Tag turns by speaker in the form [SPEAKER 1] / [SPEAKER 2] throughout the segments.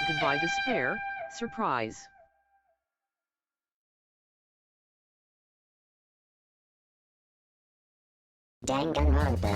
[SPEAKER 1] Goodbye despair, surprise.
[SPEAKER 2] Danganronpa.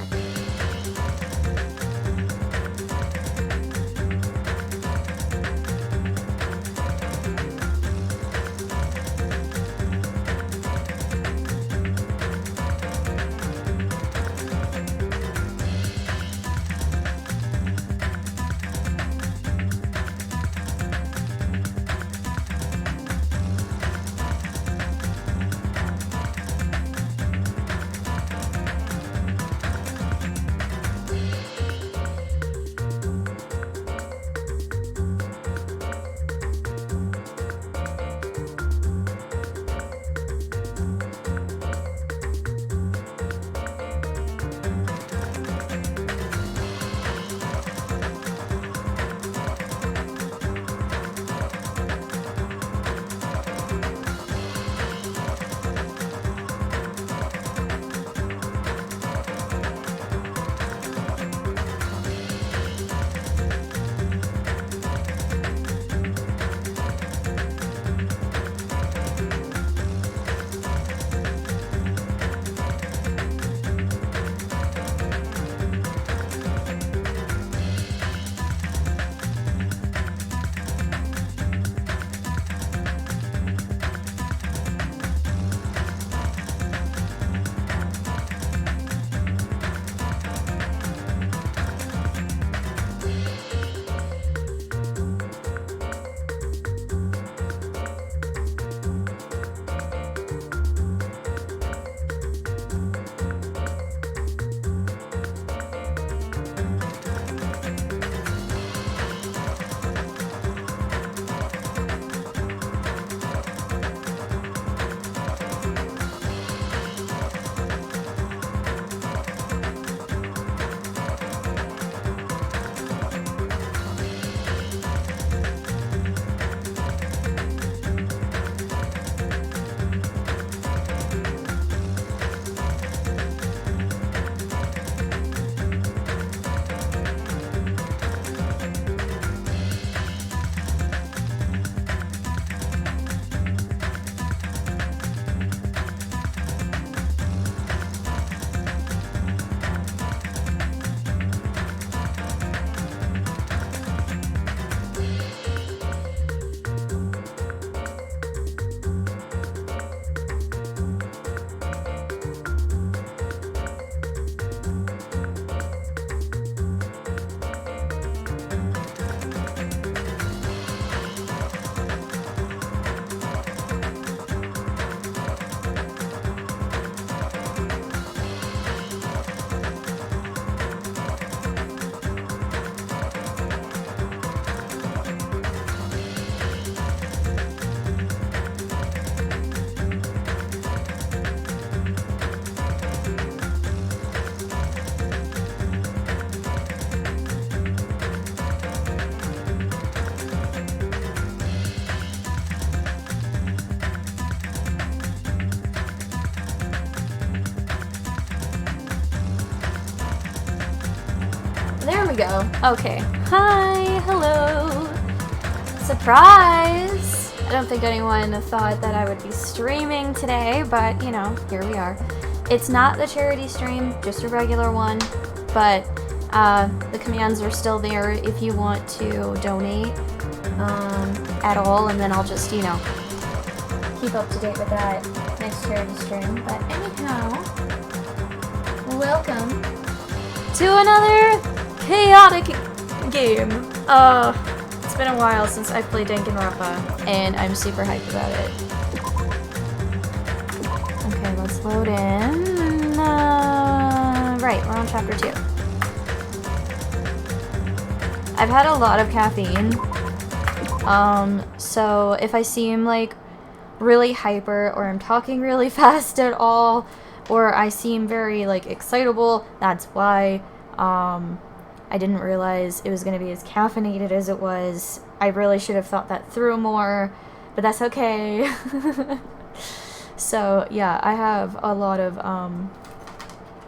[SPEAKER 3] There we go. Okay. Hi, hello. Surprise! I don't think anyone thought that I would be streaming today, but you know, here we are. It's not the charity stream, just a regular one, but the commands are still there if you want to donate at all, and then I'll just, you know, keep up to date with that next charity stream. But anyhow, welcome to another chaotic game. It's been a while since I've played Danganronpa, and I'm super hyped about it. Okay, let's load in. Right, we're on chapter 2. I've had a lot of caffeine, so if I seem like really hyper, or I'm talking really fast at all, or I seem very like excitable, that's why. I didn't realize it was going to be as caffeinated as it was. I really should have thought that through more, but that's okay. So yeah, I have a lot of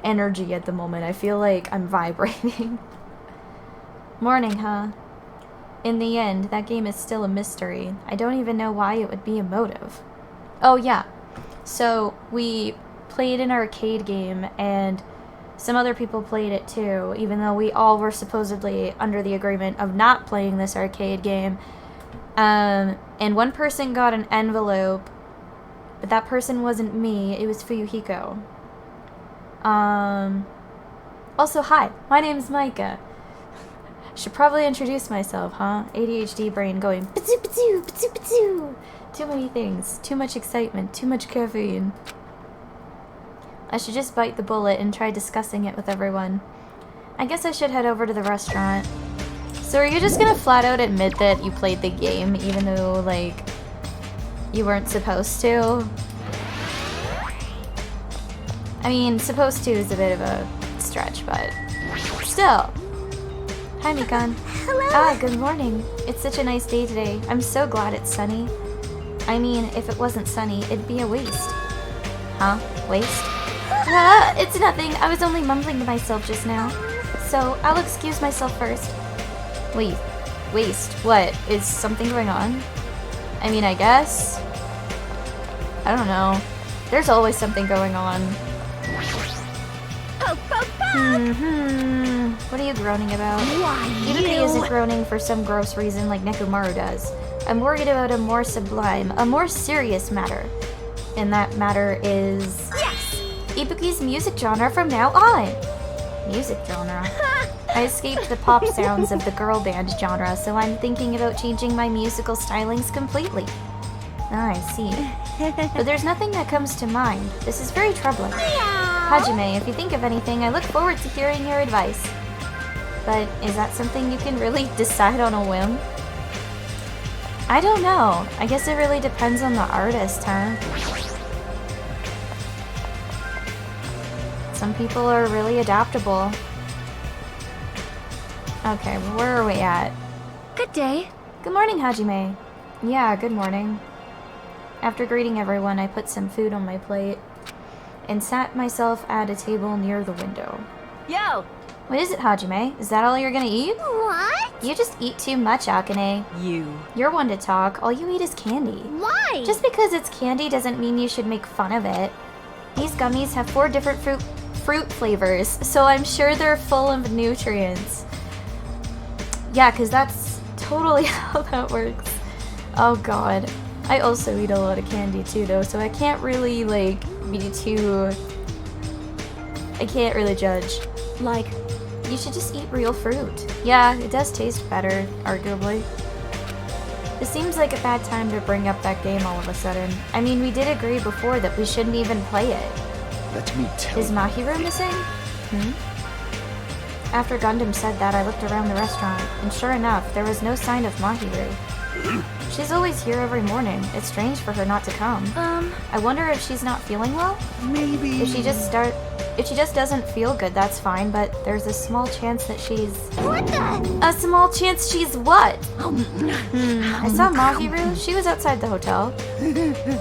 [SPEAKER 3] energy at the moment. I feel like I'm vibrating. Morning, huh? In the end, that game is still a mystery. I don't even know why it would be a motive. Oh yeah, so we played an arcade game and some other people played it too, even though we all were supposedly under the agreement of not playing this arcade game. And one person got an envelope, but that person wasn't me, it was Fuyuhiko. Also, hi, my name's Micah. Should probably introduce myself, huh? ADHD brain going, patoo, patoo, patoo, patoo. Too many things, too much excitement, too much caffeine. I should just bite the bullet and try discussing it with everyone. I guess I should head over to the restaurant. So are you just gonna flat out admit that you played the game even though, like, you weren't supposed to? I mean, supposed to is a bit of a stretch, but still. Hi, Mikan.
[SPEAKER 2] Hello.
[SPEAKER 3] Ah, good morning. It's such a nice day today. I'm so glad it's sunny. I mean, if it wasn't sunny, it'd be a waste. Huh? Waste? Ah, it's nothing. I was only mumbling to myself just now. So, I'll excuse myself first. Wait. Waste? What? Is something going on? I mean, I guess. I don't know. There's always something going on. What are you groaning about? Ibuki isn't groaning for some gross reason like Nekomaru does. I'm worried about a more sublime, a more serious matter. And that matter is...
[SPEAKER 2] Yes!
[SPEAKER 3] Ibuki's music genre from now on! Music genre? I escaped the pop sounds of the girl band genre, so I'm thinking about changing my musical stylings completely. Ah, I see. But there's nothing that comes to mind. This is very troubling. Hajime, if you think of anything, I look forward to hearing your advice. But is that something you can really decide on a whim? I don't know. I guess it really depends on the artist, huh? Some people are really adaptable. Okay, where are we at?
[SPEAKER 2] Good day.
[SPEAKER 3] Good morning, Hajime. Yeah, good morning. After greeting everyone, I put some food on my plate and sat myself at a table near the window.
[SPEAKER 2] Yo!
[SPEAKER 3] What is it, Hajime? Is that all you're gonna eat?
[SPEAKER 2] What?
[SPEAKER 3] You just eat too much, Akane. You're one to talk. All you eat is candy.
[SPEAKER 2] Why?
[SPEAKER 3] Just because it's candy doesn't mean you should make fun of it. These gummies have 4 different fruit flavors, so I'm sure they're full of nutrients. Yeah, because that's totally how that works. Oh god. I also eat a lot of candy too, though, so I can't really, like, be too... I can't really judge.
[SPEAKER 2] Like,
[SPEAKER 3] you should just eat real fruit. Yeah, it does taste better, arguably. It seems like a bad time to bring up that game all of a sudden. I mean, we did agree before that we shouldn't even play it.
[SPEAKER 4] Let me tell
[SPEAKER 3] Is Mahiru missing? After Gundam said that, I looked around the restaurant, and sure enough, there was no sign of Mahiru. She's always here every morning. It's strange for her not to come. I wonder if she's not feeling well?
[SPEAKER 4] Maybe.
[SPEAKER 3] If she just doesn't feel good, that's fine, but there's a small chance that she's...
[SPEAKER 2] what the?
[SPEAKER 3] A small chance she's what? I saw Mahiru. She was outside the hotel.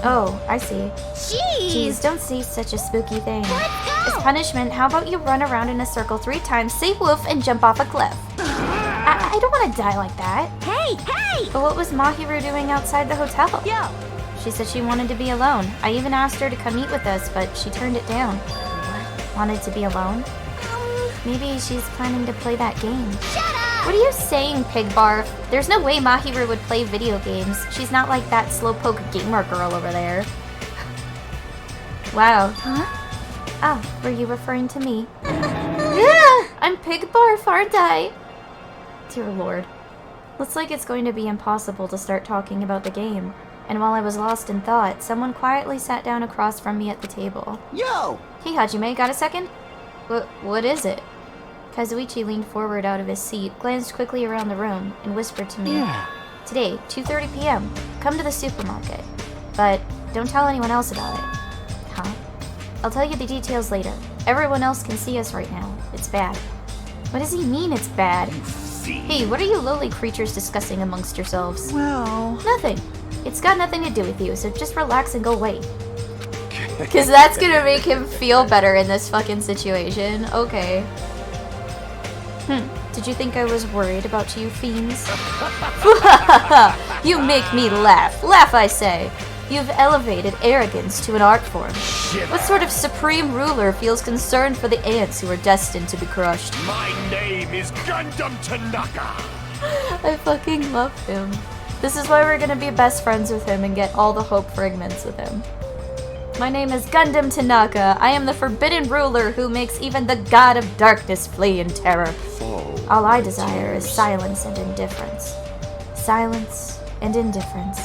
[SPEAKER 3] Oh, I see. Jeez, don't say such a spooky thing. As punishment, how about you run around in a circle 3 times, say woof, and jump off a cliff? I don't want to die like that.
[SPEAKER 2] Hey, hey!
[SPEAKER 3] But what was Mahiru doing outside the hotel?
[SPEAKER 2] Yo!
[SPEAKER 3] She said she wanted to be alone. I even asked her to come eat with us, but she turned it down. What? Wanted to be alone? Maybe she's planning to play that game.
[SPEAKER 2] Shut up!
[SPEAKER 3] What are you saying, Pig Barf? There's no way Mahiru would play video games. She's not like that slowpoke gamer girl over there. Wow.
[SPEAKER 2] Huh?
[SPEAKER 3] Ah, were you referring to me? Yeah, I'm Pig Barf, aren't I? Dear Lord. Looks like it's going to be impossible to start talking about the game. And while I was lost in thought, someone quietly sat down across from me at the table.
[SPEAKER 4] Yo!
[SPEAKER 3] Hey, Hajime, got a second? What is it? Kazuichi leaned forward out of his seat, glanced quickly around the room, and whispered to me.
[SPEAKER 4] Yeah.
[SPEAKER 3] Today, 2:30 p.m. Come to the supermarket. But don't tell anyone else about it. Huh? I'll tell you the details later. Everyone else can see us right now. It's bad. What does he mean it's bad? Hey, what are you lowly creatures discussing amongst yourselves?
[SPEAKER 4] Well...
[SPEAKER 3] Nothing. It's got nothing to do with you, so just relax and go away. Because that's gonna make him feel better in this fucking situation. Okay. Did you think I was worried about you fiends? You make me laugh. Laugh, I say. You've elevated arrogance to an art form. What sort of supreme ruler feels concerned for the ants who are destined to be crushed?
[SPEAKER 4] My name is Gundam Tanaka.
[SPEAKER 3] I fucking love him. This is why we're gonna be best friends with him and get all the hope fragments with him. My name is Gundam Tanaka. I am the forbidden ruler who makes even the god of darkness flee in terror. All I desire is silence and indifference. Silence and indifference.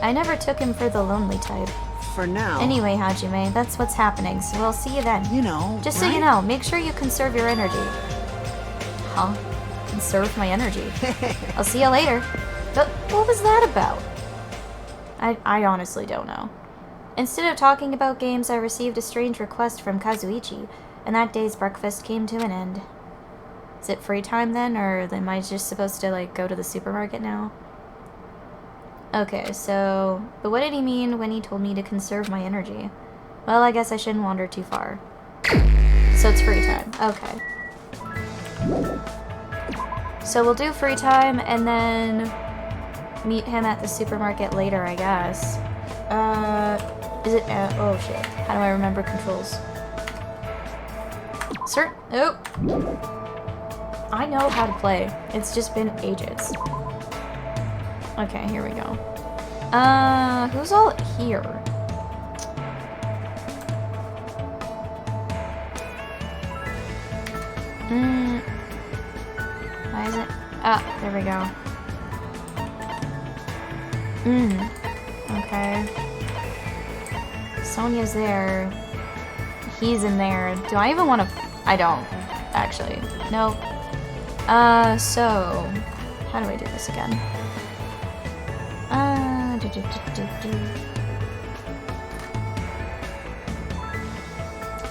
[SPEAKER 3] I never took him for the lonely type.
[SPEAKER 5] For now.
[SPEAKER 3] Anyway, Hajime, that's what's happening, so I'll see you then.
[SPEAKER 5] You know,
[SPEAKER 3] Just so
[SPEAKER 5] right?
[SPEAKER 3] you know, make sure you conserve your energy. Huh? Conserve my energy. I'll see you later. But what was that about? I honestly don't know. Instead of talking about games, I received a strange request from Kazuichi, and that day's breakfast came to an end. Is it free time then, or am I just supposed to, like, go to the supermarket now? Okay, so... But what did he mean when he told me to conserve my energy? Well, I guess I shouldn't wander too far. So it's free time. Okay. So we'll do free time, and then... meet him at the supermarket later, I guess. Is it... oh, shit. How do I remember controls? Oh! I know how to play. It's just been ages. Okay, here we go. Who's all here? Why is it? Ah, there we go. Okay. Sonia's there. He's in there. Do I even want to... I don't, actually. Nope. So... How do I do this again?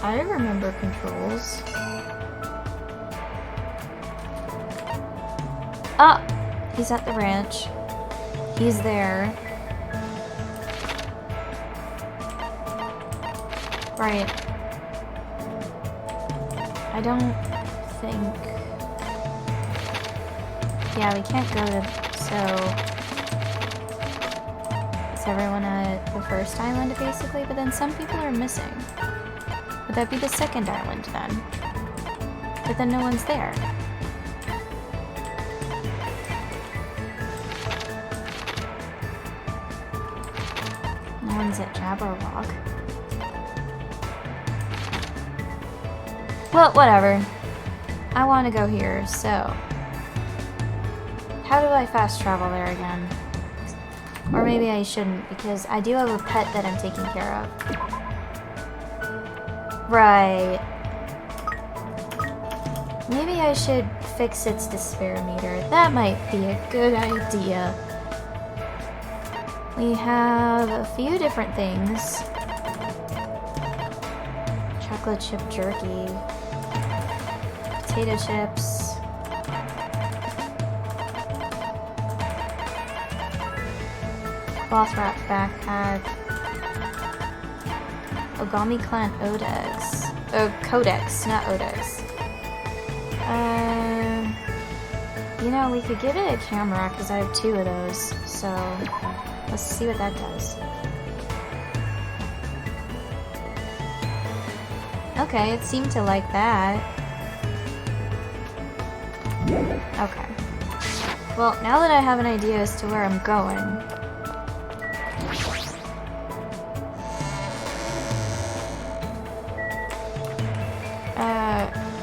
[SPEAKER 3] I remember controls. Ah! He's at the ranch. He's there. Right. I don't think... Yeah, we can't go to... So... Is everyone at the first island, basically? But then some people are missing. Would that be the second island, then? But then no one's there. No one's at Jabberwock. Well, whatever. I want to go here, so... How do I fast travel there again? Or maybe I shouldn't, because I do have a pet that I'm taking care of. Right. Maybe I should fix its despair meter. That might be a good idea. We have a few different things. Chocolate chip jerky. Potato chips. Cloth wrap backpack. Ogami Clan Odex. Oh, Codex, not Odex. You know, we could give it a camera because I have 2 of those. So, let's see what that does. Okay, it seemed to like that. Okay. Well, now that I have an idea as to where I'm going...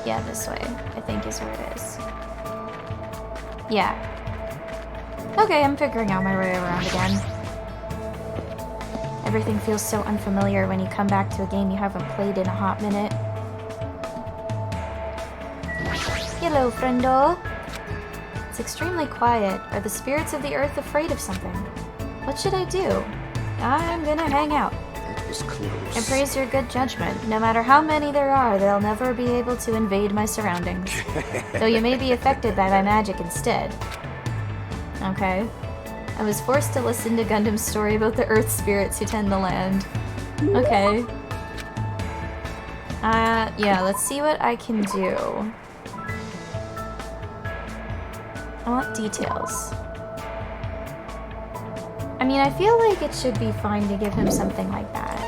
[SPEAKER 3] yeah, this way, I think is where it is. Yeah. Okay, I'm figuring out my way around again. Everything feels so unfamiliar when you come back to a game you haven't played in a hot minute. Hello, friendo. It's extremely quiet. Are the spirits of the earth afraid of something? What should I do? I'm gonna hang out.
[SPEAKER 4] It was close.
[SPEAKER 3] And praise your good judgment. No matter how many there are, they'll never be able to invade my surroundings. Though you may be affected by my magic instead. Okay. I was forced to listen to Gundam's story about the earth spirits who tend the land. Okay. Yeah, let's see what I can do. want details. I mean, I feel like it should be fine to give him something like that.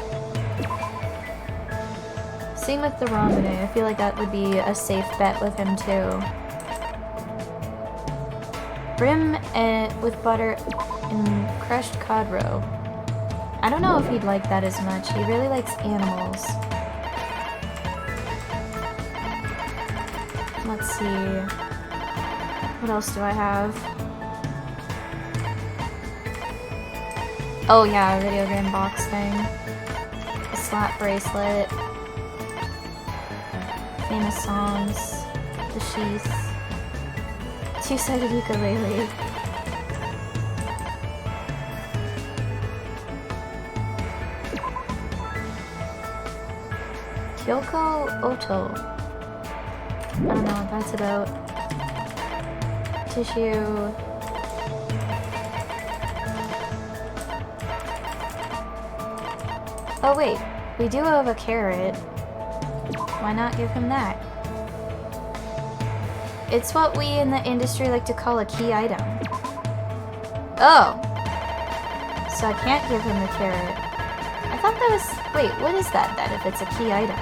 [SPEAKER 3] Same with the ramen. I feel like that would be a safe bet with him too. Brim with butter and crushed cod roe. I don't know if he'd like that as much. He really likes animals. Let's see. What else do I have? Oh yeah, a video game box thing. A slap bracelet. Famous songs. The sheath. Two-sided ukulele. Kyoko Oto. I don't know what that's about. Tissue. Oh wait, we do have a carrot. Why not give him that? It's what we in the industry like to call a key item. Oh. So I can't give him the carrot. I thought that was... Wait, what is that then if it's a key item?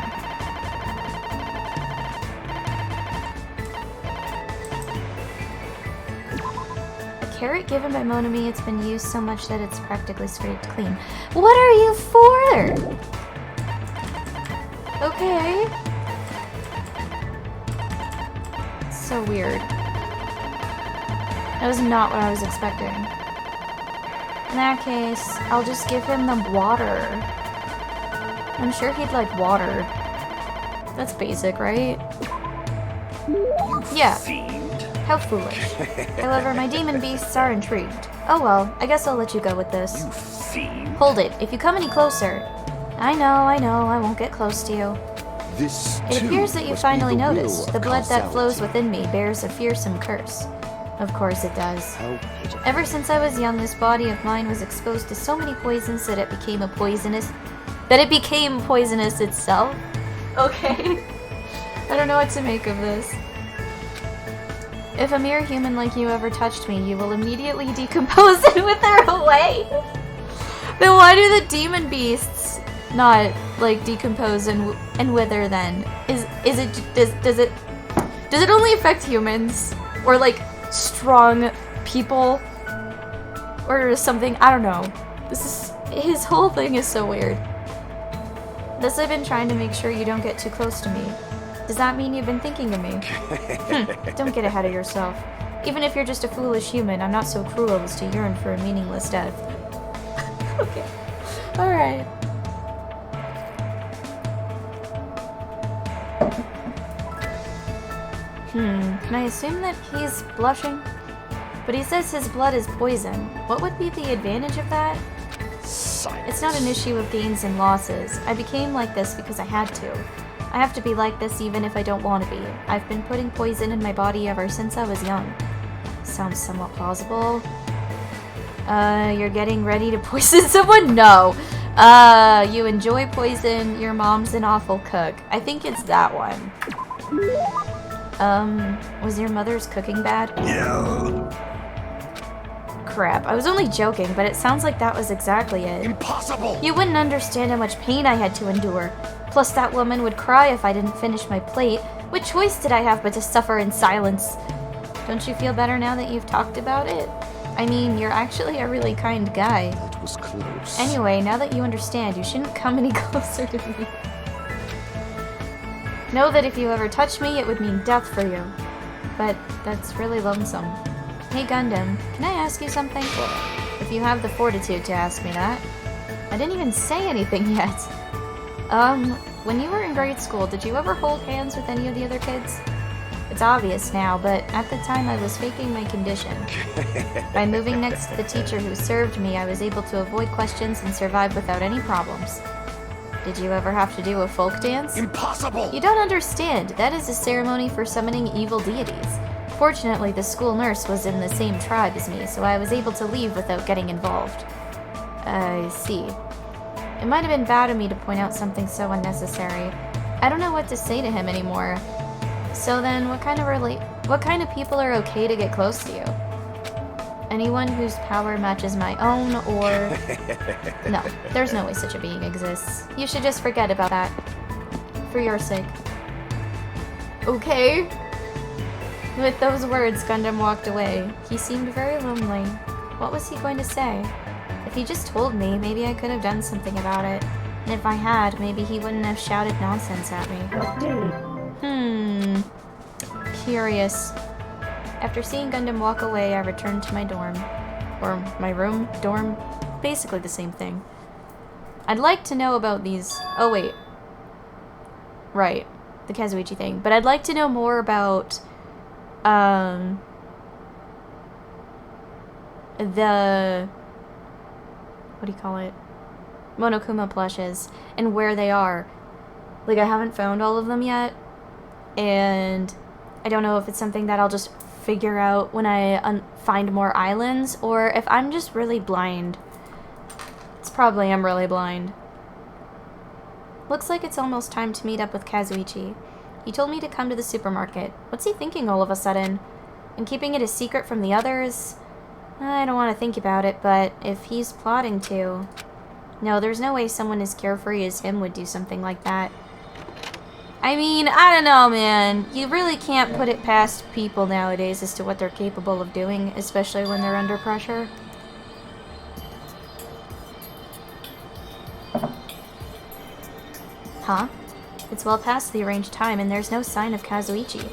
[SPEAKER 3] A carrot given by Monami, it's been used so much that it's practically scraped clean. What are you for? Okay. So weird. That was not what I was expecting. In that case, I'll just give him the water. I'm sure he'd like water. That's basic, right? Yeah. How foolish. However, my demon beasts are intrigued. Oh well, I guess I'll let you go with this. Hold it. If you come any closer... I know, I won't get close to you. It appears that you finally noticed. The blood that flows within me bears a fearsome curse. Of course it does. Ever since I was young, this body of mine was exposed to so many poisons that it became poisonous itself. Okay. I don't know what to make of this. If a mere human like you ever touched me, you will immediately decompose and wither away. Then why do the demon beasts not like decompose and wither then? Does it only affect humans or like strong people or something? I don't know. His whole thing is so weird. Thus I've been trying to make sure you don't get too close to me. Does that mean you've been thinking of me? Don't get ahead of yourself. Even if you're just a foolish human, I'm not so cruel as to yearn for a meaningless death. Okay. Alright. Can I assume that he's blushing? But he says his blood is poison. What would be the advantage of that?
[SPEAKER 4] Silence.
[SPEAKER 3] It's not an issue of gains and losses. I became like this because I had to. I have to be like this even if I don't want to be. I've been putting poison in my body ever since I was young. Sounds somewhat plausible. You're getting ready to poison someone? No. You enjoy poison, your mom's an awful cook. I think it's that one. Was your mother's cooking bad?
[SPEAKER 4] No.
[SPEAKER 3] Crap, I was only joking, but it sounds like that was exactly it.
[SPEAKER 4] Impossible.
[SPEAKER 3] You wouldn't understand how much pain I had to endure. Plus that woman would cry if I didn't finish my plate. What choice did I have but to suffer in silence? Don't you feel better now that you've talked about it? I mean, you're actually a really kind guy.
[SPEAKER 4] That was close.
[SPEAKER 3] Anyway, now that you understand, you shouldn't come any closer to me. Know that if you ever touch me, it would mean death for you. But that's really lonesome. Hey Gundam, can I ask you something? If you have the fortitude to ask me that. I didn't even say anything yet. When you were in grade school, did you ever hold hands with any of the other kids? It's obvious now, but at the time I was faking my condition. By moving next to the teacher who served me, I was able to avoid questions and survive without any problems. Did you ever have to do a folk dance?
[SPEAKER 4] Impossible!
[SPEAKER 3] You don't understand. That is a ceremony for summoning evil deities. Fortunately, the school nurse was in the same tribe as me, so I was able to leave without getting involved. I see. It might have been bad of me to point out something so unnecessary. I don't know what to say to him anymore. So then, what kind of What kind of people are okay to get close to you? Anyone whose power matches my own, or... No, there's no way such a being exists. You should just forget about that. For your sake. Okay. With those words, Gundam walked away. He seemed very lonely. What was he going to say? If he just told me, maybe I could have done something about it. And if I had, maybe he wouldn't have shouted nonsense at me. Curious. After seeing Gundam walk away, I returned to my dorm. Or my room, dorm, basically the same thing. I'd like to know about these... Oh, wait. Right. The Kazuichi thing. But I'd like to know more about... the... What do you call it? Monokuma plushes. And where they are. Like, I haven't found all of them yet. And I don't know if it's something that I'll just figure out when I find more islands, or if I'm just really blind. It's probably I'm really blind. Looks like it's almost time to meet up with Kazuichi. He told me to come to the supermarket. What's he thinking all of a sudden? And keeping it a secret from the others? I don't want to think about it, but if he's plotting to... No, there's no way someone as carefree as him would do something like that. I mean, I don't know, man. You really can't put it past people nowadays as to what they're capable of doing, especially when they're under pressure. Huh? It's well past the arranged time, and there's no sign of Kazuichi.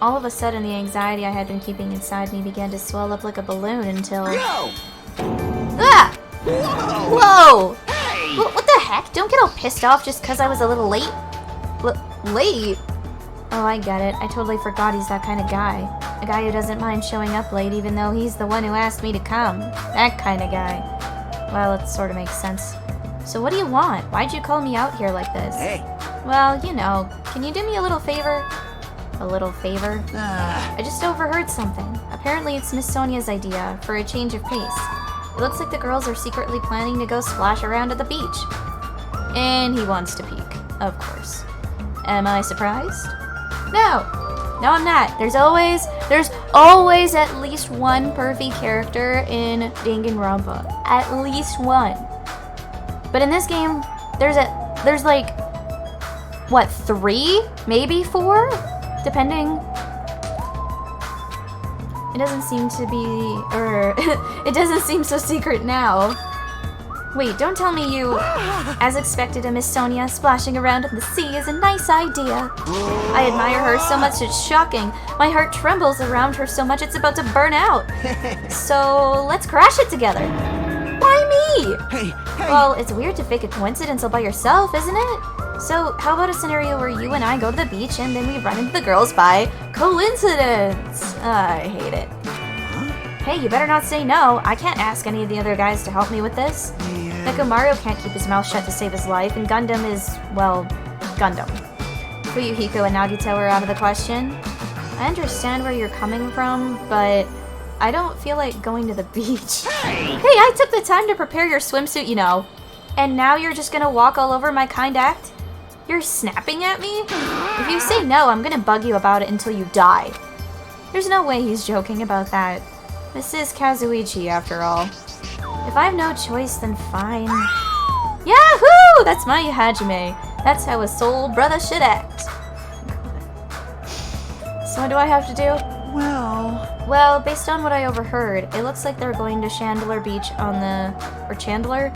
[SPEAKER 3] All of a sudden, the anxiety I had been keeping inside me began to swell up like a balloon until...
[SPEAKER 4] Yo!
[SPEAKER 3] Ah!
[SPEAKER 4] Whoa!
[SPEAKER 3] Whoa!
[SPEAKER 4] Hey!
[SPEAKER 3] What the heck? Don't get all pissed off just because I was a little late. Late? Oh, I get it. I totally forgot he's that kind of guy. A guy who doesn't mind showing up late even though he's the one who asked me to come. That kind of guy. Well, it sort of makes sense. So what do you want? Why'd you call me out here like this?
[SPEAKER 4] Hey!
[SPEAKER 3] Well, you know, can you do me a little favor? A little favor? I just overheard something. Apparently it's Miss Sonia's idea for a change of pace. It looks like the girls are secretly planning to go splash around at the beach. And he wants to peek, of course. Am I surprised? No! No, I'm not. There's always at least one perfy character in Danganronpa. At least one. But in this game, there's like, what, 3? Maybe 4? Depending. It doesn't seem to be, it doesn't seem so secret now. Wait, don't tell me you, as expected, a Miss Sonia splashing around in the sea is a nice idea. I admire her so much it's shocking. My heart trembles around her so much it's about to burn out. So let's crash it together. Why me?
[SPEAKER 4] Hey!
[SPEAKER 3] Well, it's weird to fake a coincidence all by yourself, isn't it? So how about a scenario where you and I go to the beach and then we run into the girls by coincidence? I hate it. Hey, you better not say no. I can't ask any of the other guys to help me with this. Nekomaru can't keep his mouth shut to save his life, and Gundam is, well, Gundam. Fuyuhiko and Nagito are out of the question. I understand where you're coming from, but I don't feel like going to the beach. Hey, I took the time to prepare your swimsuit, you know. And now you're just gonna walk all over my kind act? You're snapping at me? If you say no, I'm gonna bug you about it until you die. There's no way he's joking about that. This is Kazuichi, after all. If I have no choice, then fine. Yahoo! That's my Hajime. That's how a soul brother should act. So what do I have to do? Well, based on what I overheard, it looks like they're going to Chandler Beach on the... Or Chandler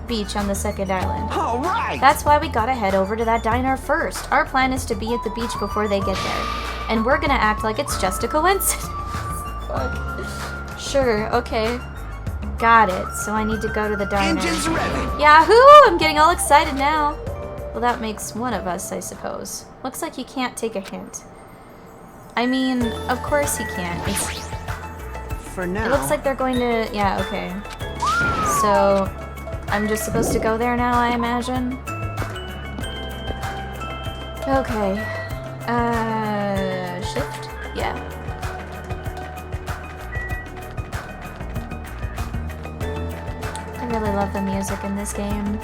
[SPEAKER 3] Beach on the second island.
[SPEAKER 4] All right!
[SPEAKER 3] That's why we gotta head over to that diner first. Our plan is to be at the beach before they get there. And we're gonna act like it's just a coincidence. Sure, okay. Got it. So I need to go to the diner.
[SPEAKER 4] Engines revving!
[SPEAKER 3] Yahoo! I'm getting all excited now. Well, that makes one of us, I suppose. Looks like he can't take a hint. I mean, of course he can't.
[SPEAKER 4] For now.
[SPEAKER 3] It looks like they're going to... Yeah, okay. So, I'm just supposed to go there now, I imagine? Okay. Shift? Yeah. I really love the music in this game.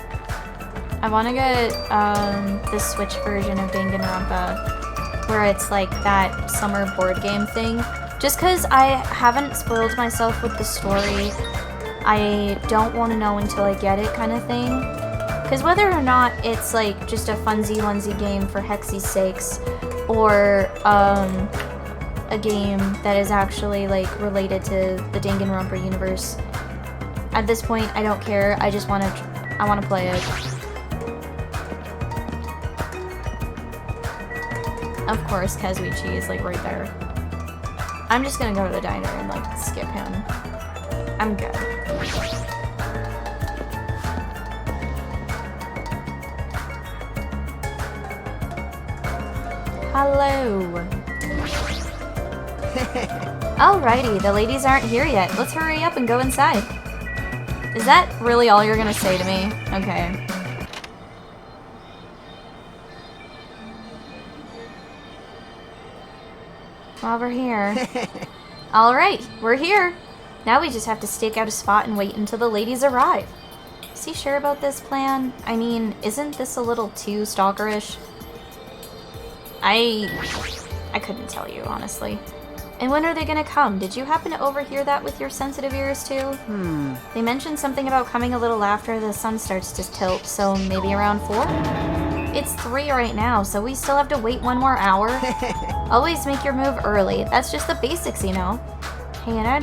[SPEAKER 3] I want to get the Switch version of Danganronpa. where it's like that summer board game thing. Just because I haven't spoiled myself with the story, I don't want to know until I get it kind of thing. Because whether or not it's like just a funsy-wunsy game for Hexy's sakes, or a game that is actually like related to the Danganronpa universe, at this point I don't care. I just want to play it. Of course, Kazuichi is like right there. I'm just gonna go to the diner and like skip him. I'm good. Hello. Alrighty, the ladies aren't here yet. Let's hurry up and go inside. Is that really all you're gonna say to me? Okay. Well, we're here. Alright, we're here. Now we just have to stake out a spot and wait until the ladies arrive. Is he sure about this plan? I mean, isn't this a little too stalkerish? I couldn't tell you, honestly. And when are they gonna come? Did you happen to overhear that with your sensitive ears, too? They mentioned something about coming a little after the sun starts to tilt, so maybe around 4? It's 3 right now, so we still have to wait 1 more hour? Always make your move early. That's just the basics, you know? Hey, and I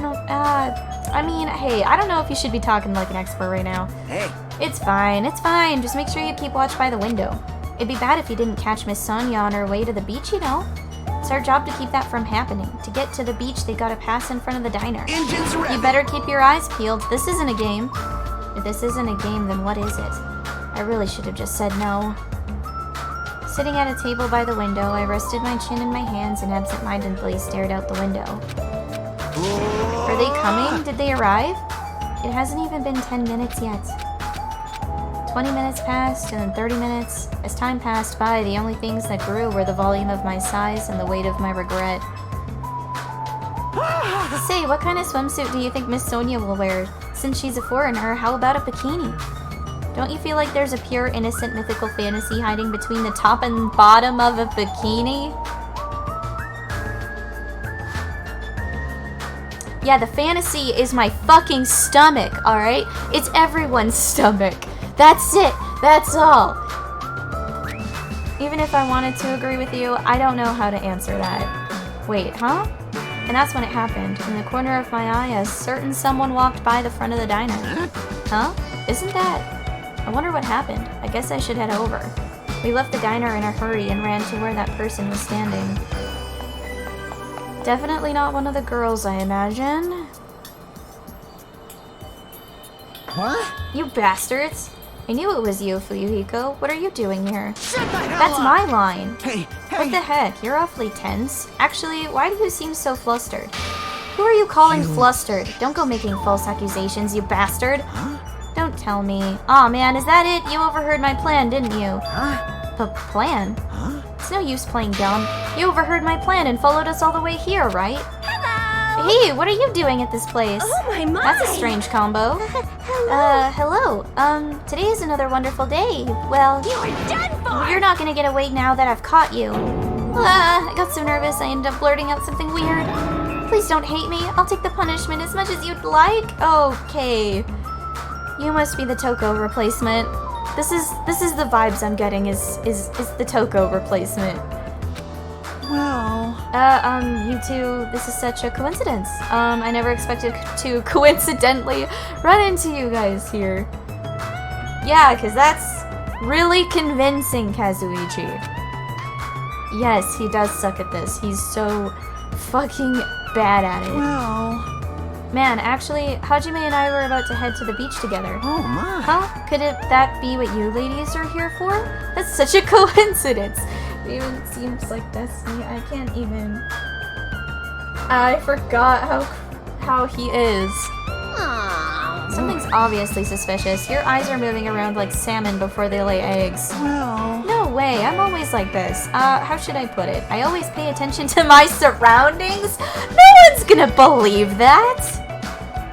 [SPEAKER 3] don't know if you should be talking like an expert right now.
[SPEAKER 4] Hey.
[SPEAKER 3] It's fine. Just make sure you keep watch by the window. It'd be bad if you didn't catch Miss Sonia on her way to the beach, you know? It's our job to keep that from happening. To get to the beach, they gotta pass in front of the diner.
[SPEAKER 4] Engines ready.
[SPEAKER 3] You better keep your eyes peeled. This isn't a game. If this isn't a game, then what is it? I really should have just said no. Sitting at a table by the window, I rested my chin in my hands and absent-mindedly stared out the window. Are they coming? Did they arrive? It hasn't even been 10 minutes yet. 20 minutes passed, and then 30 minutes. As time passed by, the only things that grew were the volume of my sighs and the weight of my regret. Say, what kind of swimsuit do you think Miss Sonia will wear? Since she's a foreigner, how about a bikini? Don't you feel like there's a pure, innocent, mythical fantasy hiding between the top and bottom of a bikini? Yeah, the fantasy is my fucking stomach, alright? It's everyone's stomach. That's it. That's all. Even if I wanted to agree with you, I don't know how to answer that. Wait, huh? And that's when it happened. In the corner of my eye, a certain someone walked by the front of the diner. Huh? Isn't that... I wonder what happened. I guess I should head over. We left the diner in a hurry and ran to where that person was standing. Definitely not one of the girls, I imagine.
[SPEAKER 4] What?
[SPEAKER 3] You bastards! I knew it was you, Fuyuhiko. What are you doing here?
[SPEAKER 4] Shut the hell
[SPEAKER 3] That's
[SPEAKER 4] up.
[SPEAKER 3] my line.
[SPEAKER 4] Hey,
[SPEAKER 3] What the heck? You're awfully tense. Actually, why do you seem so flustered? Who are you calling flustered? Don't go making false accusations, you bastard.
[SPEAKER 4] Huh?
[SPEAKER 3] Don't tell me. Aw, man, is that it? You overheard my plan, didn't you?
[SPEAKER 4] Huh?
[SPEAKER 3] Plan?
[SPEAKER 4] Huh?
[SPEAKER 3] It's no use playing dumb. You overheard my plan and followed us all the way here, right?
[SPEAKER 2] Hello!
[SPEAKER 3] Hey, what are you doing at this place?
[SPEAKER 2] Oh my!
[SPEAKER 3] That's a strange combo. Hello. Today is another wonderful day. Well,
[SPEAKER 2] You're done for!
[SPEAKER 3] you're not gonna get away now that I've caught you. I got so nervous I ended up blurting out something weird. Please don't hate me. I'll take the punishment as much as you'd like. Okay. You must be the Toko replacement. This is the vibes I'm getting is the Toko replacement.
[SPEAKER 4] Well...
[SPEAKER 3] You two, this is such a coincidence. I never expected to coincidentally run into you guys here. Yeah, because that's really convincing, Kazuichi. Yes, he does suck at this. He's so fucking bad at it.
[SPEAKER 4] Well...
[SPEAKER 3] Man, actually, Hajime and I were about to head to the beach together.
[SPEAKER 4] Oh my.
[SPEAKER 3] Huh? Could that be what you ladies are here for? That's such a coincidence. It even seems like destiny. I can't even... I forgot how he is.
[SPEAKER 2] Aww.
[SPEAKER 3] Something's obviously suspicious. Your eyes are moving around like salmon before they lay eggs.
[SPEAKER 4] Well...
[SPEAKER 3] No way, I'm always like this. How should I put it? I always pay attention to my surroundings? No one's gonna believe that!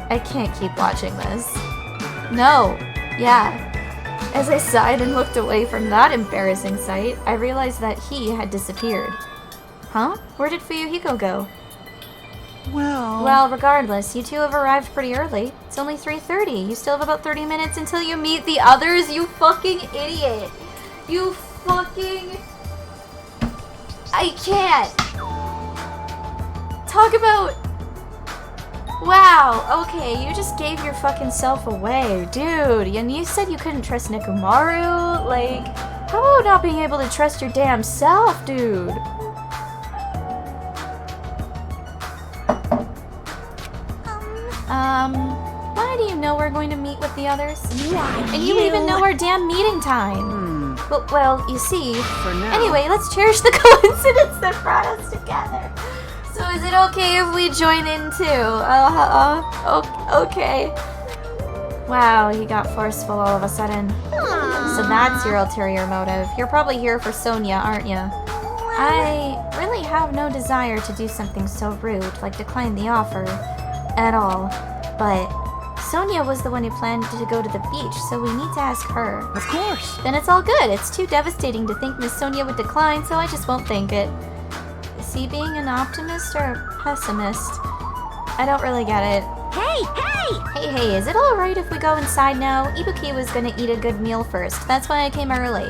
[SPEAKER 3] I can't keep watching this. No. Yeah. As I sighed and looked away from that embarrassing sight, I realized that he had disappeared. Huh? Where did Fuyuhiko go?
[SPEAKER 4] Well,
[SPEAKER 3] Regardless, you two have arrived pretty early. It's only 3:30. You still have about 30 minutes until you meet the others, you fucking idiot. You fucking... I can't. Talk about... Wow, okay, you just gave your fucking self away, dude. And you said you couldn't trust Nekomaru? Like, how about not being able to trust your damn self, dude? Why do you know we're going to meet with the others? And you even know our damn meeting time. Well, you see.
[SPEAKER 4] for now.
[SPEAKER 3] Anyway, let's cherish the coincidence that brought us together. So is it okay if we join in too? Okay. Wow, he got forceful all of a sudden. So that's your ulterior motive. You're probably here for Sonia, aren't you? I really have no desire to do something so rude, like decline the offer, at all. But Sonia was the one who planned to go to the beach, so we need to ask her.
[SPEAKER 4] Of course.
[SPEAKER 3] Then it's all good. It's too devastating to think Miss Sonia would decline, so I just won't think it. Is he being an optimist or a pessimist? I don't really get it. Hey, is it alright if we go inside now? Ibuki was gonna eat a good meal first. That's why I came early.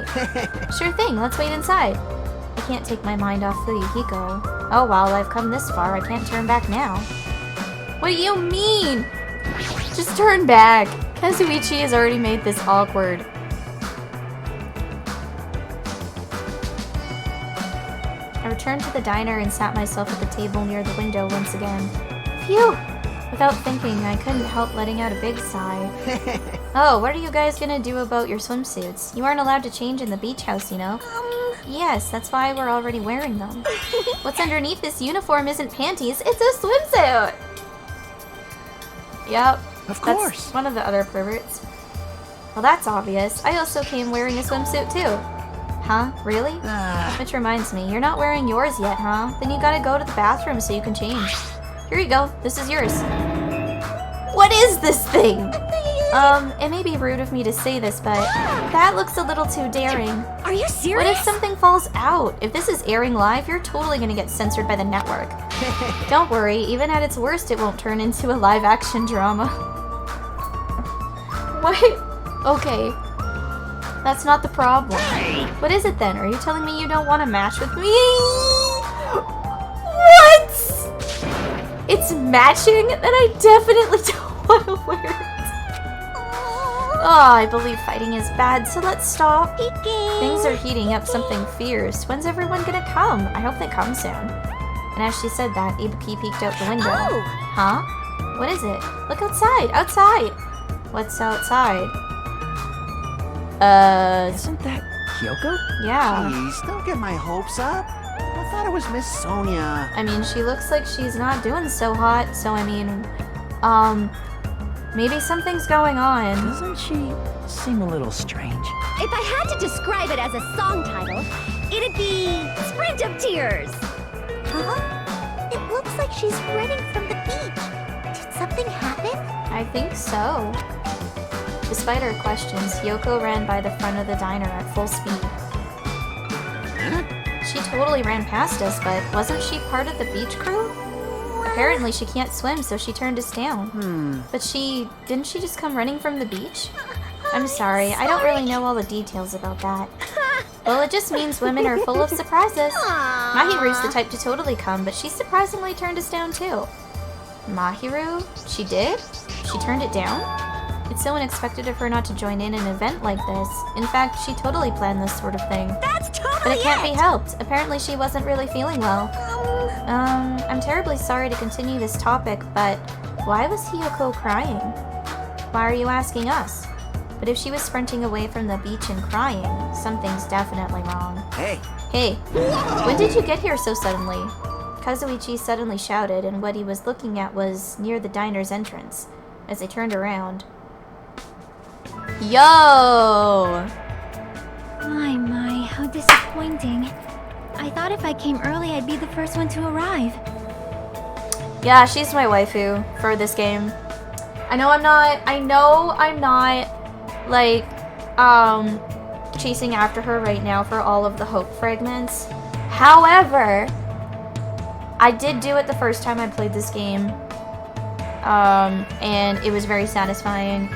[SPEAKER 3] Sure thing, let's wait inside. I can't take my mind off Fuyuhiko. Oh well, I've come this far. I can't turn back now. What do you mean? Just turn back. Kazuichi has already made this awkward. I returned to the diner and sat myself at the table near the window once again. Phew! Without thinking, I couldn't help letting out a big sigh. Oh, what are you guys gonna do about your swimsuits? You aren't allowed to change in the beach house, you know? Yes, that's why we're already wearing them. What's underneath this uniform isn't panties, it's a swimsuit! Yep.
[SPEAKER 4] Of course.
[SPEAKER 3] That's one of the other perverts. Well, that's obvious. I also came wearing a swimsuit too. Huh? Really? Which reminds me, you're not wearing yours yet, huh? Then you gotta go to the bathroom so you can change. Here you go. This is yours. What is this thing? It may be rude of me to say this, but that looks a little too daring.
[SPEAKER 2] Are you
[SPEAKER 3] What
[SPEAKER 2] serious?
[SPEAKER 3] if something falls out? If this is airing live, you're totally gonna get censored by the network. Don't worry, even at its worst, it won't turn into a live-action drama. Wait, okay. That's not the problem. What is it then? Are you telling me you don't want to match with me? What? It's matching? Then I definitely don't want to wear it. Oh, I believe fighting is bad, so let's stop. Things are heating up something fierce. When's everyone gonna come? I hope they come soon. And as she said that, Ibuki peeked out the window.
[SPEAKER 2] Oh.
[SPEAKER 3] Huh? What is it? Look outside! Outside! What's outside?
[SPEAKER 4] Isn't that Kyoko?
[SPEAKER 3] Yeah.
[SPEAKER 4] Please, don't get my hopes up. I thought it was Miss Sonia.
[SPEAKER 3] I mean, she looks like she's not doing so hot, so I mean, maybe something's going on.
[SPEAKER 4] Doesn't she seem a little strange?
[SPEAKER 2] If I had to describe it as a song title, it'd be Sprint of Tears. Huh? It looks like she's running from the beach. Did something happen?
[SPEAKER 3] I think so. Despite her questions, Yoko ran by the front of the diner at full speed. She totally ran past us, but wasn't she part of the beach crew? Apparently she can't swim, so she turned us down. But didn't she just come running from the beach? I'm sorry, I don't really know all the details about that. Well, it just means women are full of surprises. Mahiru's the type to totally come, but she surprisingly turned us down too. Mahiru? She did? She turned it down? It's so unexpected of her not to join in an event like this. In fact, she totally planned this sort of thing.
[SPEAKER 2] That's totally
[SPEAKER 3] But it can't be helped. Apparently she wasn't really feeling well. I'm terribly sorry to continue this topic, but why was Hiyoko crying? Why are you asking us? But if she was sprinting away from the beach and crying, something's definitely wrong.
[SPEAKER 4] Hey.
[SPEAKER 3] Hey, when did you get here so suddenly? Kazuichi suddenly shouted, and what he was looking at was near the diner's entrance. As I turned around... Yo!
[SPEAKER 2] My, how disappointing. I thought if I came early, I'd be the first one to arrive.
[SPEAKER 3] Yeah, she's my waifu for this game. I know I'm not, like, chasing after her right now for all of the hope fragments. However, I did do it the first time I played this game. And it was very satisfying.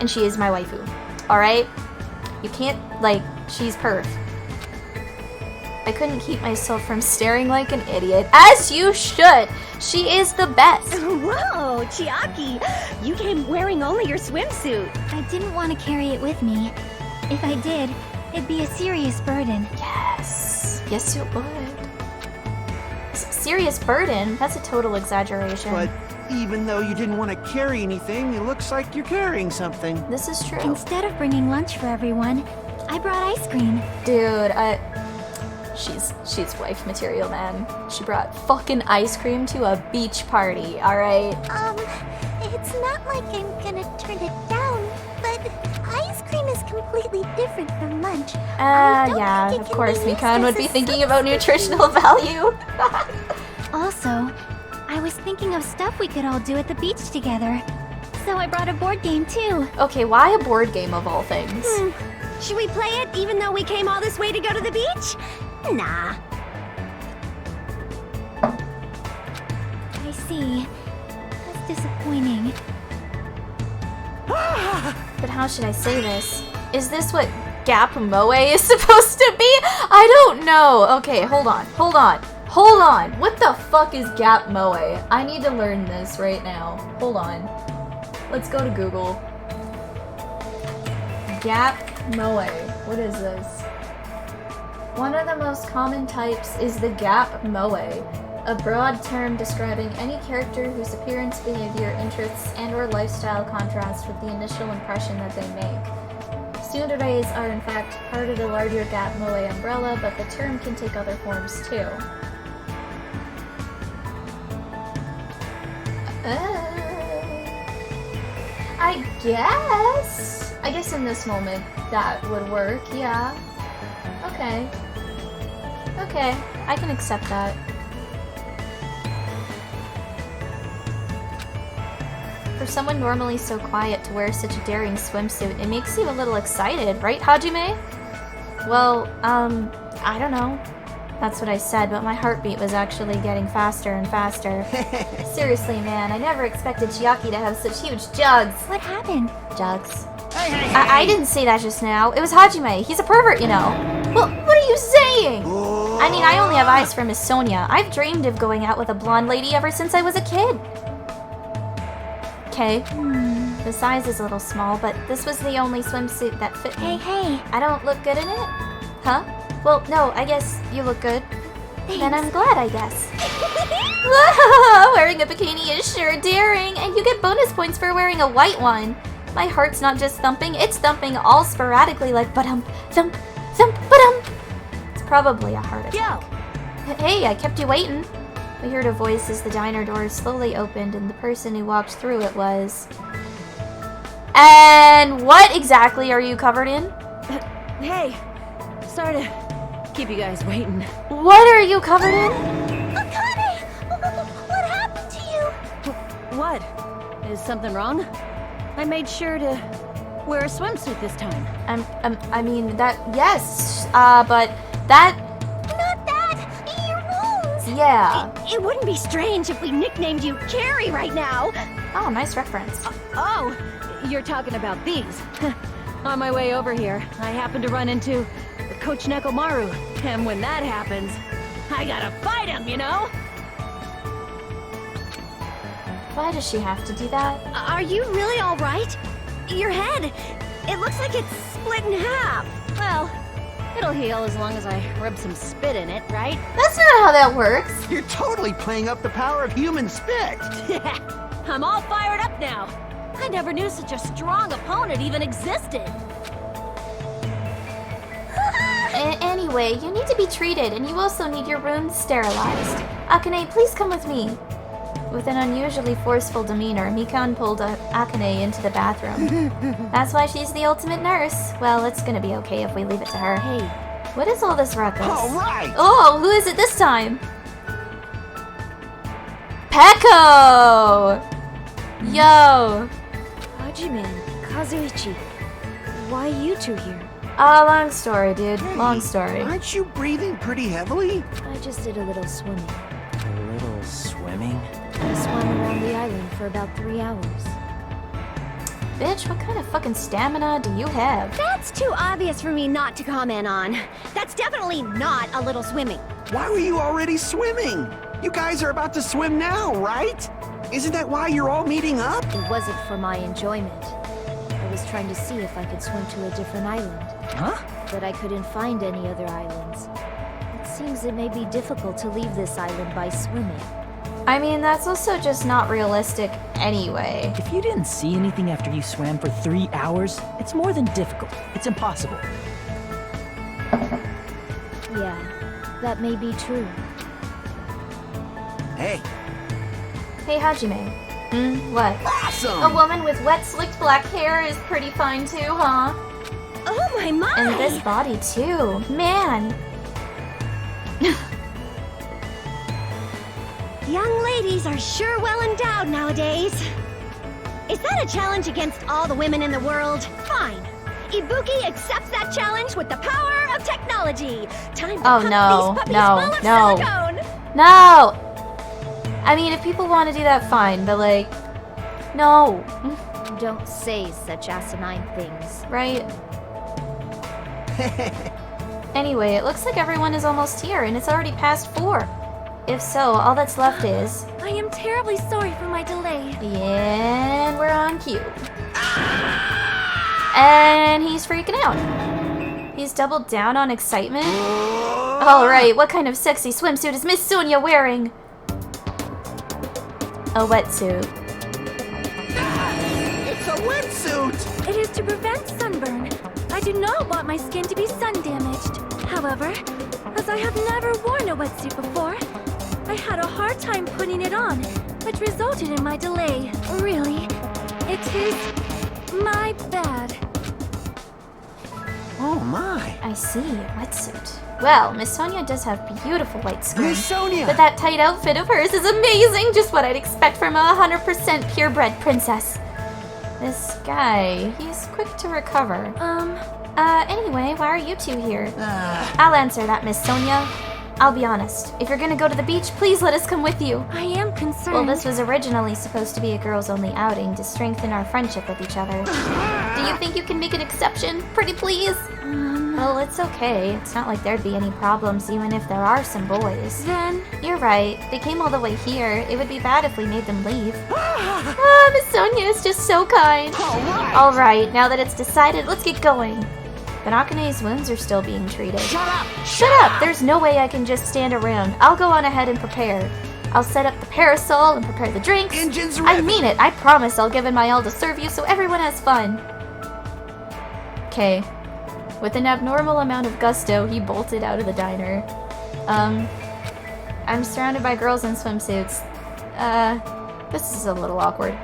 [SPEAKER 3] And she is my waifu. Alright? You can't, like, she's perf. I couldn't keep myself from staring like an idiot. As you should! She is the best!
[SPEAKER 2] Whoa, Chiaki! You came wearing only your swimsuit. I didn't want to carry it with me. If I did, it'd be a serious burden.
[SPEAKER 3] Yes. Yes, it would. Serious burden? That's a total exaggeration.
[SPEAKER 4] But even though you didn't want to carry anything, it looks like you're carrying something.
[SPEAKER 3] This is true.
[SPEAKER 2] Instead of bringing lunch for everyone, I brought ice cream.
[SPEAKER 3] Dude, she's wife material, man. She brought fucking ice cream to a beach party, alright?
[SPEAKER 2] It's not like I'm gonna turn it down, but ice cream is completely different from lunch.
[SPEAKER 3] Yeah, of course, Mikan would be thinking about nutritional value.
[SPEAKER 2] Also, I was thinking of stuff we could all do at the beach together. So I brought a board game too.
[SPEAKER 3] Okay, why a board game of all things?
[SPEAKER 2] Should we play it even though we came all this way to go to the beach? Nah. I see. That's disappointing.
[SPEAKER 3] But how should I say this? Is this what Gap Moe is supposed to be? I don't know. Okay, hold on. What the fuck is Gap Moe? I need to learn this right now. Hold on. Let's go to Google. Gap Moe. What is this? One of the most common types is the Gap Moe, a broad term describing any character whose appearance, behavior, interests, and/or lifestyle contrast with the initial impression that they make. Tsunderes are in fact part of the larger Gap Moe umbrella, but the term can take other forms too. I guess in this moment that would work, yeah. Okay, I can accept that. For someone normally so quiet to wear such a daring swimsuit, it makes you a little excited, right, Hajime? Well, I don't know. That's what I said, but my heartbeat was actually getting faster and faster. Seriously, man, I never expected Chiaki to have such huge jugs.
[SPEAKER 2] What happened?
[SPEAKER 3] Jugs. I didn't say that just now. It was Hajime. He's a pervert, you know. Well, what are you saying? I mean, I only have eyes for Miss Sonia. I've dreamed of going out with a blonde lady ever since I was a kid. Okay. The size is a little small, but this was the only swimsuit that fit me.
[SPEAKER 2] Hey.
[SPEAKER 3] I don't look good in it? Huh? Well, no, I guess you look good.
[SPEAKER 2] Thanks.
[SPEAKER 3] Then I'm glad, I guess. Wearing a bikini is sure daring, and you get bonus points for wearing a white one. My heart's not just thumping, it's thumping all sporadically like ba-dum, thump, thump, ba-dum. It's probably a heart attack. Hey, I kept you waiting. We heard a voice as the diner doors slowly opened, and the person who walked through it was... And what exactly are you covered in?
[SPEAKER 5] Hey, sorry to keep you guys waiting.
[SPEAKER 3] What are you covered in?
[SPEAKER 2] Akane! What happened to you?
[SPEAKER 5] What? Is something wrong? I made sure to wear a swimsuit this time.
[SPEAKER 3] I mean, that, yes, but that...
[SPEAKER 2] Not that! Your wounds!
[SPEAKER 3] Yeah.
[SPEAKER 2] It wouldn't be strange if we nicknamed you Carrie right now.
[SPEAKER 3] Oh, nice reference.
[SPEAKER 5] Oh, you're talking about these. On my way over here, I happened to run into Coach Nekomaru, and when that happens, I gotta fight him, you know?
[SPEAKER 3] Why does she have to do that?
[SPEAKER 2] Are you really all right? Your head, it looks like it's split in half.
[SPEAKER 5] Well, it'll heal as long as I rub some spit in it, right?
[SPEAKER 3] That's not how that works.
[SPEAKER 4] You're totally playing up the power of human spit.
[SPEAKER 5] I'm all fired up now. I never knew such a strong opponent even existed.
[SPEAKER 3] Anyway, you need to be treated, and you also need your wounds sterilized. Akane, please come with me. With an unusually forceful demeanor, Mikan pulled Akane into the bathroom. That's why she's the ultimate nurse. Well, it's gonna be okay if we leave it to her. Hey, what is all this ruckus?
[SPEAKER 4] All right.
[SPEAKER 3] Oh, who is it this time? Peko! Yo!
[SPEAKER 5] Hajime, Kazuichi, why you two here?
[SPEAKER 3] Long story, dude. Long story.
[SPEAKER 4] Aren't you breathing pretty heavily?
[SPEAKER 2] I just did a little swimming.
[SPEAKER 6] A little swimming?
[SPEAKER 2] I swam around the island for about 3 hours.
[SPEAKER 3] Bitch, what kind of fucking stamina do you have?
[SPEAKER 2] That's too obvious for me not to comment on. That's definitely not a little swimming.
[SPEAKER 4] Why were you already swimming? You guys are about to swim now, right? Isn't that why you're all meeting up?
[SPEAKER 2] It wasn't for my enjoyment. I was trying to see if I could swim to a different island.
[SPEAKER 6] Huh?
[SPEAKER 2] But I couldn't find any other islands. It seems it may be difficult to leave this island by swimming.
[SPEAKER 3] I mean, that's also just not realistic anyway.
[SPEAKER 6] If you didn't see anything after you swam for 3 hours, it's more than difficult. It's impossible.
[SPEAKER 2] Yeah, that may be true.
[SPEAKER 4] Hey,
[SPEAKER 3] Hey, Hajime. What?
[SPEAKER 4] awesome!
[SPEAKER 3] A woman with wet, slicked black hair is pretty fine too, huh?
[SPEAKER 2] Oh my!
[SPEAKER 3] And this body too. Man.
[SPEAKER 2] Young ladies are sure well endowed nowadays. Is that a challenge against all the women in the world? Fine. Ibuki accepts that challenge with the power of technology. Time to pump these puppies full of silicone.
[SPEAKER 3] No! I mean, if people want to do that, fine, but like, no.
[SPEAKER 2] Don't say such asinine things.
[SPEAKER 3] Right? Anyway, it looks like everyone is almost here, and it's already past 4. If so, all that's left is...
[SPEAKER 2] I am terribly sorry for my delay.
[SPEAKER 3] And we're on cue. And he's freaking out. He's doubled down on excitement. Alright, what kind of sexy swimsuit is Miss Sonia wearing? A wetsuit.
[SPEAKER 4] It's a wetsuit!
[SPEAKER 7] It is to prevent sunburn. I do not want my skin to be sun damaged. However, as I have never worn a wetsuit before, I had a hard time putting it on, which resulted in my delay. Really, it is my bad.
[SPEAKER 4] Oh my!
[SPEAKER 3] I see, a wetsuit. Well, Miss Sonia does have beautiful white skin.
[SPEAKER 4] Miss Sonia!
[SPEAKER 3] But that tight outfit of hers is amazing! Just what I'd expect from a 100% purebred princess. This guy, he's quick to recover. Anyway, why are you two here? I'll answer that, Miss Sonia. I'll be honest. If you're gonna go to the beach, please let us come with you.
[SPEAKER 7] I am concerned.
[SPEAKER 3] Well, this was originally supposed to be a girls-only outing to strengthen our friendship with each other. Do you think you can make an exception? Pretty please? Well, it's okay. It's not like there'd be any problems even if there are some boys.
[SPEAKER 7] Then,
[SPEAKER 3] You're right. They came all the way here. It would be bad if we made them leave. Miss Sonia is just so kind. Alright, now that it's decided, let's get going. But Akane's wounds are still being treated.
[SPEAKER 4] Shut up!
[SPEAKER 3] Shut up! There's no way I can just stand around. I'll go on ahead and prepare. I'll set up the parasol and prepare the drinks.
[SPEAKER 4] Engines
[SPEAKER 3] I
[SPEAKER 4] revving.
[SPEAKER 3] mean it. I promise I'll give in my all to serve you so everyone has fun. Okay. With an abnormal amount of gusto, he bolted out of the diner. I'm surrounded by girls in swimsuits. This is a little awkward.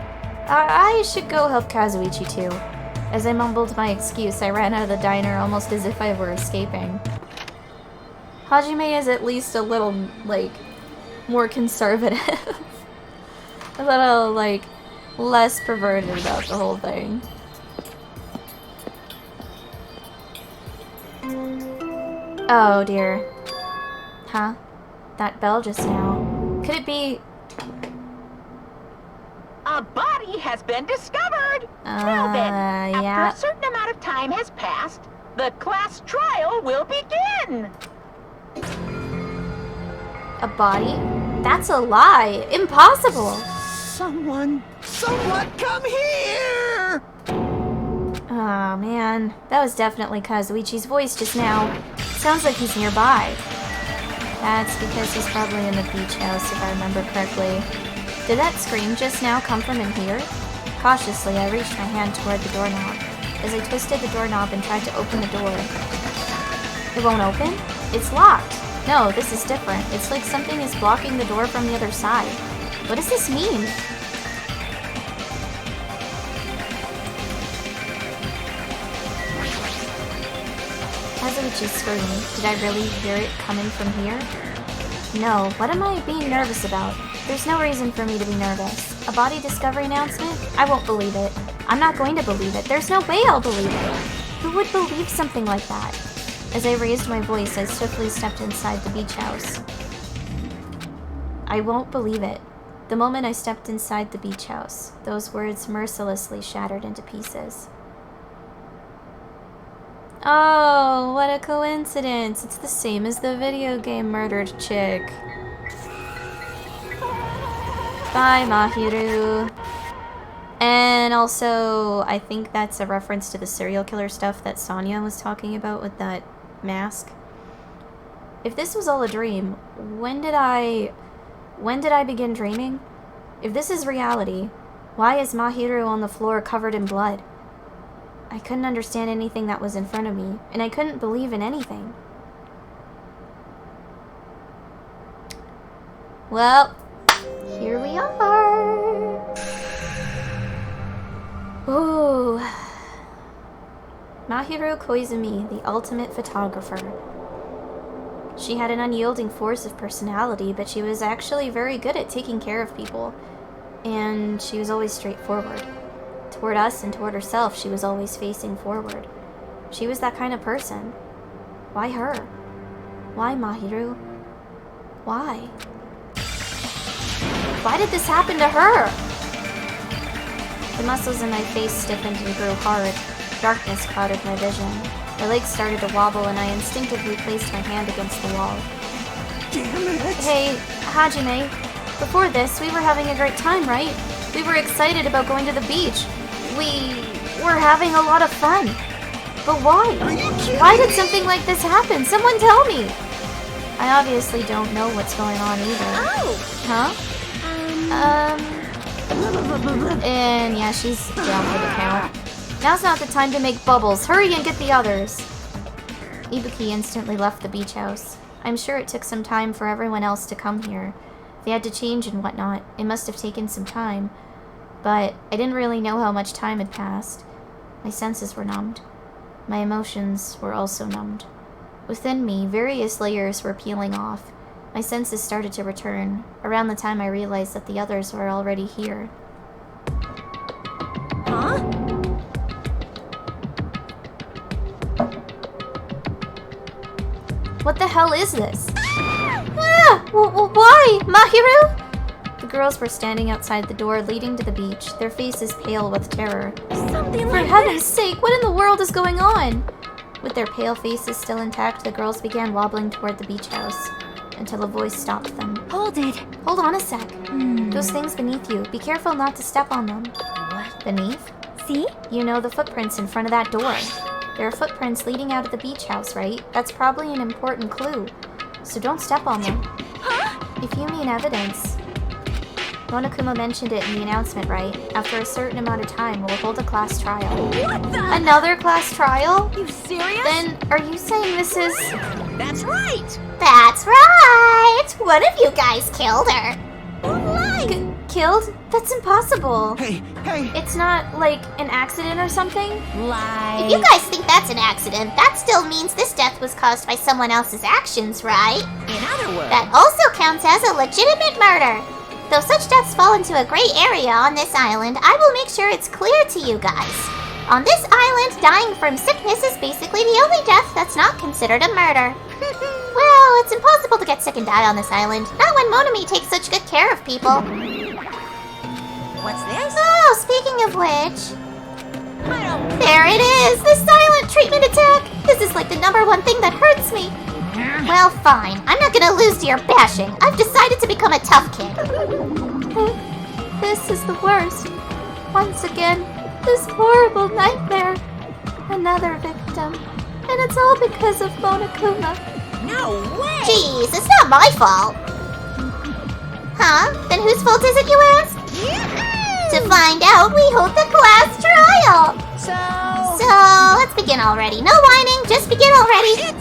[SPEAKER 3] I should go help Kazuichi too. As I mumbled my excuse, I ran out of the diner almost as if I were escaping. Hajime is at least a little, like, more conservative. A little, like, less perverted about the whole thing. Oh dear. Huh? That bell just now. Could it be...
[SPEAKER 8] A body has been discovered! Now then,
[SPEAKER 3] yeah.
[SPEAKER 8] after a certain amount of time has passed, the class trial will begin!
[SPEAKER 3] A body? That's a lie! Impossible!
[SPEAKER 4] Someone come here!
[SPEAKER 3] Oh man, that was definitely Kazuichi's voice just now. Sounds like he's nearby. That's because he's probably in the beach house, if I remember correctly. Did that scream just now come from in here? Cautiously, I reached my hand toward the doorknob. As I twisted the doorknob and tried to open the door, it won't open? It's locked. No, this is different. It's like something is blocking the door from the other side. What does this mean? Kazuichi screamed. Did I really hear it coming from here? No, what am I being nervous about? There's no reason for me to be nervous. A body discovery announcement? I won't believe it. I'm not going to believe it. There's no way I'll believe it. Who would believe something like that? As I raised my voice, I swiftly stepped inside the beach house. I won't believe it. The moment I stepped inside the beach house, those words mercilessly shattered into pieces. Oh, what a coincidence. It's the same as the video game murdered chick. Bye, Mahiru. And also, I think that's a reference to the serial killer stuff that Sonia was talking about with that mask. If this was all a dream, when did I begin dreaming? If this is reality, why is Mahiru on the floor covered in blood? I couldn't understand anything that was in front of me, and I couldn't believe in anything. Well, here we are. Ooh. Mahiru Koizumi, the ultimate photographer. She had an unyielding force of personality, but she was actually very good at taking care of people. And she was always straightforward. Toward us and toward herself, she was always facing forward. She was that kind of person. Why her? Why Mahiru? Why? Why did this happen to her? The muscles in my face stiffened and grew hard. Darkness clouded my vision. My legs started to wobble and I instinctively placed my hand against the wall.
[SPEAKER 4] Damn it!
[SPEAKER 3] Hey, Hajime. Before this, we were having a great time, right? We were excited about going to the beach. We were having a lot of fun. But why?
[SPEAKER 4] Are you kidding
[SPEAKER 3] Why did
[SPEAKER 4] me?
[SPEAKER 3] something like this happen? Someone tell me! I obviously don't know what's going on either.
[SPEAKER 2] Oh!
[SPEAKER 3] Huh? And yeah, she's down for the count. Now's not the time to make bubbles. Hurry and get the others. Ibuki instantly left the beach house. I'm sure it took some time for everyone else to come here. They had to change and whatnot. It must have taken some time. But I didn't really know how much time had passed. My senses were numbed. My emotions were also numbed. Within me, various layers were peeling off. My senses started to return, around the time I realized that the others were already here.
[SPEAKER 2] Huh?
[SPEAKER 3] What the hell is this? Ah! Why? Mahiru? The girls were standing outside the door leading to the beach, their faces pale with terror.
[SPEAKER 2] Something
[SPEAKER 3] For
[SPEAKER 2] like
[SPEAKER 3] heaven's
[SPEAKER 2] this.
[SPEAKER 3] sake, what in the world is going on? With their pale faces still intact, the girls began wobbling toward the beach house, until a voice stopped them.
[SPEAKER 2] Hold it.
[SPEAKER 3] Hold on a sec. Those things beneath you, be careful not to step on them.
[SPEAKER 2] What?
[SPEAKER 3] Beneath?
[SPEAKER 2] See?
[SPEAKER 3] You know the footprints in front of that door. There are footprints leading out of the beach house, right? That's probably an important clue. So don't step on them. If you mean evidence. Monokuma mentioned it in the announcement, right? After a certain amount of time, we'll hold a class trial.
[SPEAKER 2] What the?
[SPEAKER 3] Another class trial?
[SPEAKER 2] You serious?
[SPEAKER 3] Then, are you saying this is...
[SPEAKER 2] That's right.
[SPEAKER 9] That's right! One of you guys killed her.
[SPEAKER 3] Killed? That's impossible.
[SPEAKER 4] Hey!
[SPEAKER 3] It's not, like, an accident or something?
[SPEAKER 9] If you guys think that's an accident, that still means this death was caused by someone else's actions, right?
[SPEAKER 2] In other words,
[SPEAKER 9] That also counts as a legitimate murder. Though such deaths fall into a gray area on this island, I will make sure it's clear to you guys. On this island, dying from sickness is basically the only death that's not considered a murder. Well, it's impossible to get sick and die on this island, not when Monami takes such good care of people.
[SPEAKER 2] what's this?
[SPEAKER 9] Oh, speaking of which...
[SPEAKER 2] I don't.
[SPEAKER 9] There it is! The silent treatment attack! This is like the #1 thing that hurts me. Well, fine. I'm not gonna lose to your bashing. I've decided to become a tough kid.
[SPEAKER 3] This is the worst. Once again, this horrible nightmare. Another victim. And it's all because of Monokuma.
[SPEAKER 2] No way.
[SPEAKER 9] Jeez, it's not my fault. Huh? Then whose fault is it, you ask? To find out, we hold the class trial. So, let's begin already. No whining, just begin already.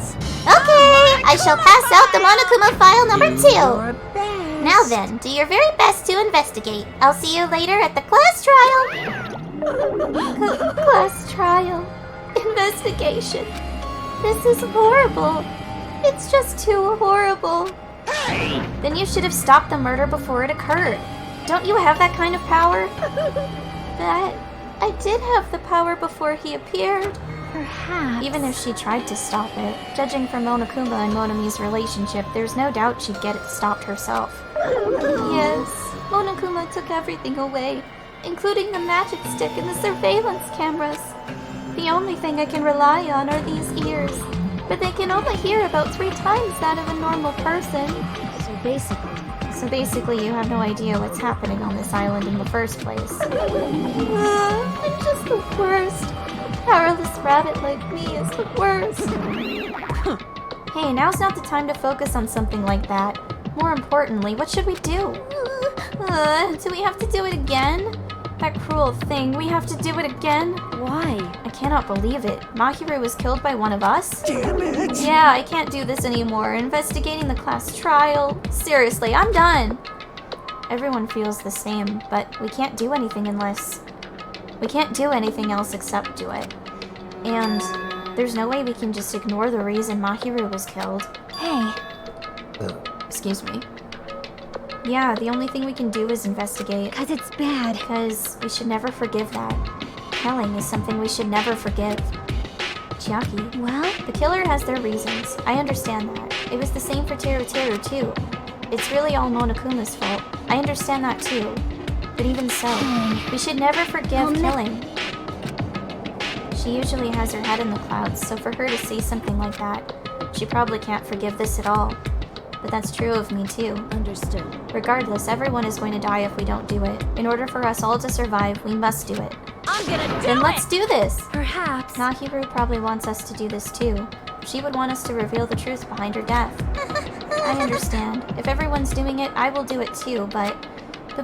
[SPEAKER 9] Okay, I shall pass out the Monokuma file #2. Now then, do your very best to investigate. I'll see you later at the class trial.
[SPEAKER 3] Class trial. Investigation. This is horrible. It's just too horrible. Then you should have stopped the murder before it occurred. Don't you have that kind of power? That... I did have the power before he appeared.
[SPEAKER 2] Perhaps.
[SPEAKER 3] Even if she tried to stop it, judging from Monokuma and Monami's relationship, there's no doubt she'd get it stopped herself. Yes, Monokuma took everything away, including the magic stick and the surveillance cameras. The only thing I can rely on are these ears, but they can only hear about 3 times that of a normal person. So basically you have no idea what's happening on this island in the first place. I'm just the worst. Powerless rabbit like me is the worst. Hey, now's not the time to focus on something like that. More importantly, what should we do? Do we have to do it again? That cruel thing, we have to do it again?
[SPEAKER 2] Why?
[SPEAKER 3] I cannot believe it. Mahiru was killed by one of us?
[SPEAKER 4] Damn it!
[SPEAKER 3] Yeah, I can't do this anymore. Investigating the class trial. Seriously, I'm done. Everyone feels the same, but we can't do anything unless... We can't do anything else except do it. And there's no way we can just ignore the reason Mahiru was killed.
[SPEAKER 2] Hey.
[SPEAKER 3] Excuse me. Yeah, the only thing we can do is investigate.
[SPEAKER 2] Because it's bad.
[SPEAKER 3] Because we should never forgive that. Killing is something we should never forgive. Chiaki.
[SPEAKER 2] Well?
[SPEAKER 3] The killer has their reasons. I understand that. It was the same for Teru Teru too. It's really all Monokuma's fault. I understand that too. But even so, we should never forgive killing. She usually has her head in the clouds, so for her to say something like that, she probably can't forgive this at all. But that's true of me too.
[SPEAKER 2] Understood.
[SPEAKER 3] Regardless, everyone is going to die if we don't do it. In order for us all to survive, we must do it.
[SPEAKER 5] I'm gonna do
[SPEAKER 3] Then
[SPEAKER 5] it!
[SPEAKER 3] let's do this!
[SPEAKER 7] Perhaps.
[SPEAKER 3] Mahiru probably wants us to do this too. She would want us to reveal the truth behind her death. I understand. If everyone's doing it, I will do it too, but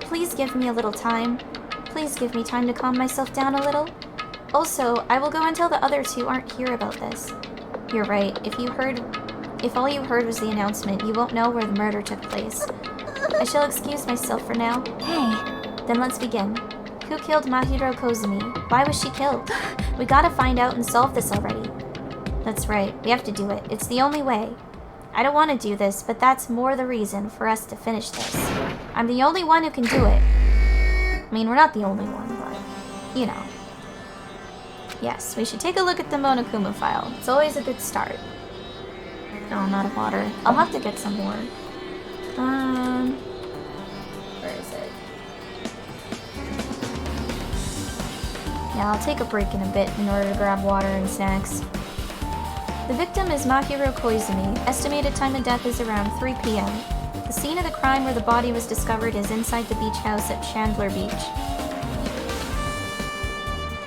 [SPEAKER 3] please give me a little time. Please give me time to calm myself down a little. Also, I will go until the other 2 aren't here about this. You're right. If all you heard was the announcement, you won't know where the murder took place. I shall excuse myself for now.
[SPEAKER 2] Hey.
[SPEAKER 3] Then let's begin. Who killed Mahiro Kozumi? Why was she killed? We gotta find out and solve this already. That's right, we have to do it. It's the only way. I don't want to do this, but that's more the reason for us to finish this. I'm the only one who can do it. I mean, we're not the only one, but, you know. Yes, we should take a look at the Monokuma file. It's always a good start. No, I'm out of water. I'll have to get some more. Where is it? Yeah, I'll take a break in a bit in order to grab water and snacks. The victim is Mahiro Koizumi. Estimated time of death is around 3 p.m. The scene of the crime where the body was discovered is inside the beach house at Chandler Beach.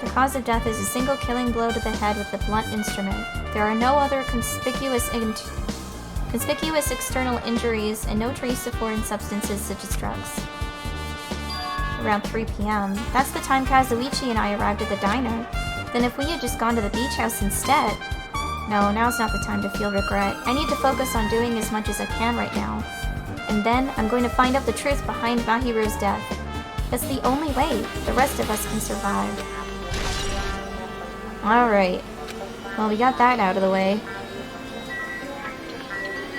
[SPEAKER 3] The cause of death is a single killing blow to the head with a blunt instrument. There are no other conspicuous external injuries and no trace of foreign substances such as drugs. Around 3 p.m. That's the time Kazuichi and I arrived at the diner. Then if we had just gone to the beach house instead... No, now's not the time to feel regret. I need to focus on doing as much as I can right now. And then I'm going to find out the truth behind Mahiro's death. That's the only way the rest of us can survive. Alright. Well, we got that out of the way.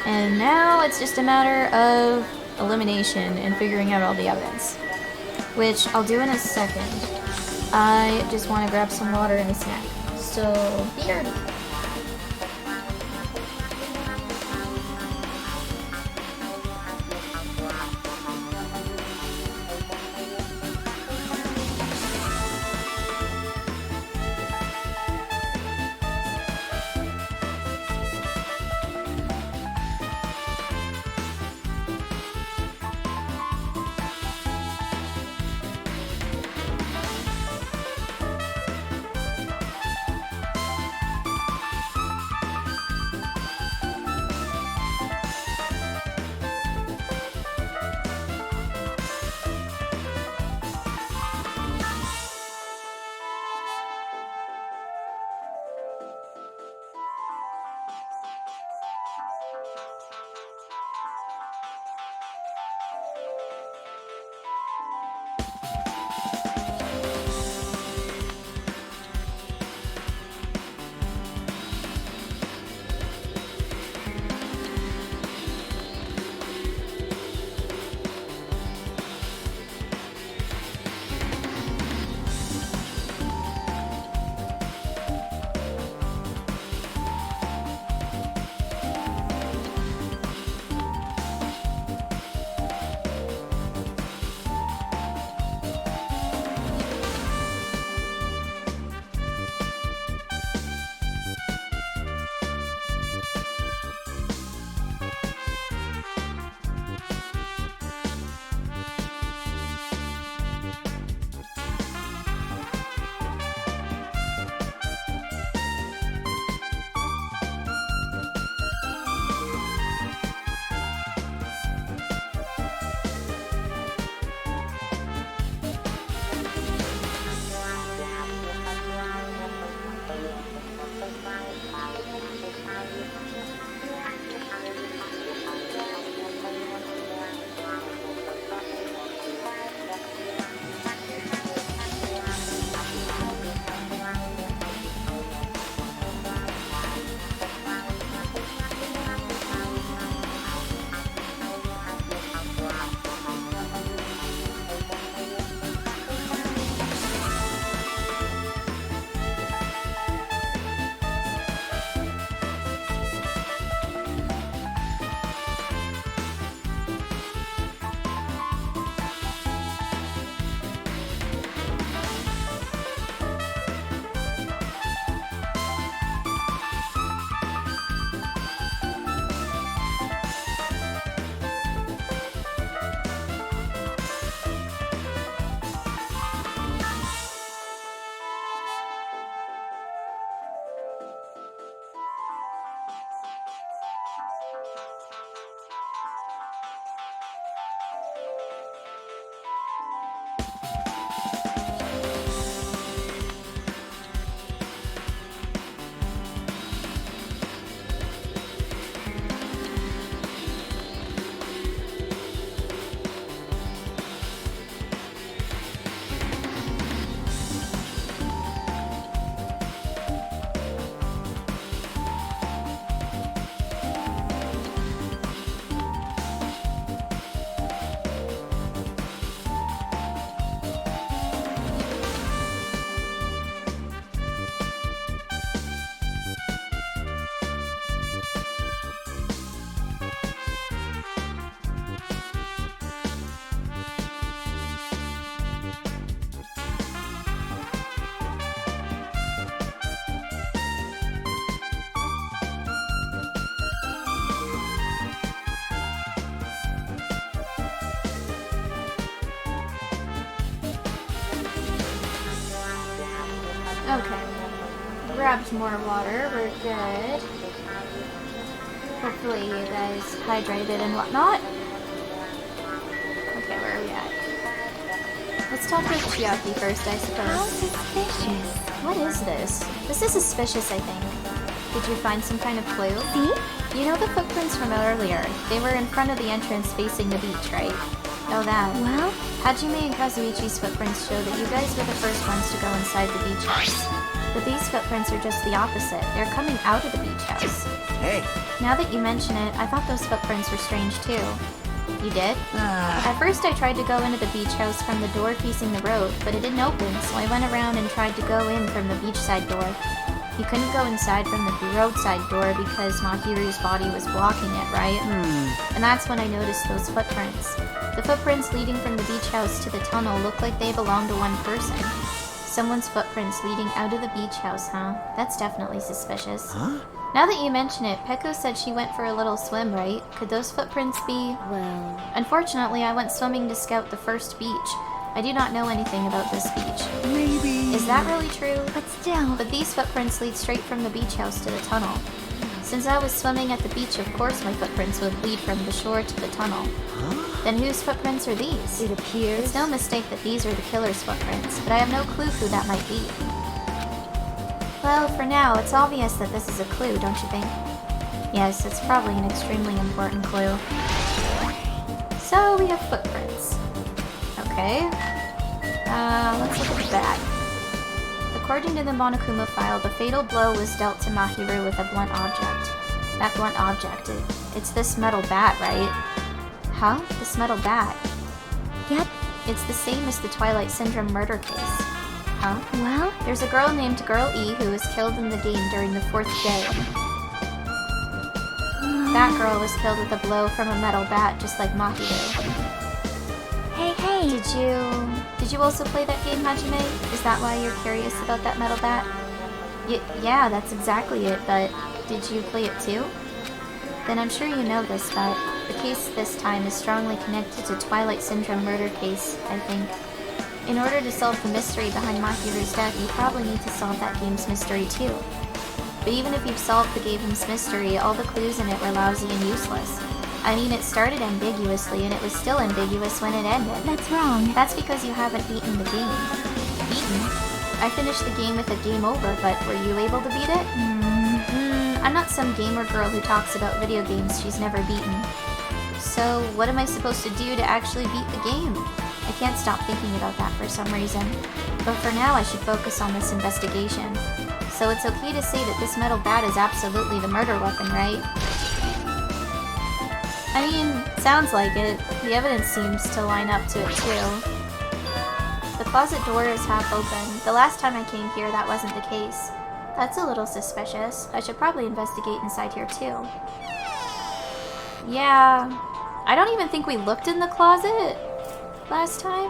[SPEAKER 3] And now it's just a matter of elimination and figuring out all the evidence. Which I'll do in a second. I just want to grab some water and a snack. So, be ready. Okay. Grabbed more water. We're good. Hopefully you guys hydrated and whatnot. Okay, where are we at? Let's talk with Chiaki first, I suppose.
[SPEAKER 7] How suspicious.
[SPEAKER 3] What is this? This is suspicious, I think. Did you find some kind of clue?
[SPEAKER 7] See?
[SPEAKER 3] You know the footprints from earlier? They were in front of the entrance facing the beach, right? Oh, that.
[SPEAKER 7] Well,
[SPEAKER 3] Hajime and Kazuichi's footprints show that you guys were the first ones to go inside the beach house. But these footprints are just the opposite. They're coming out of the beach house.
[SPEAKER 4] Hey,
[SPEAKER 3] Now that you mention it, I thought those footprints were strange too. You did? At first I tried to go into the beach house from the door facing the road, but it didn't open, so I went around and tried to go in from the beachside door. You couldn't go inside from the roadside door because Mahiru's body was blocking it, right? And that's when I noticed those footprints. The footprints leading from the beach house to the tunnel look like they belong to one person. Someone's footprints leading out of the beach house, huh? That's definitely suspicious.
[SPEAKER 4] huh?
[SPEAKER 3] Now that you mention it, Peko said she went for a little swim, right? Could those footprints be...
[SPEAKER 7] well...
[SPEAKER 3] Unfortunately, I went swimming to scout the first beach. I do not know anything about this beach.
[SPEAKER 4] Maybe.
[SPEAKER 3] Is that really true?
[SPEAKER 7] But still...
[SPEAKER 3] But these footprints lead straight from the beach house to the tunnel. Since I was swimming at the beach, of course my footprints would lead from the shore to the tunnel. Then whose footprints are these?
[SPEAKER 7] It appears...
[SPEAKER 3] It's no mistake that these are the killer's footprints, but I have no clue who that might be. Well, for now, it's obvious that this is a clue, don't you think? Yes, it's probably an extremely important clue. So, we have footprints. Okay. Let's look at that. According to the Monokuma file, the fatal blow was dealt to Mahiru with a blunt object. That blunt object, it's this metal bat, right? Huh? This metal bat?
[SPEAKER 7] Yep.
[SPEAKER 3] It's the same as the Twilight Syndrome murder case. Huh?
[SPEAKER 7] Well...
[SPEAKER 3] There's a girl named Girl E who was killed in the game during the 4th day. That girl was killed with a blow from a metal bat, just like Mahiru.
[SPEAKER 7] Hey, hey!
[SPEAKER 3] Did you also play that game, Hajime? Is that why you're curious about that metal bat? Yeah, that's exactly it, but did you play it too? Then I'm sure you know this, but the case this time is strongly connected to Twilight Syndrome murder case, I think. In order to solve the mystery behind Mahiru's death, you probably need to solve that game's mystery too. But even if you've solved the game's mystery, all the clues in it were lousy and useless. I mean, it started ambiguously, and it was still ambiguous when it ended.
[SPEAKER 7] That's wrong.
[SPEAKER 3] That's because you haven't beaten the game. Beaten? I finished the game with a game over, but were you able to beat it? I'm not some gamer girl who talks about video games she's never beaten. So, what am I supposed to do to actually beat the game? I can't stop thinking about that for some reason. But for now, I should focus on this investigation. So it's okay to say that this metal bat is absolutely the murder weapon, right? I mean, sounds like it. The evidence seems to line up to it too. The closet door is half open. The last time I came here, that wasn't the case. That's a little suspicious. I should probably investigate inside here too. Yeah, I don't even think we looked in the closet last time.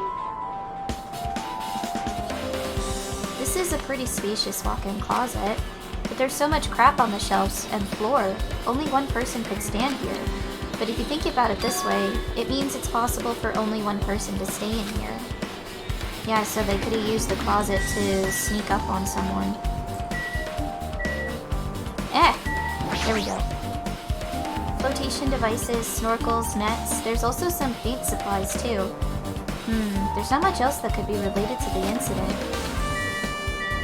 [SPEAKER 3] This is a pretty spacious walk-in closet, but there's so much crap on the shelves and floor, only one person could stand here. But if you think about it this way, it means it's possible for only one person to stay in here. Yeah, so they could have used the closet to sneak up on someone. There we go. Flotation devices, snorkels, nets. There's also some paint supplies too. There's not much else that could be related to the incident.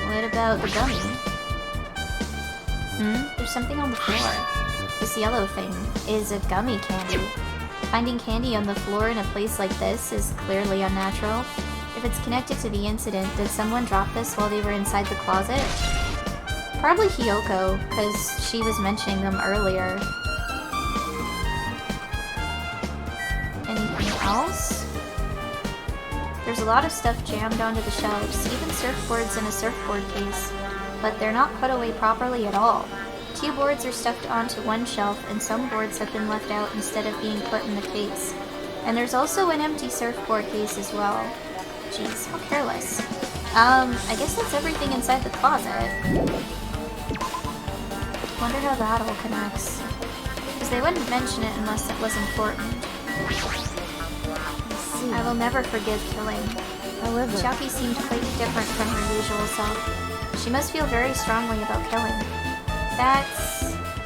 [SPEAKER 3] What about the gummy? There's something on the floor. This yellow thing is a gummy candy. Finding candy on the floor in a place like this is clearly unnatural. If it's connected to the incident, did someone drop this while they were inside the closet? Probably Hiyoko, because she was mentioning them earlier. Anything else? There's a lot of stuff jammed onto the shelves, even surfboards in a surfboard case, but they're not put away properly at all. 2 boards are stuffed onto one shelf, and some boards have been left out instead of being put in the case. And there's also an empty surfboard case as well. Jeez, how careless. I guess that's everything inside the closet. Wonder how that all connects. Because they wouldn't mention it unless it was important. I will never forgive killing.
[SPEAKER 7] However,
[SPEAKER 3] Chiaki seemed quite different from her usual self. She must feel very strongly about killing.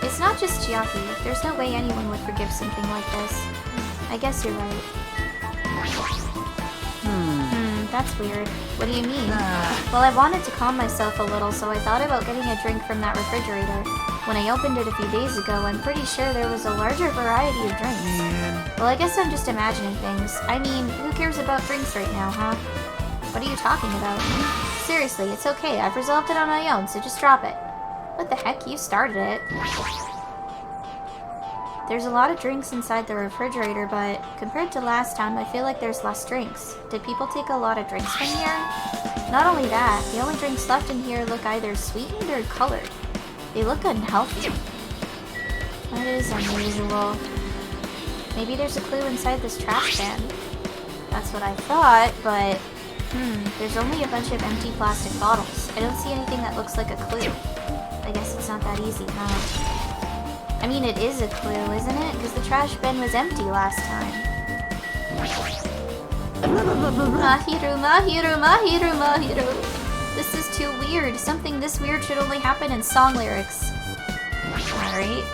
[SPEAKER 3] It's not just Chiaki. There's no way anyone would forgive something like this. I guess you're right. That's weird. What do you mean? Well, I wanted to calm myself a little, so I thought about getting a drink from that refrigerator. When I opened it a few days ago, I'm pretty sure there was a larger variety of drinks. Well, I guess I'm just imagining things. I mean, who cares about drinks right now, huh? What are you talking about? Seriously, it's okay. I've resolved it on my own, so just drop it. What the heck? You started it. There's a lot of drinks inside the refrigerator, but compared to last time, I feel like there's less drinks. Did people take a lot of drinks from here? Not only that, the only drinks left in here look either sweetened or colored. They look unhealthy. That is unusual. Maybe there's a clue inside this trash can. That's what I thought, but... there's only a bunch of empty plastic bottles. I don't see anything that looks like a clue. I guess it's not that easy, huh? I mean, it is a clue, isn't it? Because the trash bin was empty last time. Mahiru, Mahiru, Mahiru, Mahiru. This is too weird. Something this weird should only happen in song lyrics. Alright.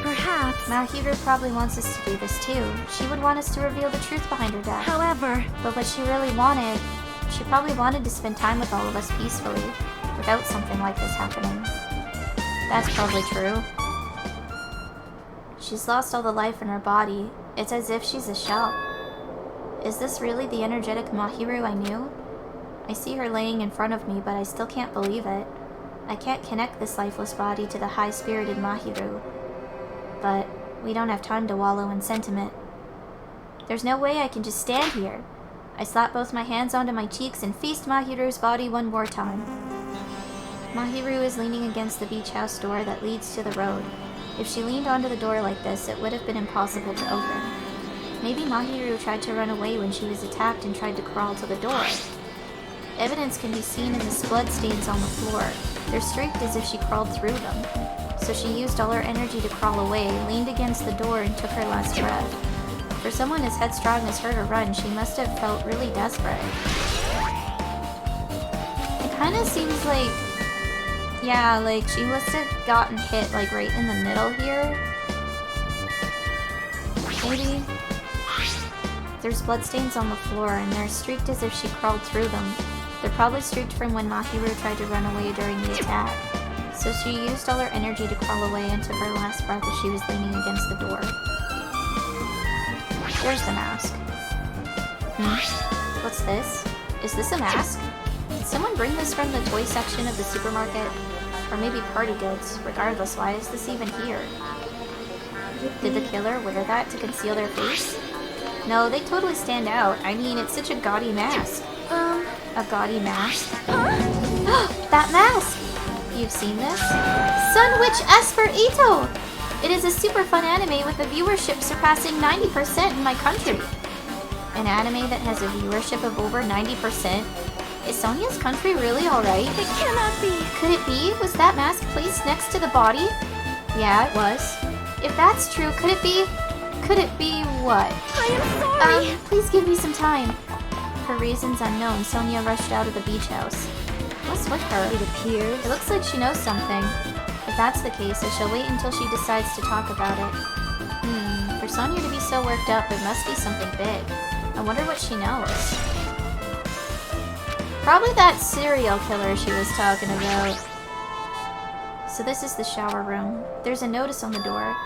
[SPEAKER 7] Perhaps.
[SPEAKER 3] Mahiru probably wants us to do this too. She would want us to reveal the truth behind her death.
[SPEAKER 7] However...
[SPEAKER 3] But what she really wanted... She probably wanted to spend time with all of us peacefully, without something like this happening. That's probably true. She's lost all the life in her body. It's as if she's a shell. Is this really the energetic Mahiru I knew? I see her laying in front of me, but I still can't believe it. I can't connect this lifeless body to the high-spirited Mahiru. But we don't have time to wallow in sentiment. There's no way I can just stand here. I slap both my hands onto my cheeks and feast Mahiru's body one more time. Mahiru is leaning against the beach house door that leads to the road. If she leaned onto the door like this, it would have been impossible to open. Maybe Mahiru tried to run away when she was attacked and tried to crawl to the door. Evidence can be seen in the blood stains on the floor. They're streaked as if she crawled through them. So she used all her energy to crawl away, leaned against the door, and took her last breath. For someone as headstrong as her to run, she must have felt really desperate. It kind of seems like... yeah, like she must have gotten hit like right in the middle here. Maybe. There's bloodstains on the floor and they're streaked as if she crawled through them. They're probably streaked from when Mahiru tried to run away during the attack. So she used all her energy to crawl away and took her last breath as she was leaning against the door. There's the mask. What's this? Is this a mask? Did someone bring this from the toy section of the supermarket? Or maybe party goods. Regardless, why is this even here? Did the killer wear that to conceal their face? No, they totally stand out. I mean, it's such a gaudy mask. A gaudy mask? That mask! You've seen this? Sun Witch Esper Ito! It is a super fun anime with a viewership surpassing 90% in my country. An anime that has a viewership of over 90%? Is Sonia's country really alright?
[SPEAKER 7] It cannot be!
[SPEAKER 3] Could it be? Was that mask placed next to the body? Yeah, it was. If that's true, could it be... what?
[SPEAKER 7] I am sorry!
[SPEAKER 3] Please give me some time. For reasons unknown, Sonia rushed out of the beach house. What's with her?
[SPEAKER 5] It appears.
[SPEAKER 3] It looks like she knows something. If that's the case, I shall wait until she decides to talk about it. For Sonia to be so worked up, it must be something big. I wonder what she knows. Probably that serial killer she was talking about. So this is the shower room. There's a notice on the door.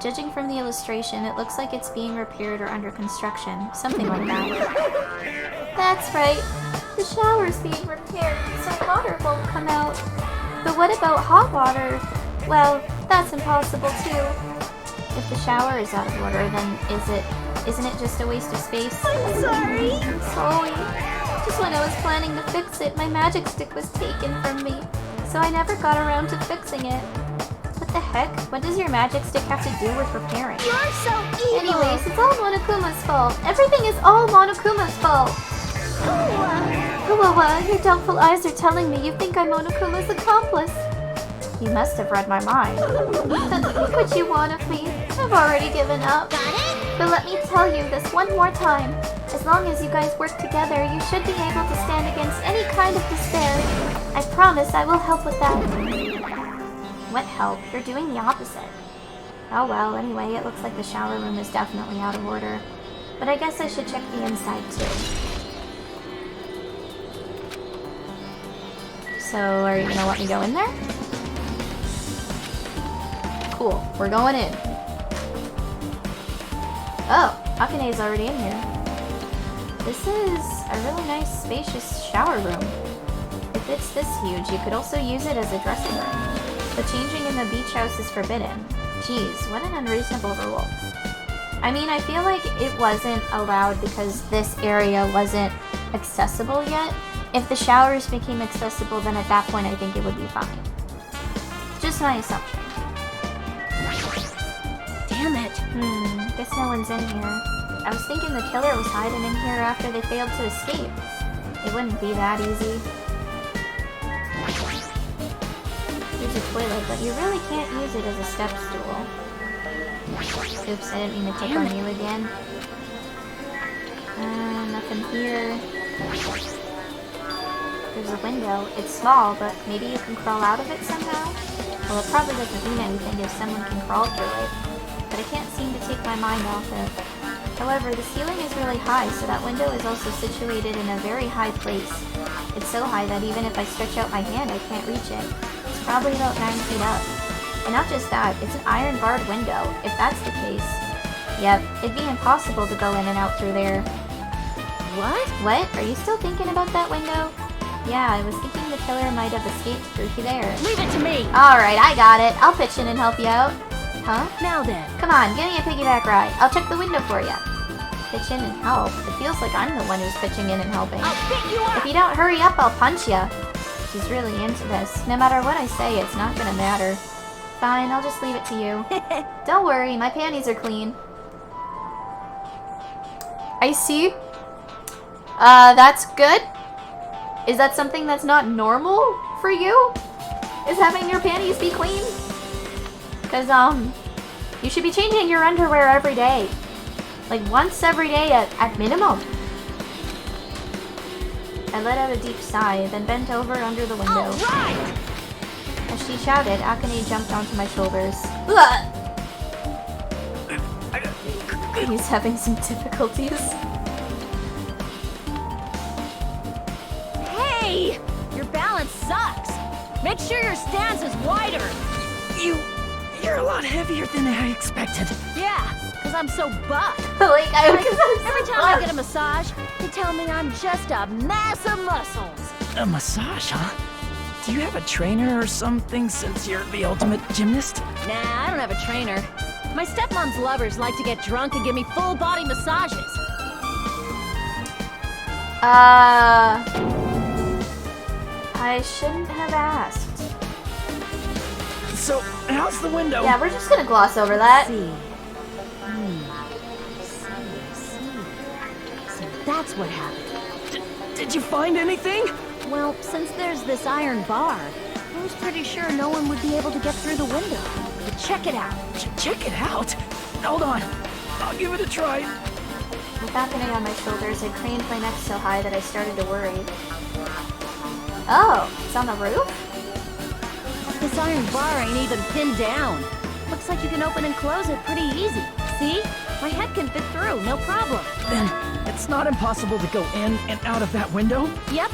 [SPEAKER 3] Judging from the illustration, it looks like it's being repaired or under construction. Something like that. That's right. The shower's being repaired, so water won't come out. But what about hot water? Well, that's impossible too. If the shower is out of order, then isn't it just a waste of space?
[SPEAKER 7] I'm sorry!
[SPEAKER 3] I'm sorry. Just when I was planning to fix it, my magic stick was taken from me. So I never got around to fixing it. What the heck? What does your magic stick have to do with repairing?
[SPEAKER 7] You're so evil!
[SPEAKER 3] Anyways, it's all Monokuma's fault. Everything is all Monokuma's fault. Uwawa, your doubtful eyes are telling me you think I'm Monokuma's accomplice. You must have read my mind. What you want of me? I've already given up.
[SPEAKER 2] Got it?
[SPEAKER 3] But let me tell you this one more time. As long as you guys work together, you should be able to stand against any kind of despair. I promise I will help with that. What help? You're doing the opposite. Oh well, anyway, it looks like the shower room is definitely out of order. But I guess I should check the inside too. So, are you gonna let me go in there? Cool, we're going in. Oh, Akane's already in here. This is a really nice, spacious shower room. If it's this huge, you could also use it as a dressing room. But changing in the beach house is forbidden. Jeez, what an unreasonable rule. I mean, I feel like it wasn't allowed because this area wasn't accessible yet. If the showers became accessible, then at that point I think it would be fine. Just my assumption.
[SPEAKER 5] Damn it.
[SPEAKER 3] Guess no one's in here. I was thinking the killer was hiding in here after they failed to escape. It wouldn't be that easy. Here's a toilet, but you really can't use it as a step stool. Oops, I didn't mean to click on you again. Nothing here. There's a window. It's small, but maybe you can crawl out of it somehow? Well, it probably doesn't mean anything if someone can crawl through it, but I can't seem to take my mind off it. However, the ceiling is really high, so that window is also situated in a very high place. It's so high that even if I stretch out my hand, I can't reach it. It's probably about 9 feet up. And not just that, it's an iron-barred window, if that's the case. Yep, it'd be impossible to go in and out through there.
[SPEAKER 5] What?
[SPEAKER 3] What? Are you still thinking about that window? Yeah, I was thinking the killer might have escaped through there.
[SPEAKER 5] Leave it to me!
[SPEAKER 3] Alright, I got it. I'll pitch in and help you out. Huh?
[SPEAKER 5] Now then.
[SPEAKER 3] Come on, give me a piggyback ride. I'll check the window for you. Pitch in and help? It feels like I'm the one who's pitching in and helping.
[SPEAKER 5] I'll pick you up!
[SPEAKER 3] If you don't hurry up, I'll punch you. She's really into this. No matter what I say, it's not gonna matter. Fine, I'll just leave it to you. Don't worry, my panties are clean. I see. That's good. Is that something that's not normal for you? Is having your panties be clean? Because, you should be changing your underwear every day. Like, once every day at minimum. I let out a deep sigh, then bent over under the window.
[SPEAKER 5] All right!
[SPEAKER 3] As she shouted, Akane jumped onto my shoulders. He's having some difficulties.
[SPEAKER 5] Hey! Your balance sucks! Make sure your stance is wider!
[SPEAKER 6] You're a lot heavier than I expected.
[SPEAKER 5] Yeah, because I'm so buff.
[SPEAKER 3] Like,
[SPEAKER 5] Every time I get a massage, they tell me I'm just a mass of muscles.
[SPEAKER 6] A massage, huh? Do you have a trainer or something since you're the ultimate gymnast?
[SPEAKER 5] Nah, I don't have a trainer. My stepmom's lovers like to get drunk and give me full body massages.
[SPEAKER 3] I shouldn't have asked.
[SPEAKER 6] So, how's the window?
[SPEAKER 3] Yeah, we're just gonna gloss over that.
[SPEAKER 5] See. So that's what happened.
[SPEAKER 6] Did you find anything?
[SPEAKER 5] Well, since there's this iron bar, I was pretty sure no one would be able to get through the window. But check it out.
[SPEAKER 6] Check it out. Hold on. I'll give it a try.
[SPEAKER 3] With Akane on my shoulders, I craned my neck so high that I started to worry. Oh, it's on the roof?
[SPEAKER 5] This iron bar ain't even pinned down. Looks like you can open and close it pretty easy. See? My head can fit through, no problem.
[SPEAKER 6] Then, it's not impossible to go in and out of that window?
[SPEAKER 5] Yep.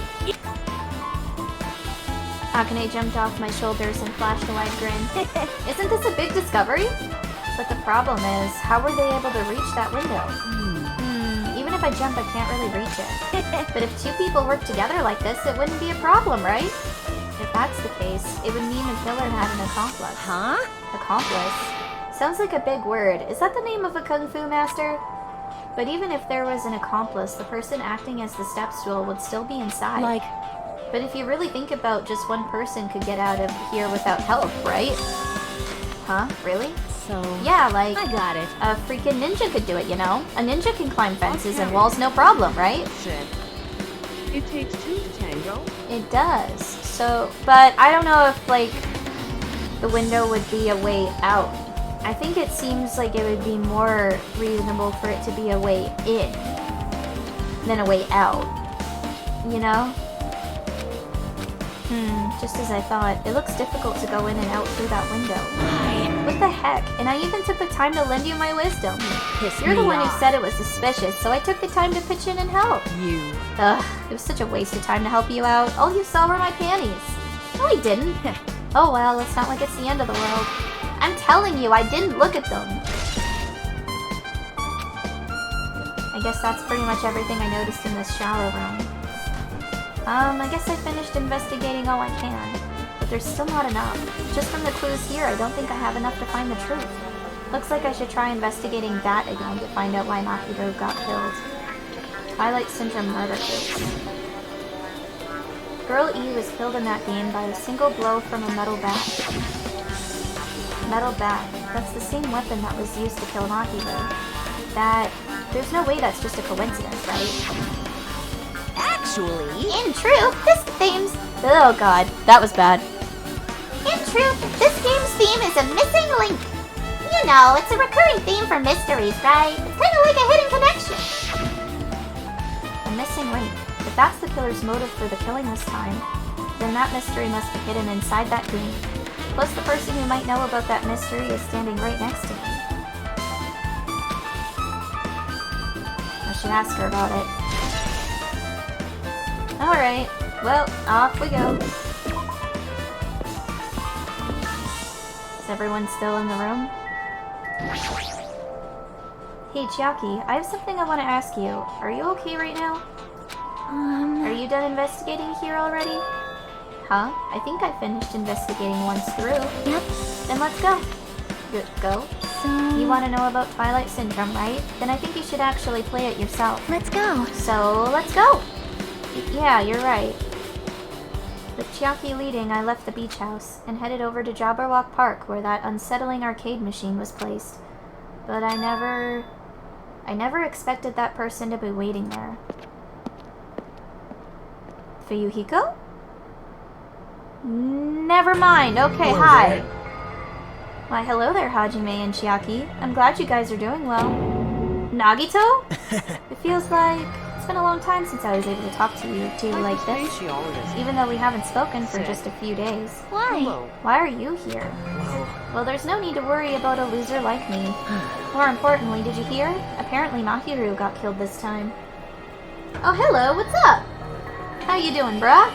[SPEAKER 3] Akane jumped off my shoulders and flashed a wide grin. Isn't this a big discovery? But the problem is, how were they able to reach that window? Even if I jump, I can't really reach it. But if two people work together like this, it wouldn't be a problem, right? If that's the case, it would mean the killer had an accomplice.
[SPEAKER 5] Huh?
[SPEAKER 3] Accomplice? Sounds like a big word. Is that the name of a kung fu master? But even if there was an accomplice, the person acting as the step stool would still be inside.
[SPEAKER 5] Like...
[SPEAKER 3] But if you really think about, just one person could get out of here without help, right? Huh? Really?
[SPEAKER 5] So...
[SPEAKER 3] Yeah, like...
[SPEAKER 5] I got it.
[SPEAKER 3] A freaking ninja could do it, you know? A ninja can climb fences and walls no problem, right?
[SPEAKER 1] It takes two to tango.
[SPEAKER 3] It does. So, but I don't know if, like, the window would be a way out. I think it seems like it would be more reasonable for it to be a way in. than a way out. You know? Just as I thought. It looks difficult to go in and out through that window. What the heck? And I even took the time to lend you my wisdom. You're the one who said it was suspicious, so I took the time to pitch in and help. Ugh, it was such a waste of time to help you out. All you saw were my panties. No, I didn't. Oh well, it's not like it's the end of the world. I'm telling you, I didn't look at them. I guess that's pretty much everything I noticed in this shower room. I guess I finished investigating all I can, but there's still not enough. Just from the clues here, I don't think I have enough to find the truth. Looks like I should try investigating that again to find out why Mahiro got killed. Twilight Syndrome murder case. Girl E was killed in that game by a single blow from a metal bat. Metal bat. That's the same weapon that was used to kill Mahiro. There's no way that's just a coincidence, right?
[SPEAKER 9] Actually, in truth, this game's...
[SPEAKER 3] Oh god, that was bad.
[SPEAKER 9] In truth, this game's theme is a missing link. You know, it's a recurring theme for mysteries, right? It's kind of like a hidden connection.
[SPEAKER 3] A missing link. If that's the killer's motive for the killing this time, then that mystery must be hidden inside that game. Plus, the person who might know about that mystery is standing right next to me. I should ask her about it. Alright, well, off we go. Is everyone still in the room? Hey, Chiaki, I have something I want to ask you. Are you okay right now? Are you done investigating here already? Huh? I think I finished investigating once through.
[SPEAKER 2] Yep.
[SPEAKER 3] Then let's go. Go?
[SPEAKER 2] So...
[SPEAKER 3] You want to know about Twilight Syndrome, right? Then I think you should actually play it yourself.
[SPEAKER 2] Let's go.
[SPEAKER 3] So, let's go! Yeah, you're right. With Chiaki leading, I left the beach house and headed over to Jabberwock Park where that unsettling arcade machine was placed. But I never expected that person to be waiting there. Fuyuhiko? Never mind. Okay, hi. Why, hello there, Hajime and Chiaki. I'm glad you guys are doing well. Nagito? It feels like it's been a long time since I was able to talk to you two like this. Even though we haven't spoken for just a few days.
[SPEAKER 2] Why?
[SPEAKER 3] Why are you here? Well, there's no need to worry about a loser like me. More importantly, did you hear? Apparently Mahiro got killed this time. Oh, hello, what's up? How you doing, bruh?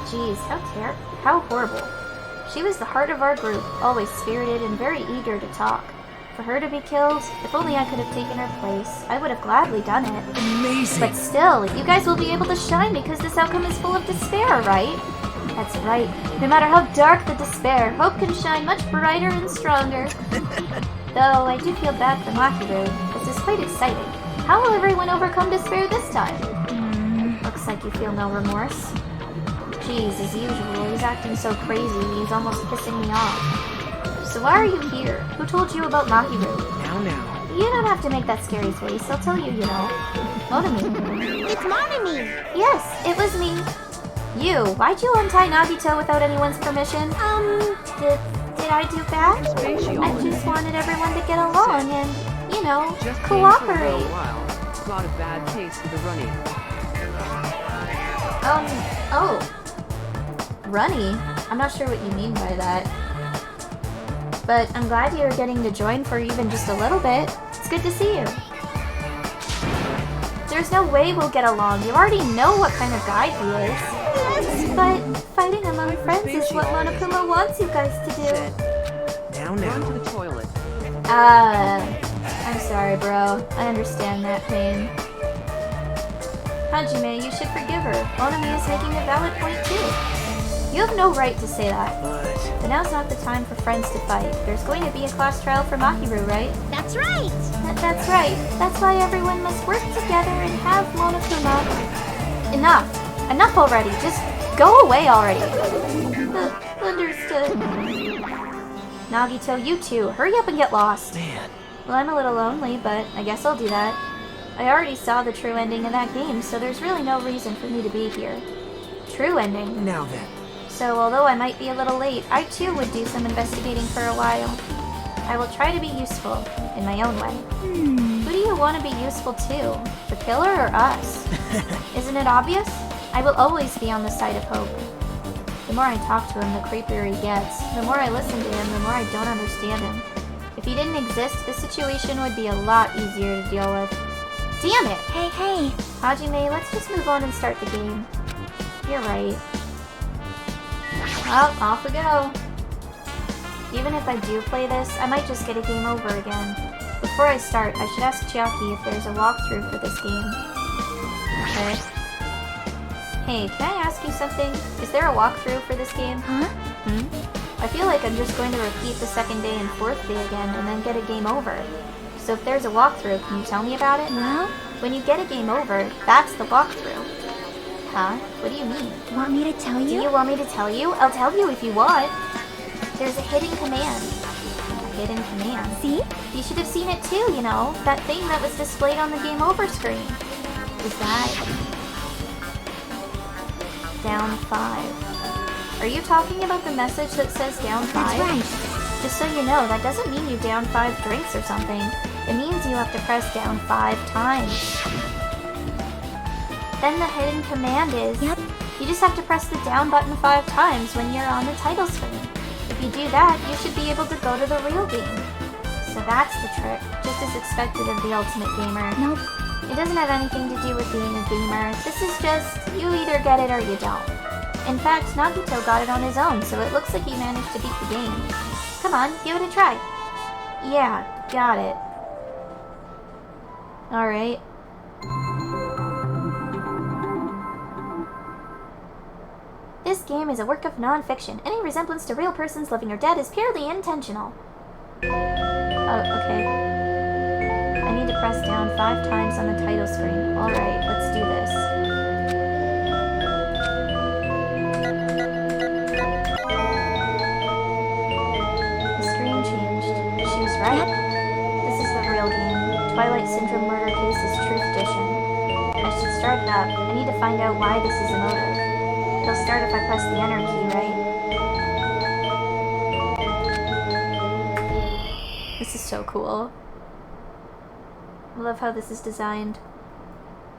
[SPEAKER 3] Jeez, how horrible. She was the heart of our group, always spirited and very eager to talk. For her to be killed, if only I could have taken her place, I would have gladly done it.
[SPEAKER 6] Amazing!
[SPEAKER 3] But still, you guys will be able to shine because this outcome is full of despair, right? That's right. No matter how dark the despair, hope can shine much brighter and stronger. Though, I do feel bad for Mahiro. This is quite exciting. How will everyone overcome despair this time? Looks like you feel no remorse. Jeez, as usual, he's acting so crazy, he's almost pissing me off. So why are you here? Who told you about Mahiro?
[SPEAKER 6] Now.
[SPEAKER 3] You don't have to make that scary face, I'll tell you, you know. Monami.
[SPEAKER 2] It's Monami!
[SPEAKER 3] Yes, it was me. You, why'd you untie Nagito without anyone's permission? Did I do bad? I just wanted everyone to get along and, you know, cooperate.
[SPEAKER 1] Got a bad taste of the runny.
[SPEAKER 3] Oh. Runny? I'm not sure what you mean by that. But I'm glad you're getting to join for even just a little bit. It's good to see you. There's no way we'll get along. You already know what kind of guy he is. Yes, but fighting among friends is what Monokuma wants you guys to do.
[SPEAKER 6] Now.
[SPEAKER 1] Run to the toilet.
[SPEAKER 3] I'm sorry, bro. I understand that pain. Hajime, you should forgive her. Monami is making a valid point too. You have no right to say that. But now's not the time for friends to fight. There's going to be a class trial for Mahiro, right?
[SPEAKER 2] That's right!
[SPEAKER 3] That's right. That's why everyone must work together and have Monokuma. Enough. Enough already. Just go away already. Understood. Nagito, you too. Hurry up and get lost.
[SPEAKER 6] Man.
[SPEAKER 3] Well, I'm a little lonely, but I guess I'll do that. I already saw the true ending in that game, so there's really no reason for me to be here. True ending.
[SPEAKER 6] Now then.
[SPEAKER 3] So although I might be a little late, I too would do some investigating for a while. I will try to be useful, in my own way. Who do you you want to be useful too? The killer or us? Isn't it obvious? I will always be on the side of Hope. The more I talk to him, the creepier he gets. The more I listen to him, the more I don't understand him. If he didn't exist, this situation would be a lot easier to deal with. Damn it!
[SPEAKER 2] Hey.
[SPEAKER 3] Hajime, let's just move on and start the game. You're right. Well, off we go. Even if I do play this, I might just get a game over again. Before I start, I should ask Chiaki if there's a walkthrough for this game. Okay. Hey, can I ask you something? Is there a walkthrough for this game?
[SPEAKER 2] Huh?
[SPEAKER 3] I feel like I'm just going to repeat the second day and fourth day again and then get a game over. So if there's a walkthrough, can you tell me about it?
[SPEAKER 2] Well?
[SPEAKER 3] When you get a game over, that's the walkthrough. Huh? What do you mean?
[SPEAKER 2] Want me to tell you?
[SPEAKER 3] Do you want me to tell you? I'll tell you if you want. There's a hidden command. A hidden command?
[SPEAKER 2] See?
[SPEAKER 3] You should have seen it too, you know. That thing that was displayed on the game over screen. Is that... down 5. Are you talking about the message that says down 5?
[SPEAKER 2] That's right.
[SPEAKER 3] Just so you know, that doesn't mean you down 5 drinks or something. It means you have to press down 5 times. Then the hidden command is...
[SPEAKER 2] Yep.
[SPEAKER 3] You just have to press the down button 5 times when you're on the title screen. If you do that, you should be able to go to the real game. So that's the trick, just as expected of the Ultimate Gamer.
[SPEAKER 2] Nope.
[SPEAKER 3] It doesn't have anything to do with being a gamer. This is just, you either get it or you don't. In fact, Nagito got it on his own, so it looks like he managed to beat the game. Come on, give it a try. Yeah, got it. Alright. This game is a work of non-fiction. Any resemblance to real persons, living or dead, is purely intentional. Oh, okay. I need to press down 5 times on the title screen. Alright, let's do this. The screen changed. She was right. This is the real game. Twilight Syndrome Murder Cases Truth Edition. I should start it up. I need to find out why this is a motive. It'll start if I press the enter key, right? This is so cool. I love how this is designed.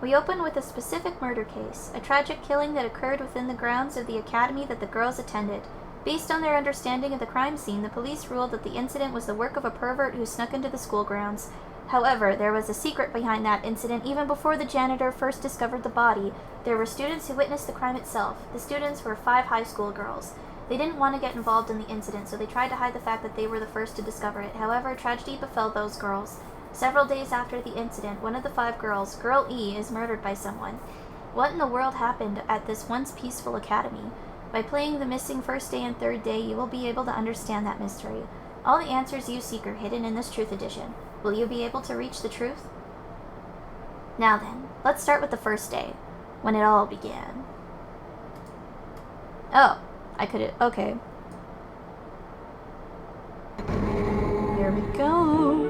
[SPEAKER 3] We open with a specific murder case, a tragic killing that occurred within the grounds of the academy that the girls attended. Based on their understanding of the crime scene, the police ruled that the incident was the work of a pervert who snuck into the school grounds. However, there was a secret behind that incident even before the janitor first discovered the body. There were students who witnessed the crime itself. The students were 5 high school girls. They didn't want to get involved in the incident, so they tried to hide the fact that they were the first to discover it. However, tragedy befell those girls. Several days after the incident, one of the 5 girls, Girl E, is murdered by someone. What in the world happened at this once peaceful academy? By playing the missing first day and third day, you will be able to understand that mystery. All the answers you seek are hidden in this Truth Edition. Will you be able to reach the truth? Now then, let's start with the first day, when it all began. Oh, I could... okay. Here we go.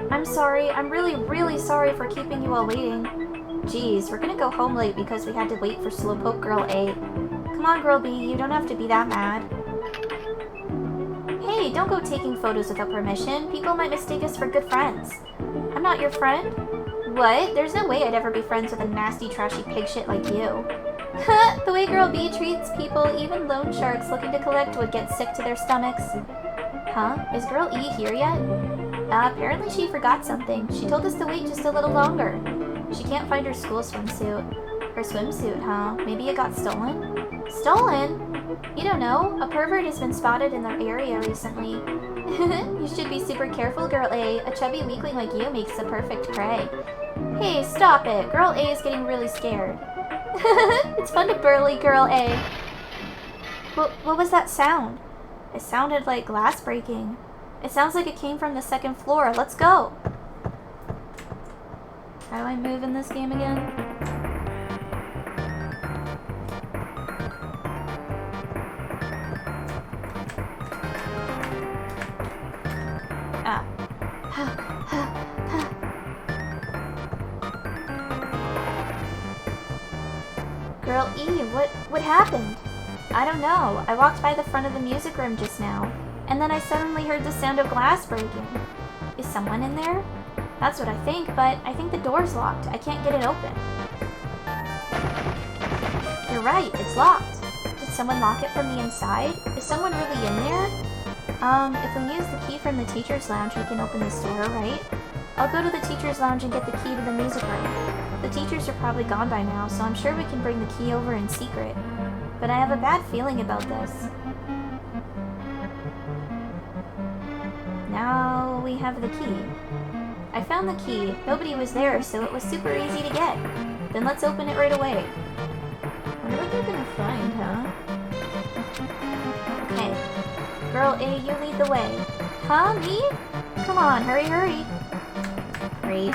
[SPEAKER 3] I'm sorry. I'm really sorry for keeping you all waiting. Jeez, we're gonna go home late because we had to wait for Slowpoke Girl A. Come on, Girl B, you don't have to be that mad. Hey, don't go taking photos without permission. People might mistake us for good friends. I'm not your friend. What? There's no way I'd ever be friends with a nasty, trashy pig shit like you. The way Girl B treats people, even loan sharks looking to collect would get sick to their stomachs. Huh? Is Girl E here yet? Apparently she forgot something. She told us to wait just a little longer. She can't find her school swimsuit. Her swimsuit, huh? Maybe it got stolen? Stolen? You don't know. A pervert has been spotted in their area recently. You should be super careful, Girl A. A chubby weakling like you makes the perfect prey. Hey, stop it. Girl A is getting really scared. It's fun to bully Girl A. What was that sound? It sounded like glass breaking. It sounds like it came from the 2nd floor. Let's go. How do I move in this game again? Ah. Girl E, what happened? I don't know. I walked by the front of the music room just now, and then I suddenly heard the sound of glass breaking. Is someone in there? That's what I think, but I think the door's locked. I can't get it open. You're right, it's locked. Did someone lock it from the inside? Is someone really in there? If we use the key from the teacher's lounge, we can open this door, right? I'll go to the teacher's lounge and get the key to the music room. The teachers are probably gone by now, so I'm sure we can bring the key over in secret. But I have a bad feeling about this. Now we have the key. I found the key. Nobody was there, so it was super easy to get. Then let's open it right away. Wonder what they're gonna find, huh? Okay. Girl A, you lead the way. Huh? Me? Come on, hurry, hurry. Great.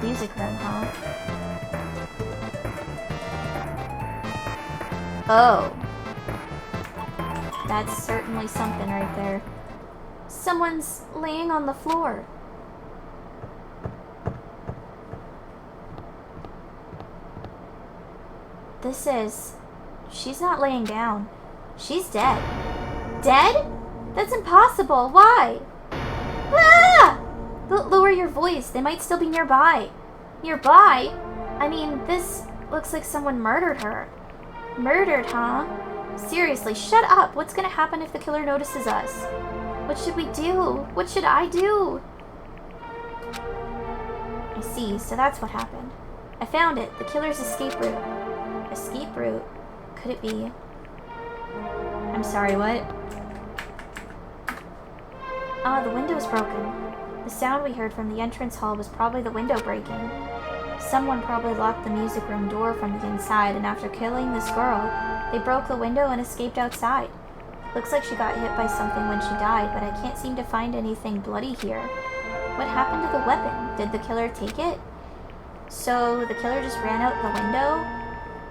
[SPEAKER 3] Music room, huh? Oh. That's certainly something right there. Someone's laying on the floor. This is... She's not laying down. She's dead. Dead? That's impossible. Why? Ah! Lower your voice. They might still be nearby. Nearby? I mean, this looks like someone murdered her. Murdered, huh? Seriously, shut up. What's gonna happen if the killer notices us? What should we do? What should I do? I see, so that's what happened. I found it. The killer's escape route. Escape route? Could it be? I'm sorry, what? Ah, the window's broken. The sound we heard from the entrance hall was probably the window breaking. Someone probably locked the music room door from the inside, and after killing this girl, they broke the window and escaped outside. Looks like she got hit by something when she died, but I can't seem to find anything bloody here. What happened to the weapon? Did the killer take it? So the killer just ran out the window?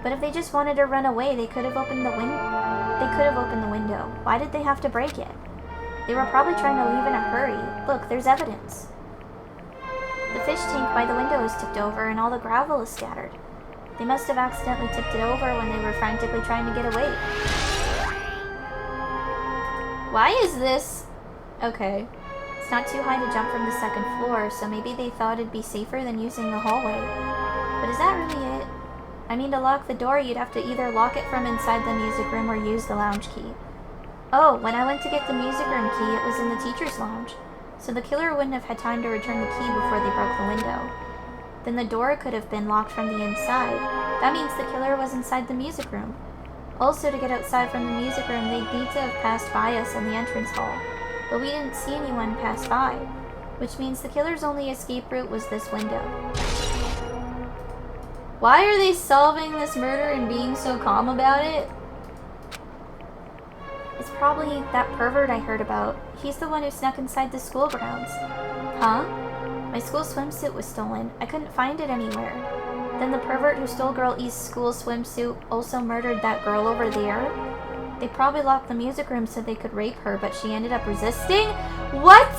[SPEAKER 3] But if they just wanted to run away, they could have opened the window. Why did they have to break it? They were probably trying to leave in a hurry. Look, there's evidence. The fish tank by the window is tipped over and all the gravel is scattered. They must have accidentally tipped it over when they were frantically trying to get away. Why is this? Okay. It's not too high to jump from the second floor, so maybe they thought it'd be safer than using the hallway. But is that really it? I mean, to lock the door, you'd have to either lock it from inside the music room or use the lounge key. Oh, when I went to get the music room key, it was in the teacher's lounge. So the killer wouldn't have had time to return the key before they broke the window. Then the door could have been locked from the inside. That means the killer was inside the music room. Also, to get outside from the music room, they'd need to have passed by us in the entrance hall. But we didn't see anyone pass by, which means the killer's only escape route was this window. Why are they solving this murder and being so calm about it? It's probably that pervert I heard about. He's the one who snuck inside the school grounds. Huh? My school swimsuit was stolen. I couldn't find it anywhere. Then the pervert who stole Girl E's school swimsuit also murdered that girl over there. They probably locked the music room so they could rape her, but she ended up resisting? What?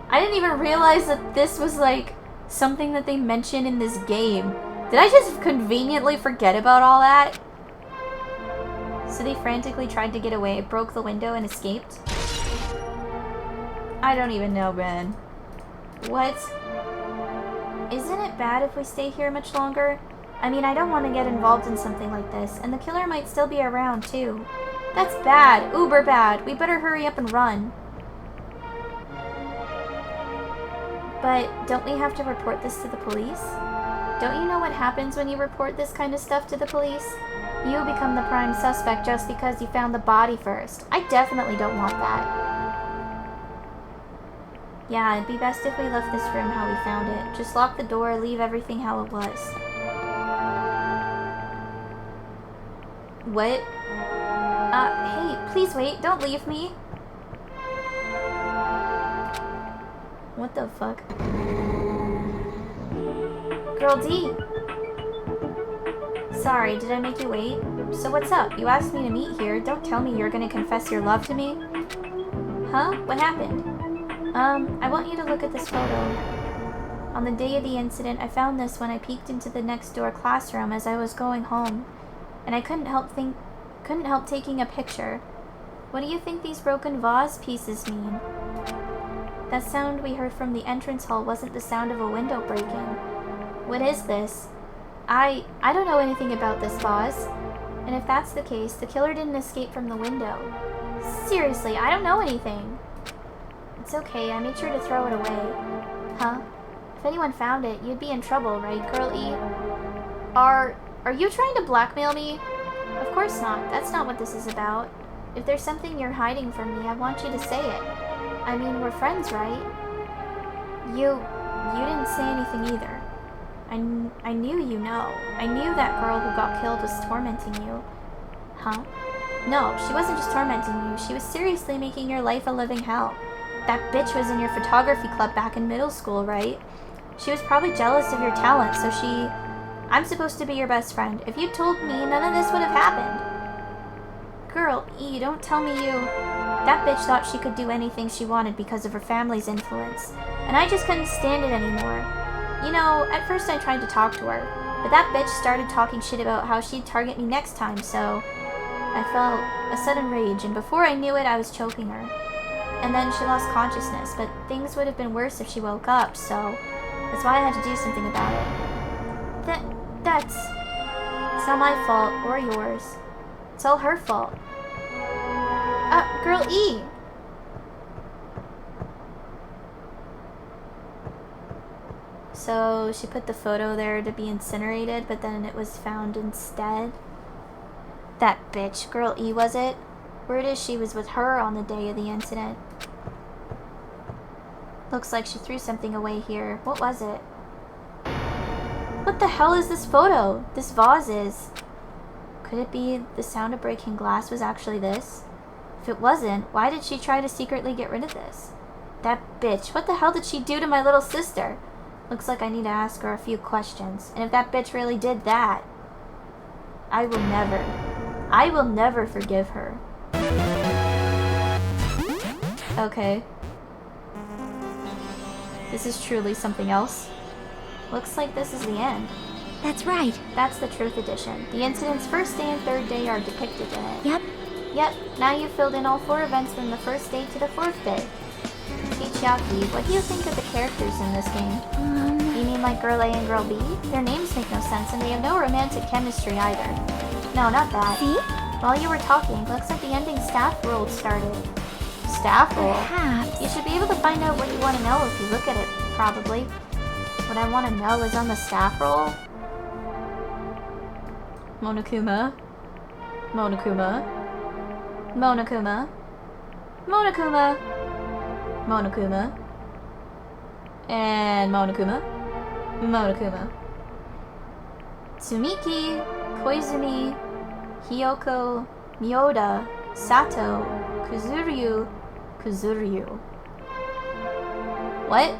[SPEAKER 3] I didn't even realize that this was like something that they mentioned in this game. Did I just conveniently forget about all that? So they frantically tried to get away, broke the window, and escaped? I don't even know, Ben. What? Isn't it bad if we stay here much longer? I mean, I don't want to get involved in something like this, and the killer might still be around, too. That's bad. Uber bad. We better hurry up and run. But don't we have to report this to the police? Don't you know what happens when you report this kind of stuff to the police? You become the prime suspect just because you found the body first. I definitely don't want that. Yeah, it'd be best if we left this room how we found it. Just lock the door, leave everything how it was. What? Hey, please wait, don't leave me. What the fuck? Girl D! Sorry, did I make you wait? So what's up? You asked me to meet here. Don't tell me you're gonna confess your love to me. Huh? What happened? I want you to look at this photo. On the day of the incident, I found this when I peeked into the next door classroom as I was going home. And I couldn't help taking a picture. What do you think these broken vase pieces mean? That sound we heard from the entrance hall wasn't the sound of a window breaking. What is this? I don't know anything about this vase. And if that's the case, the killer didn't escape from the window. Seriously, I don't know anything. It's okay, I made sure to throw it away. Huh? If anyone found it, you'd be in trouble, right, Girl E? Are you trying to blackmail me? Of course not. That's not what this is about. If there's something you're hiding from me, I want you to say it. I mean, we're friends, right? You didn't say anything either. I knew you know. I knew that girl who got killed was tormenting you. Huh? No, she wasn't just tormenting you. She was seriously making your life a living hell. That bitch was in your photography club back in middle school, right? She was probably jealous of your talent, so she... I'm supposed to be your best friend. If you told me, none of this would have happened. Girl, E, don't tell me you... That bitch thought she could do anything she wanted because of her family's influence. And I just couldn't stand it anymore. You know, at first I tried to talk to her, but that bitch started talking shit about how she'd target me next time, so... I felt a sudden rage, and before I knew it, I was choking her. And then she lost consciousness, but things would have been worse if she woke up, so... That's why I had to do something about it. That's... It's not my fault, or yours. It's all her fault. Girl E! So, she put the photo there to be incinerated, but then it was found instead. That bitch, Girl E, was it? Word is she was with her on the day of the incident. Looks like she threw something away here. What was it? What the hell is this photo? This vase is. Could it be the sound of breaking glass was actually this? If it wasn't, why did she try to secretly get rid of this? That bitch, what the hell did she do to my little sister? Looks like I need to ask her a few questions. And if that bitch really did that, I will never forgive her. Okay. This is truly something else. Looks like this is the end.
[SPEAKER 2] That's right.
[SPEAKER 3] That's the Truth Edition. The incident's first day and third day are depicted in it.
[SPEAKER 2] Yep.
[SPEAKER 3] Now you've filled in all 4 events from the first day to the 4th day. Chiaki, what do you think of the characters in this game? You mean like Girl A and Girl B? Their names make no sense and they have no romantic chemistry either. No, not that.
[SPEAKER 2] See?
[SPEAKER 3] While you were talking, looks like the ending staff roll started. Staff roll?
[SPEAKER 2] Perhaps.
[SPEAKER 3] You should be able to find out what you want to know if you look at it, probably. What I want to know is on the staff roll. Monokuma. Monokuma. Monokuma. Monokuma. Monokuma. And Monokuma. Monokuma. Tsumiki, Koizumi, Hiyoko, Miyoda, Sato, Kuzuryu, Kuzuryu. What?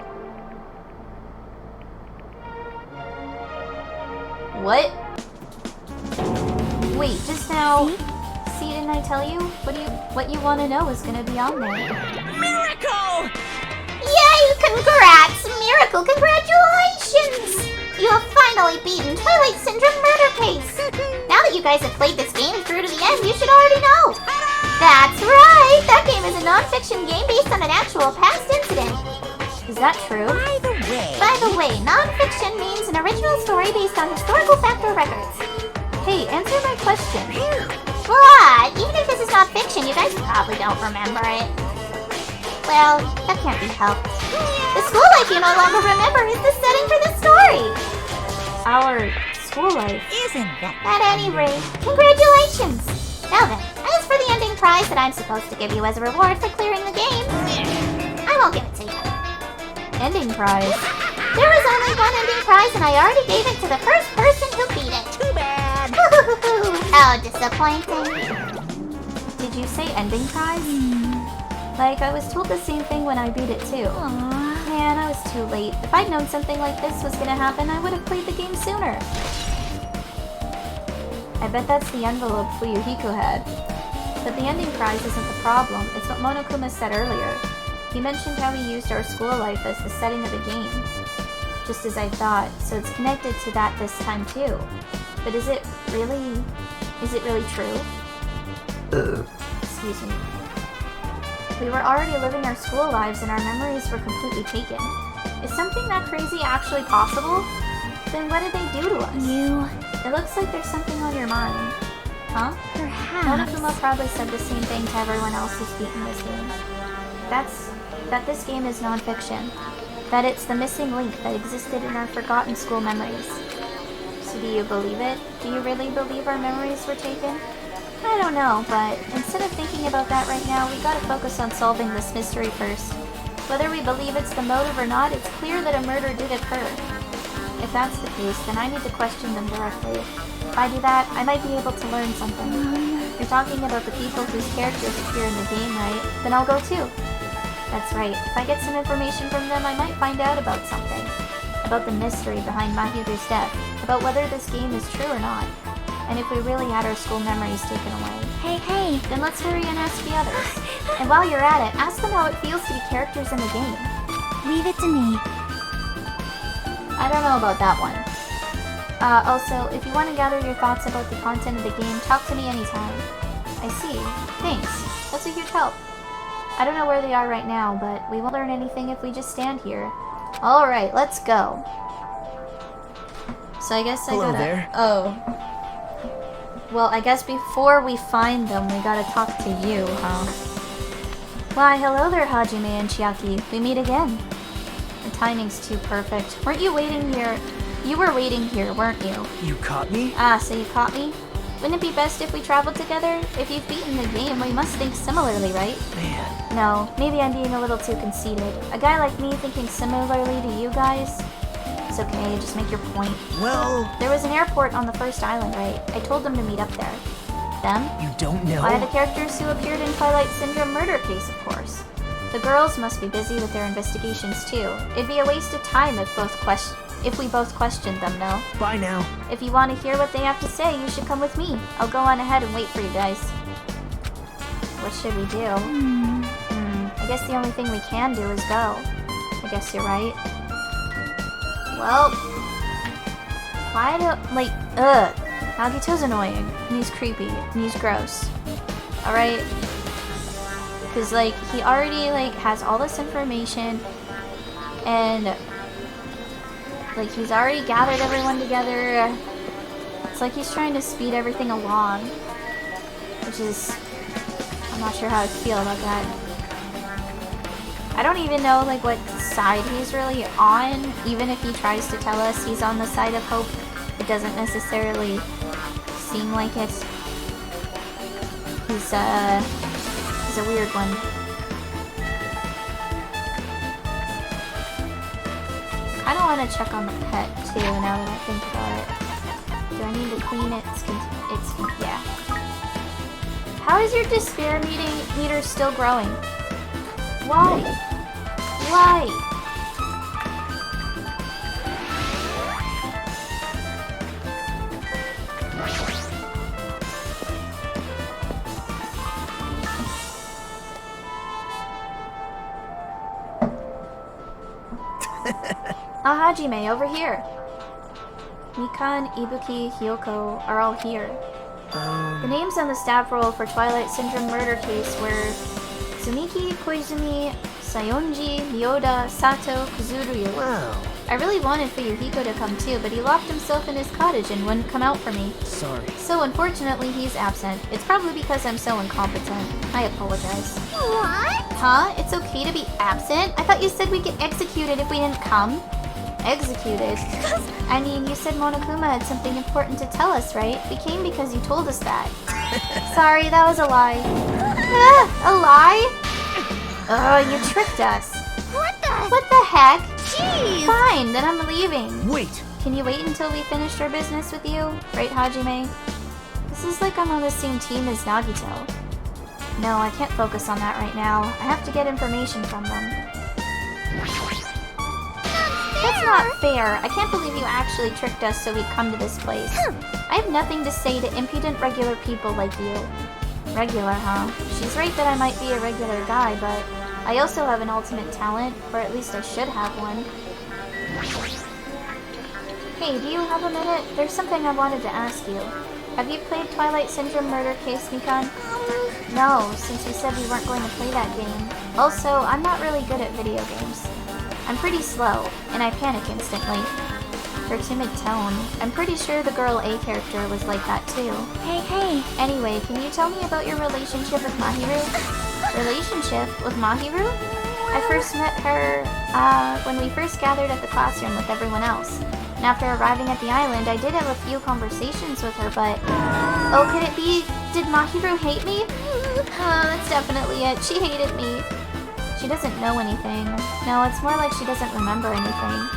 [SPEAKER 3] What? Wait, just now... See, didn't I tell you? What you want to know is gonna be on there.
[SPEAKER 6] Miracle!
[SPEAKER 9] Yay! Congrats! Miracle, congratulations! You have finally beaten Twilight Syndrome Murder Case! Now that you guys have played this game through to the end, you should already know! That's right! That game is a non-fiction game based on an actual past incident.
[SPEAKER 3] Is that true?
[SPEAKER 9] By the way, non-fiction means an original story based on historical fact or records.
[SPEAKER 3] Hey, answer my question.
[SPEAKER 9] What? Even if this is not fiction, you guys probably don't remember it. Well, that can't be helped. The school life you no longer remember is the setting for the story!
[SPEAKER 3] Our school life.
[SPEAKER 6] Isn't that...
[SPEAKER 9] At any rate, congratulations! Now then, as for the ending prize that I'm supposed to give you as a reward for clearing the game, I won't give it to you.
[SPEAKER 3] Ending prize?
[SPEAKER 9] There was only one ending prize and I already gave it to the first person who beat it.
[SPEAKER 6] Too bad!
[SPEAKER 9] How disappointing.
[SPEAKER 3] Did you say ending prize? Like, I was told the same thing when I beat it too.
[SPEAKER 2] Aww.
[SPEAKER 3] Man, I was too late. If I'd known something like this was gonna happen, I would have played the game sooner. I bet that's the envelope Fuyuhiko had. But the ending prize isn't the problem, it's what Monokuma said earlier. He mentioned how he used our school life as the setting of the game. Just as I thought, so it's connected to that this time too. But is it really true? Excuse me. We were already living our school lives and our memories were completely taken. Is something that crazy actually possible? Then what did they do to us? It looks like there's something on your mind. Huh?
[SPEAKER 2] Perhaps.
[SPEAKER 3] Monokuma probably said the same thing to everyone else who's beaten this game. That this game is non-fiction. That it's the missing link that existed in our forgotten school memories. So do you believe it? Do you really believe our memories were taken? I don't know, but instead of thinking about that right now, we gotta focus on solving this mystery first. Whether we believe it's the motive or not, it's clear that a murder did occur. If that's the case, then I need to question them directly. If I do that, I might be able to learn something. You're talking about the people whose characters appear in the game, right? Then I'll go too. That's right. If I get some information from them, I might find out about something. About the mystery behind Mahiru's death. About whether this game is true or not. And if we really had our school memories taken away.
[SPEAKER 2] Hey.
[SPEAKER 3] Then let's hurry and ask the others. And while you're at it, ask them how it feels to be characters in the game.
[SPEAKER 2] Leave it to me.
[SPEAKER 3] I don't know about that one. Also, if you want to gather your thoughts about the content of the game, talk to me anytime. I see. Thanks. That's a huge help. I don't know where they are right now, but we won't learn anything if we just stand here. Alright, let's go. So I guess
[SPEAKER 6] Hello
[SPEAKER 3] I gotta...
[SPEAKER 6] there.
[SPEAKER 3] Oh. Well, I guess before we find them, we gotta talk to you, huh? Why, hello there, Hajime and Chiaki. We meet again. The timing's too perfect. Weren't you waiting here? You were waiting here, weren't you?
[SPEAKER 6] You caught me?
[SPEAKER 3] Ah, so you caught me? Wouldn't it be best if we traveled together? If you've beaten the game, we must think similarly, right?
[SPEAKER 6] Man.
[SPEAKER 3] No, maybe I'm being a little too conceited. A guy like me thinking similarly to you guys? It's okay, just make your point.
[SPEAKER 6] Well...
[SPEAKER 3] There was an airport on the first island, right? I told them to meet up there. Them?
[SPEAKER 6] You don't know?
[SPEAKER 3] Why, the characters who appeared in Twilight Syndrome murder case, of course. The girls must be busy with their investigations, too. It'd be a waste of time if we both questioned them, no?
[SPEAKER 6] Bye now.
[SPEAKER 3] If you want to hear what they have to say, you should come with me. I'll go on ahead and wait for you guys. What should we do? I guess the only thing we can do is go. I guess you're right. Well... Why do... Like, Nagito's annoying. And he's creepy. And he's gross. Alright? Because, like, he already, like, has all this information. And... like, he's already gathered everyone together. It's like he's trying to speed everything along. Which is... I'm not sure how I feel about that. I don't even know, like, what side he's really on. Even if he tries to tell us he's on the side of hope, it doesn't necessarily seem like it. He's a weird one. I don't want to check on the pet, too, now that I think about it. Do I need to clean it? It's yeah. How is your despair meter still growing? Why? Why? Hajime, over here. Mikan, Ibuki, Hyoko are all here. The names on the staff roll for Twilight Syndrome murder case were Tsumiki, Koizumi, Sayonji, Miyoda, Sato, Kuzuryu.
[SPEAKER 6] Wow.
[SPEAKER 3] I really wanted Fuyuhiko to come too, but he locked himself in his cottage and wouldn't come out for me.
[SPEAKER 6] Sorry.
[SPEAKER 3] So unfortunately, he's absent. It's probably because I'm so incompetent. I apologize.
[SPEAKER 2] What?
[SPEAKER 3] Huh? It's okay to be absent? I thought you said we'd get executed if we didn't come. Executed? I mean, you said Monokuma had something important to tell us, right? We came because you told us that. Sorry, that was a lie. A lie? Oh, you tricked us. What the heck?
[SPEAKER 2] Jeez!
[SPEAKER 3] Fine, then I'm leaving.
[SPEAKER 6] Wait!
[SPEAKER 3] Can you wait until we finished our business with you? Right, Hajime? This is like I'm on the same team as Nagito. No, I can't focus on that right now. I have to get information from them. That's not fair. I can't believe you actually tricked us so we'd come to this place. I have nothing to say to impudent regular people like you. Regular, huh? She's right that I might be a regular guy, but I also have an ultimate talent, or at least I should have one. Hey, do you have a minute? There's something I wanted to ask you. Have you played Twilight Syndrome Murder Case, Mikan? No, since you said we weren't going to play that game. Also, I'm not really good at video games. I'm pretty slow, and I panic instantly. Her timid tone. I'm pretty sure the girl A character was like that too.
[SPEAKER 2] Hey.
[SPEAKER 3] Anyway, can you tell me about your relationship with Mahiru? Relationship with Mahiru? I first met her, when we first gathered at the classroom with everyone else. And after arriving at the island, I did have a few conversations with her, but... Oh, could it be... Did Mahiru hate me? That's definitely it. She hated me. She doesn't know anything. No, it's more like she doesn't remember anything.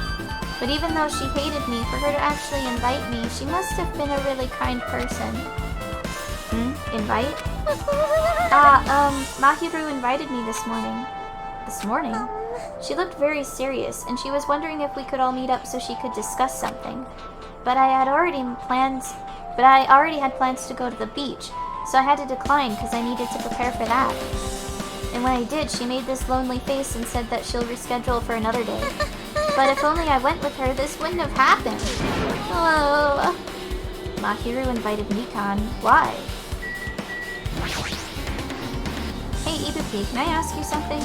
[SPEAKER 3] But even though she hated me, for her to actually invite me, she must have been a really kind person. Invite? Mahiru invited me this morning. This morning? She looked very serious, and she was wondering if we could all meet up so she could discuss something. But I already had plans to go to the beach, so I had to decline because I needed to prepare for that. And when I did, she made this lonely face and said that she'll reschedule for another day. But if only I went with her, this wouldn't have happened. Oh. Mahiru invited Mikan. Why? Hey, Ibuki, can I ask you something?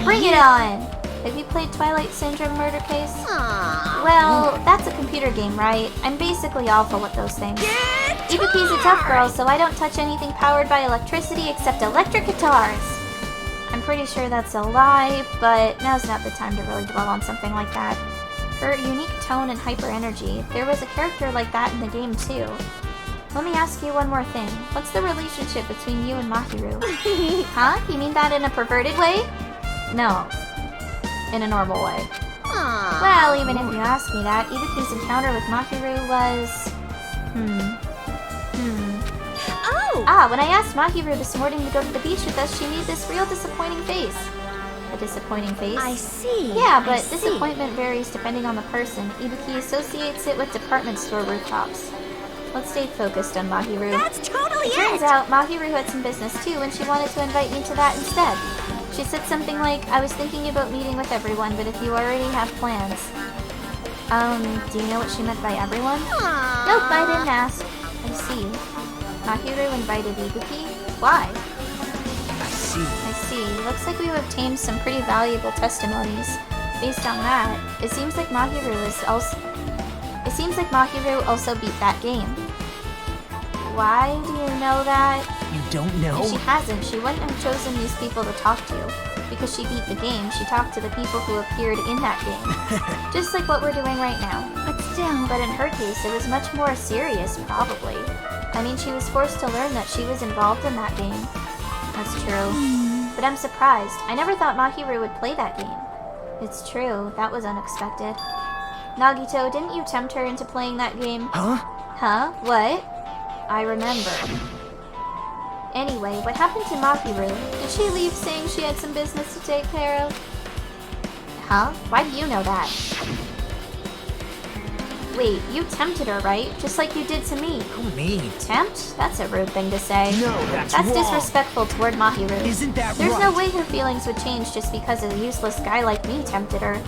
[SPEAKER 3] Bring it on! Have you played Twilight Syndrome Murder Case? Well, that's a computer game, right? I'm basically awful at those things. Ibuki's a tough girl, so I don't touch anything powered by electricity except electric guitars. I'm pretty sure that's a lie, but now's not the time to really dwell on something like that. Her unique tone and hyper energy, there was a character like that in the game too. Let me ask you one more thing. What's the relationship between you and Mahiru? Huh? You mean that in a perverted way? No. In a normal way. Well, even if you ask me that, Ibuki's encounter with Mahiru was... when I asked Mahiru this morning to go to the beach with us, she made this real disappointing face. A disappointing face?
[SPEAKER 2] I see.
[SPEAKER 3] Yeah, but disappointment varies depending on the person. Ibuki associates it with department store rooftops. Let's stay focused on Mahiru.
[SPEAKER 2] That's totally it!
[SPEAKER 3] Turns out, Mahiru had some business too, and she wanted to invite me to that instead. She said something like, I was thinking about meeting with everyone, but if you already have plans. Do you know what she meant by everyone? Nope, I didn't ask. I see. Mahiru invited Ibuki? Why?
[SPEAKER 4] I see.
[SPEAKER 3] Looks like we've obtained some pretty valuable testimonies. Based on that, it seems like Mahiru also beat that game. Why do you know that?
[SPEAKER 6] You don't know?
[SPEAKER 3] If she hasn't, she wouldn't have chosen these people to talk to. Because she beat the game, she talked to the people who appeared in that game. Just like what we're doing right now. But in her case, it was much more serious, probably. I mean, she was forced to learn that she was involved in that game. That's true. But I'm surprised. I never thought Mahiru would play that game. It's true, that was unexpected. Nagito, didn't you tempt her into playing that game? Huh? What? I remember. Anyway, what happened to Mahiru? Did she leave saying she had some business to take care of? Huh? Why do you know that? Wait, you tempted her, right? Just like you did to me.
[SPEAKER 6] Who, me?
[SPEAKER 3] Tempt? That's a rude thing to say.
[SPEAKER 6] No, that's
[SPEAKER 3] wrong.
[SPEAKER 6] disrespectful
[SPEAKER 3] toward Mahiru.
[SPEAKER 6] Isn't that
[SPEAKER 3] There's no way her feelings would change just because a useless guy like me tempted her.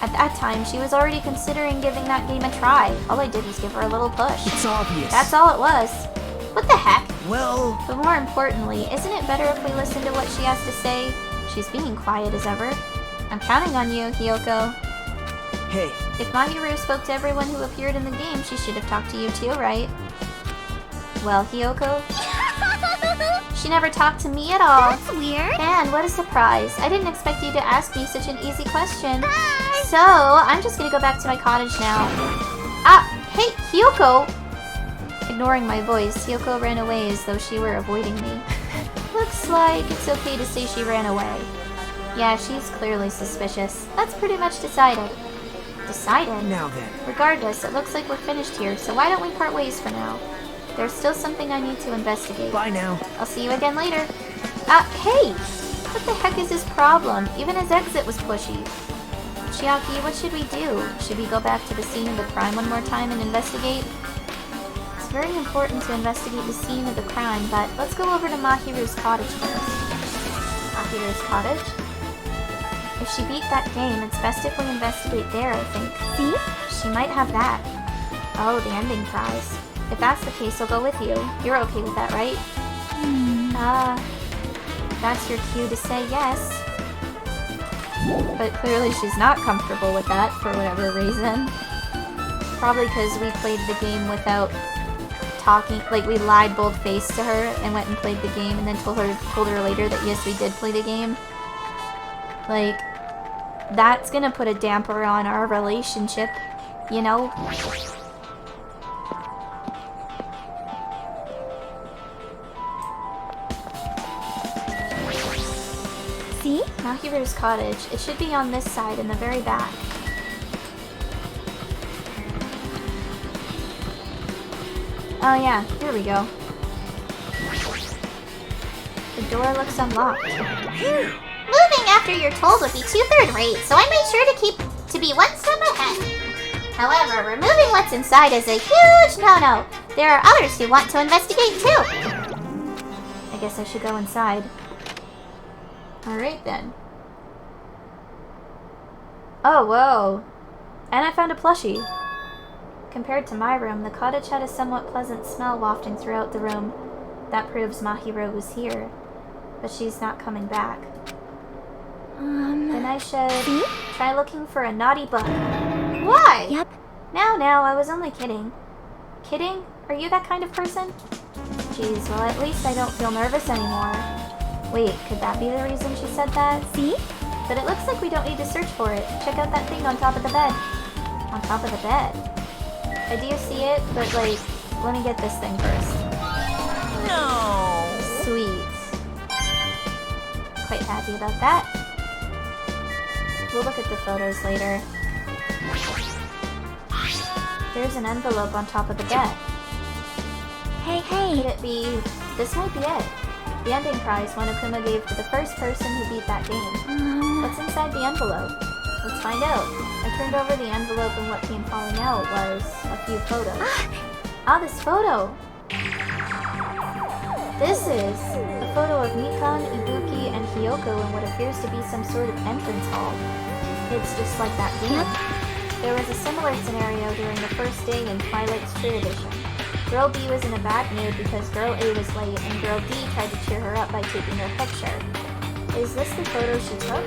[SPEAKER 3] At that time, she was already considering giving that game a try. All I did was give her a little push.
[SPEAKER 6] It's obvious.
[SPEAKER 3] That's all it was. What the heck?
[SPEAKER 6] Well...
[SPEAKER 3] But more importantly, isn't it better if we listen to what she has to say? She's being quiet as ever. I'm counting on you, Hiyoko.
[SPEAKER 4] Hey.
[SPEAKER 3] If Mahiru spoke to everyone who appeared in the game, she should have talked to you too, right? Well, Hiyoko? She never talked to me at all.
[SPEAKER 2] That's weird.
[SPEAKER 3] Man, what a surprise. I didn't expect you to ask me such an easy question. Hi. So, I'm just gonna go back to my cottage now. Hey, Hiyoko! Ignoring my voice, Hiyoko ran away as though she were avoiding me. Looks like it's okay to say she ran away. Yeah, she's clearly suspicious. That's pretty much decided. Decided?
[SPEAKER 4] Now then.
[SPEAKER 3] Regardless, it looks like we're finished here, so why don't we part ways for now? There's still something I need to investigate.
[SPEAKER 6] Bye now.
[SPEAKER 3] I'll see you again later. Hey! What the heck is his problem? Even his exit was pushy. Chiaki, what should we do? Should we go back to the scene of the crime one more time and investigate? It's very important to investigate the scene of the crime, but let's go over to Mahiru's cottage first. Mahiru's cottage? If she beat that game, it's best if we investigate there, I think.
[SPEAKER 2] See?
[SPEAKER 3] She might have that. Oh, the ending prize. If that's the case, I'll go with you. You're okay with that, right? That's your cue to say yes. But clearly she's not comfortable with that for whatever reason. Probably because we played the game without talking, like we lied bold-faced to her and went and played the game and then told her later that yes, we did play the game. Like, that's gonna put a damper on our relationship, you know?
[SPEAKER 2] See?
[SPEAKER 3] Mahiru's cottage. It should be on this side in the very back. Oh yeah, here we go. The door looks unlocked.
[SPEAKER 9] Moving after you're told would be 2/3 rate, so I made sure to be one step ahead. However, removing what's inside is a huge no-no. There are others who want to investigate too.
[SPEAKER 3] I guess I should go inside. Alright then. Oh, whoa. And I found a plushie. Compared to my room, the cottage had a somewhat pleasant smell wafting throughout the room. That proves Mahiru was here. But she's not coming back. Then I should try looking for a naughty bug. Why?
[SPEAKER 2] Yep.
[SPEAKER 3] Now, I was only kidding. Kidding? Are you that kind of person? Jeez, well at least I don't feel nervous anymore. Wait, could that be the reason she said that?
[SPEAKER 2] See?
[SPEAKER 3] But it looks like we don't need to search for it. Check out that thing on top of the bed. On top of the bed? I do see it, but like, let me get this thing first.
[SPEAKER 6] No.
[SPEAKER 3] Sweet. Quite happy about that. We'll look at the photos later. There's an envelope on top of the bed.
[SPEAKER 2] Hey.
[SPEAKER 3] Could it be... This might be it. The ending prize Monokuma gave to the first person who beat that game. What's inside the envelope? Let's find out. I turned over the envelope and what came falling out was a few photos. This photo! This is a photo of Mikan, Ibuki, and Hiyoko in what appears to be some sort of entrance hall. It's just like that game. There was a similar scenario during the first day in Twilight's True Edition. Girl B was in a bad mood because Girl A was late and Girl D tried to cheer her up by taking her picture. Is this the photo she took?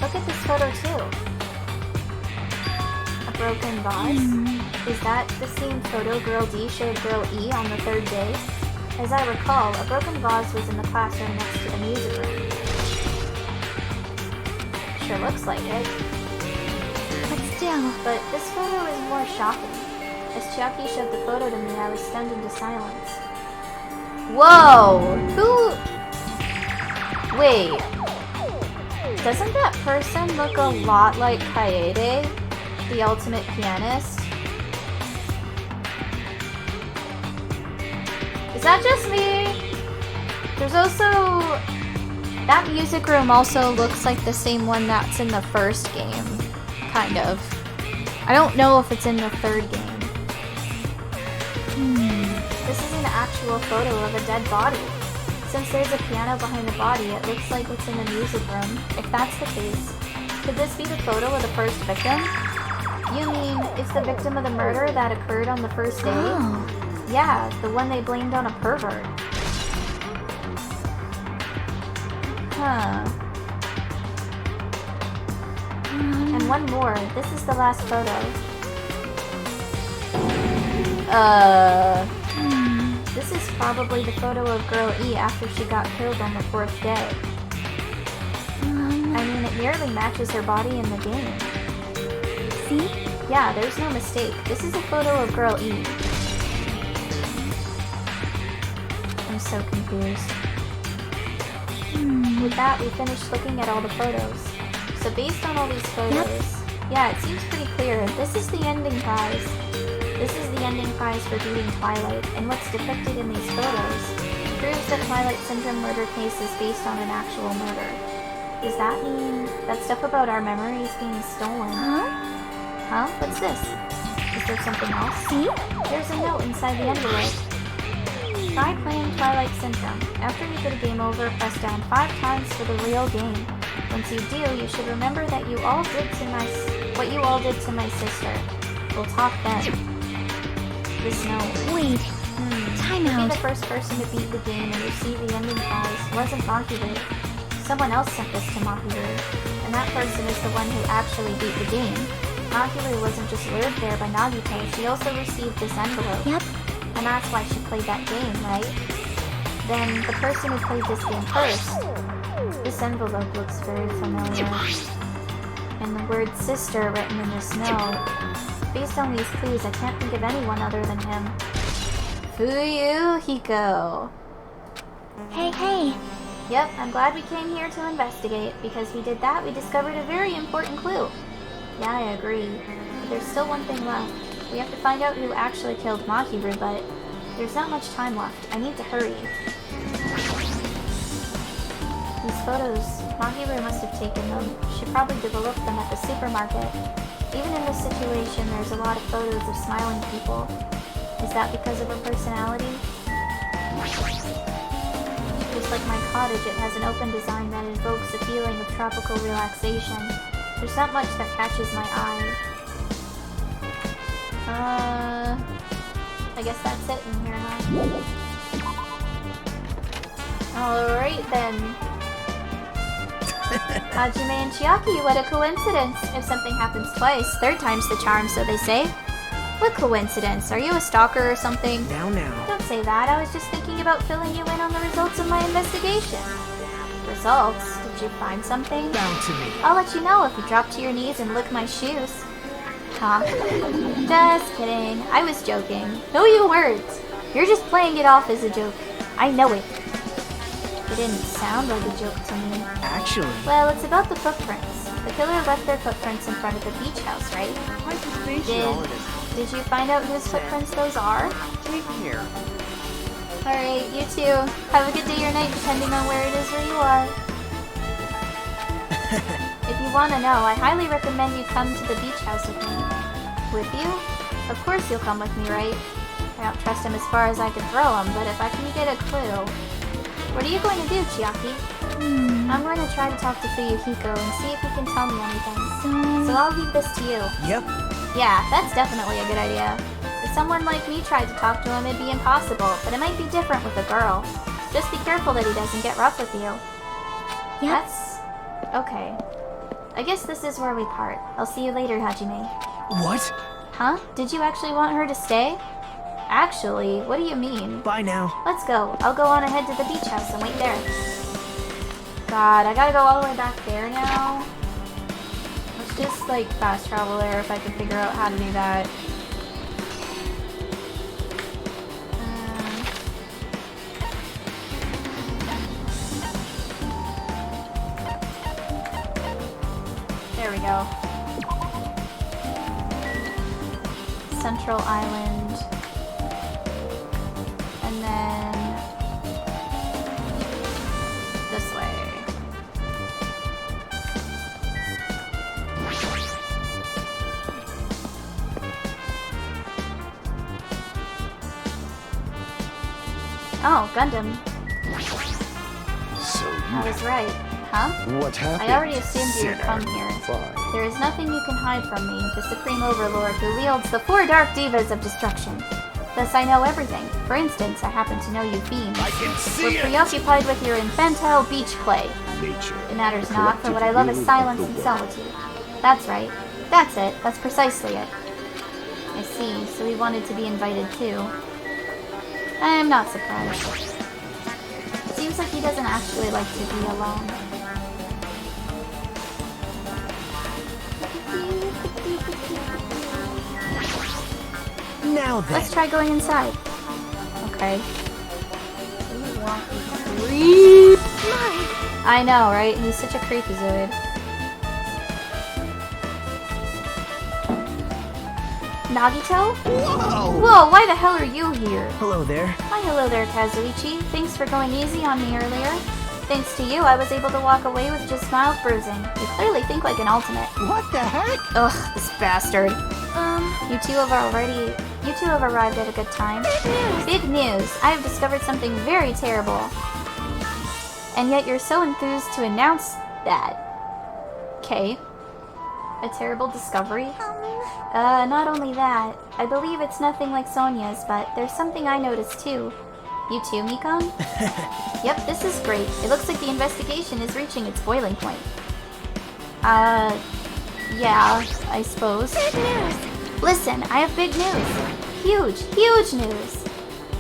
[SPEAKER 3] Look at this photo too. A broken vase? Is that the same photo Girl D showed Girl E on the third day? As I recall, a broken vase was in the classroom next to the music room. Sure looks like it. But this photo is more shocking. As Chiaki showed the photo to me, I was stunned into silence. Whoa! Who... Wait. Doesn't that person look a lot like Kaede, the ultimate pianist? Is that just me? There's also... That music room also looks like the same one that's in the first game. Kind of. I don't know if it's in the third game. This is an actual photo of a dead body. Since there's a piano behind the body, it looks like it's in the music room. If that's the case, could this be the photo of the first victim? You mean, it's the victim of the murder that occurred on the first day?
[SPEAKER 2] Oh.
[SPEAKER 3] Yeah, the one they blamed on a pervert. Huh. And one more. This is the last photo. This is probably the photo of Girl E after she got killed on the 4th day. I mean, it nearly matches her body in the game. See? Yeah, there's no mistake. This is a photo of Girl E. I'm so confused. With that, we finished looking at all the photos. So based on all these photos, yeah, it seems pretty clear. This is the ending prize. This is the ending prize for beating Twilight, and what's depicted in these photos proves that Twilight Syndrome murder case is based on an actual murder. Does that mean that stuff about our memories being stolen? Huh? What's this? Is there something else? See? There's a note inside the envelope. Try playing Twilight Syndrome. After you get a game over, press down 5 times for the real game. Once you do, you should remember that you all did to my what you all did to my sister. We'll talk then. The snow.
[SPEAKER 2] Wait, time
[SPEAKER 3] Maybe
[SPEAKER 2] out.
[SPEAKER 3] the first person to beat the game and receive the ending prize wasn't Mahiru. Someone else sent this to Mahiru, and that person is the one who actually beat the game. Mahiru wasn't just lured there by Nagito, she also received this envelope.
[SPEAKER 2] Yep.
[SPEAKER 3] And that's why she played that game, right? Then the person who played this game first. This envelope looks very familiar. And the word sister written in the snow. Based on these clues, I can't think of anyone other than him. Fuyuhiko.
[SPEAKER 2] Hey.
[SPEAKER 3] Yep, I'm glad we came here to investigate, because we did that, we discovered a very important clue. Yeah, I agree. But there's still one thing left. We have to find out who actually killed Mahiru, but there's not much time left. I need to hurry. These photos, Mahiru must have taken them. She probably developed them at the supermarket. Even in this situation, there's a lot of photos of smiling people. Is that because of her personality? Just like my cottage, it has an open design that evokes a feeling of tropical relaxation. There's not much that catches my eye. I guess that's it in here, huh? Alright then. Hajime and Chiaki, what a coincidence. If something happens twice, third time's the charm, so they say. What coincidence? Are you a stalker or something?
[SPEAKER 6] Now.
[SPEAKER 3] Don't say that. I was just thinking about filling you in on the results of my investigation. Results? Did you find something?
[SPEAKER 6] Down to me.
[SPEAKER 3] I'll let you know if you drop to your knees and lick my shoes. Huh? Just kidding. I was joking. No, you weren't. You're just playing it off as a joke. I know it. It didn't sound like a joke to me.
[SPEAKER 6] Actually.
[SPEAKER 3] Well, it's about the footprints. The killer left their footprints in front of the beach house, right? Did you find out whose footprints those are?
[SPEAKER 4] Take care.
[SPEAKER 3] Alright, you too. Have a good day or night, depending on where it is where you are. If you want to know, I highly recommend you come to the beach house with me. With you? Of course you'll come with me, right? I don't trust him as far as I can throw him, but if I can get a clue... What are you going to do, Chiaki? I'm going to try to talk to Fuyuhiko and see if he can tell me anything. So I'll leave this to you.
[SPEAKER 6] Yep.
[SPEAKER 3] Yeah, that's definitely a good idea. If someone like me tried to talk to him, it'd be impossible, but it might be different with a girl. Just be careful that he doesn't get rough with you.
[SPEAKER 2] Yep.
[SPEAKER 3] That's... okay. I guess this is where we part. I'll see you later, Hajime.
[SPEAKER 6] What?
[SPEAKER 3] Huh? Did you actually want her to stay? Actually, what do you mean?
[SPEAKER 6] Bye now.
[SPEAKER 3] Let's go. I'll go on ahead to the beach house and wait there. God, I gotta go all the way back there now. Let's just, like, fast travel there if I can figure out how to do that. There we go. Central Island. And then this way. Oh, Gundam.
[SPEAKER 10] So
[SPEAKER 3] I was right. Huh?
[SPEAKER 10] what happened?
[SPEAKER 3] I already assumed you would come here.
[SPEAKER 10] Fine.
[SPEAKER 3] There is nothing you can hide from me, the Supreme Overlord who wields the 4 Dark Divas of Destruction. Thus I know everything. For instance, I happen to know you fiends.
[SPEAKER 10] I can see
[SPEAKER 3] We're
[SPEAKER 10] it.
[SPEAKER 3] preoccupied with your infantile beach play.
[SPEAKER 10] Nature.
[SPEAKER 3] It matters not, for what I love is silence and solitude. That's right. That's it. That's precisely it. I see, so he wanted to be invited too. I am not surprised. It seems like he doesn't actually like to be alone.
[SPEAKER 6] Now then.
[SPEAKER 3] Let's try going inside. Okay. I know, right? He's such a creepazoid. Nagito?
[SPEAKER 6] Whoa!
[SPEAKER 3] Whoa, why the hell are you here?
[SPEAKER 6] Hello there.
[SPEAKER 3] Why hello there, Kazuichi. Thanks for going easy on me earlier. Thanks to you, I was able to walk away with just mild bruising. You clearly think like an ultimate.
[SPEAKER 4] What the heck?
[SPEAKER 3] Ugh, this bastard. You two have arrived at a good time. Big news! I have discovered something very terrible. And yet you're so enthused to announce that. Okay. A terrible discovery? Not only that, I believe it's nothing like Sonia's, but there's something I noticed too. You too, Mikan? Yep, this is great. It looks like the investigation is reaching its boiling point. Yeah, I suppose.
[SPEAKER 7] Big news!
[SPEAKER 3] Listen, I have big news. Huge, huge news.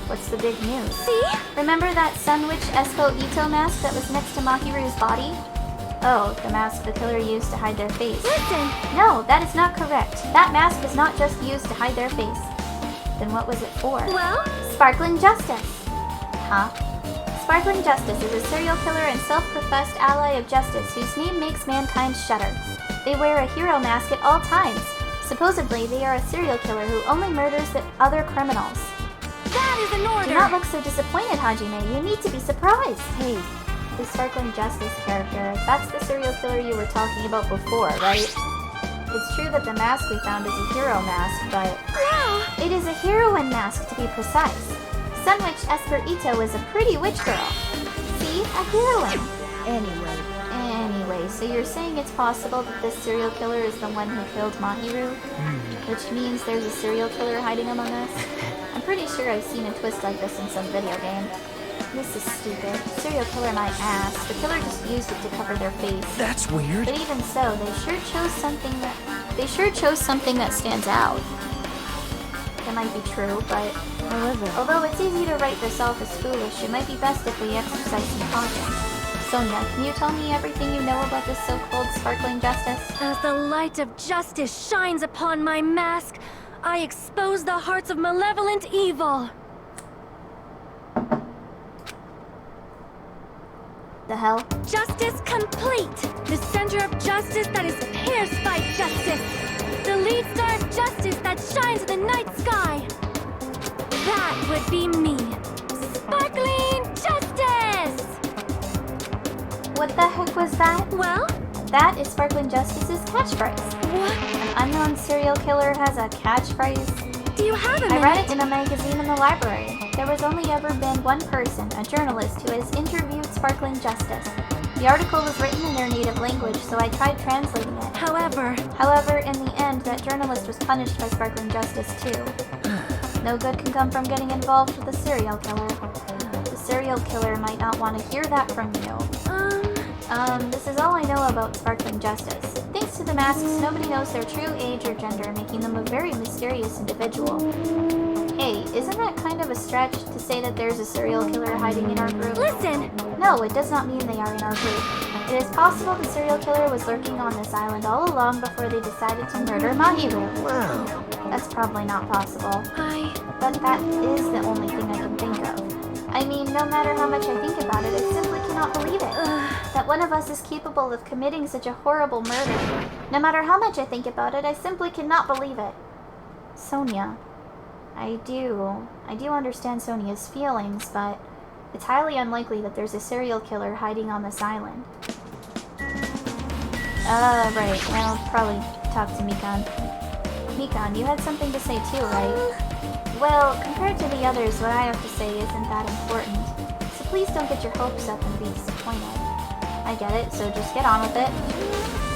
[SPEAKER 3] What's the big news?
[SPEAKER 7] See?
[SPEAKER 3] Remember that Sun Witch Espo Ito mask that was next to Mahiru's body? Oh, the mask the killer used to hide their face.
[SPEAKER 7] Listen!
[SPEAKER 3] No, that is not correct. That mask was not just used to hide their face. Then what was it for?
[SPEAKER 7] Well?
[SPEAKER 3] Sparkling Justice. Huh? Sparkling Justice is a serial killer and self-professed ally of justice whose name makes mankind shudder. They wear a hero mask at all times. Supposedly, they are a serial killer who only murders the other criminals.
[SPEAKER 7] That is an order!
[SPEAKER 3] Do not look so disappointed, Hajime. You need to be surprised. Hey, the Sparkling Justice character, that's the serial killer you were talking about before, right? It's true that the mask we found is a hero mask, but...
[SPEAKER 7] Wow!
[SPEAKER 3] It is a heroine mask, to be precise. Sun Witch Esper Ito is a pretty witch girl. See? A heroine. Anyway, so you're saying it's possible that this serial killer is the one who killed Mahiru? Which means there's a serial killer hiding among us? I'm pretty sure I've seen a twist like this in some video game. This is stupid. Serial killer my ass. The killer just used it to cover their face.
[SPEAKER 6] That's weird.
[SPEAKER 3] But even so, they sure chose something that stands out. That might be true, but although it's easy to write this off as foolish, it might be best if we exercise some caution. Sonia, can you tell me everything you know about this so-called Sparkling Justice?
[SPEAKER 7] As the light of justice shines upon my mask, I expose the hearts of malevolent evil.
[SPEAKER 3] The hell?
[SPEAKER 7] Justice complete! The center of justice that is pierced by justice! The lead star of justice that shines in the night sky! That would be me! Sparkling Justice!
[SPEAKER 3] What the heck was that?
[SPEAKER 7] Well?
[SPEAKER 3] That is Sparkling Justice's catchphrase.
[SPEAKER 7] What?
[SPEAKER 3] An unknown serial killer has a catchphrase?
[SPEAKER 7] Do you have a
[SPEAKER 3] I
[SPEAKER 7] minute?
[SPEAKER 3] read it in a magazine in the library. There has only ever been one person, a journalist, who has interviewed Sparkling Justice. The article was written in their native language, so I tried translating it.
[SPEAKER 7] However,
[SPEAKER 3] in the end, that journalist was punished by Sparkling Justice too. No good can come from getting involved with a serial killer. The serial killer might not want to hear that from you. This is all I know about Sparkling Justice. Thanks to the masks, nobody knows their true age or gender, making them a very mysterious individual. Hey, isn't that kind of a stretch to say that there's a serial killer hiding in our group?
[SPEAKER 7] listen!
[SPEAKER 3] No, it does not mean they are in our group. It is possible the serial killer was lurking on this island all along before they decided to murder Mahiru.
[SPEAKER 4] Wow.
[SPEAKER 3] That's probably not possible. But that is the only thing I can think of. I mean, no matter how much I think about it, I simply cannot believe it. That one of us is capable of committing such a horrible murder. No matter how much I think about it, I simply cannot believe it. Sonia. I do understand Sonia's feelings, but it's highly unlikely that there's a serial killer hiding on this island. Right, I'll probably talk to Mikan. Mikan, you had something to say too, right? Well, compared to the others, what I have to say isn't that important. So please don't get your hopes up and be disappointed. I get it, so just get on with it.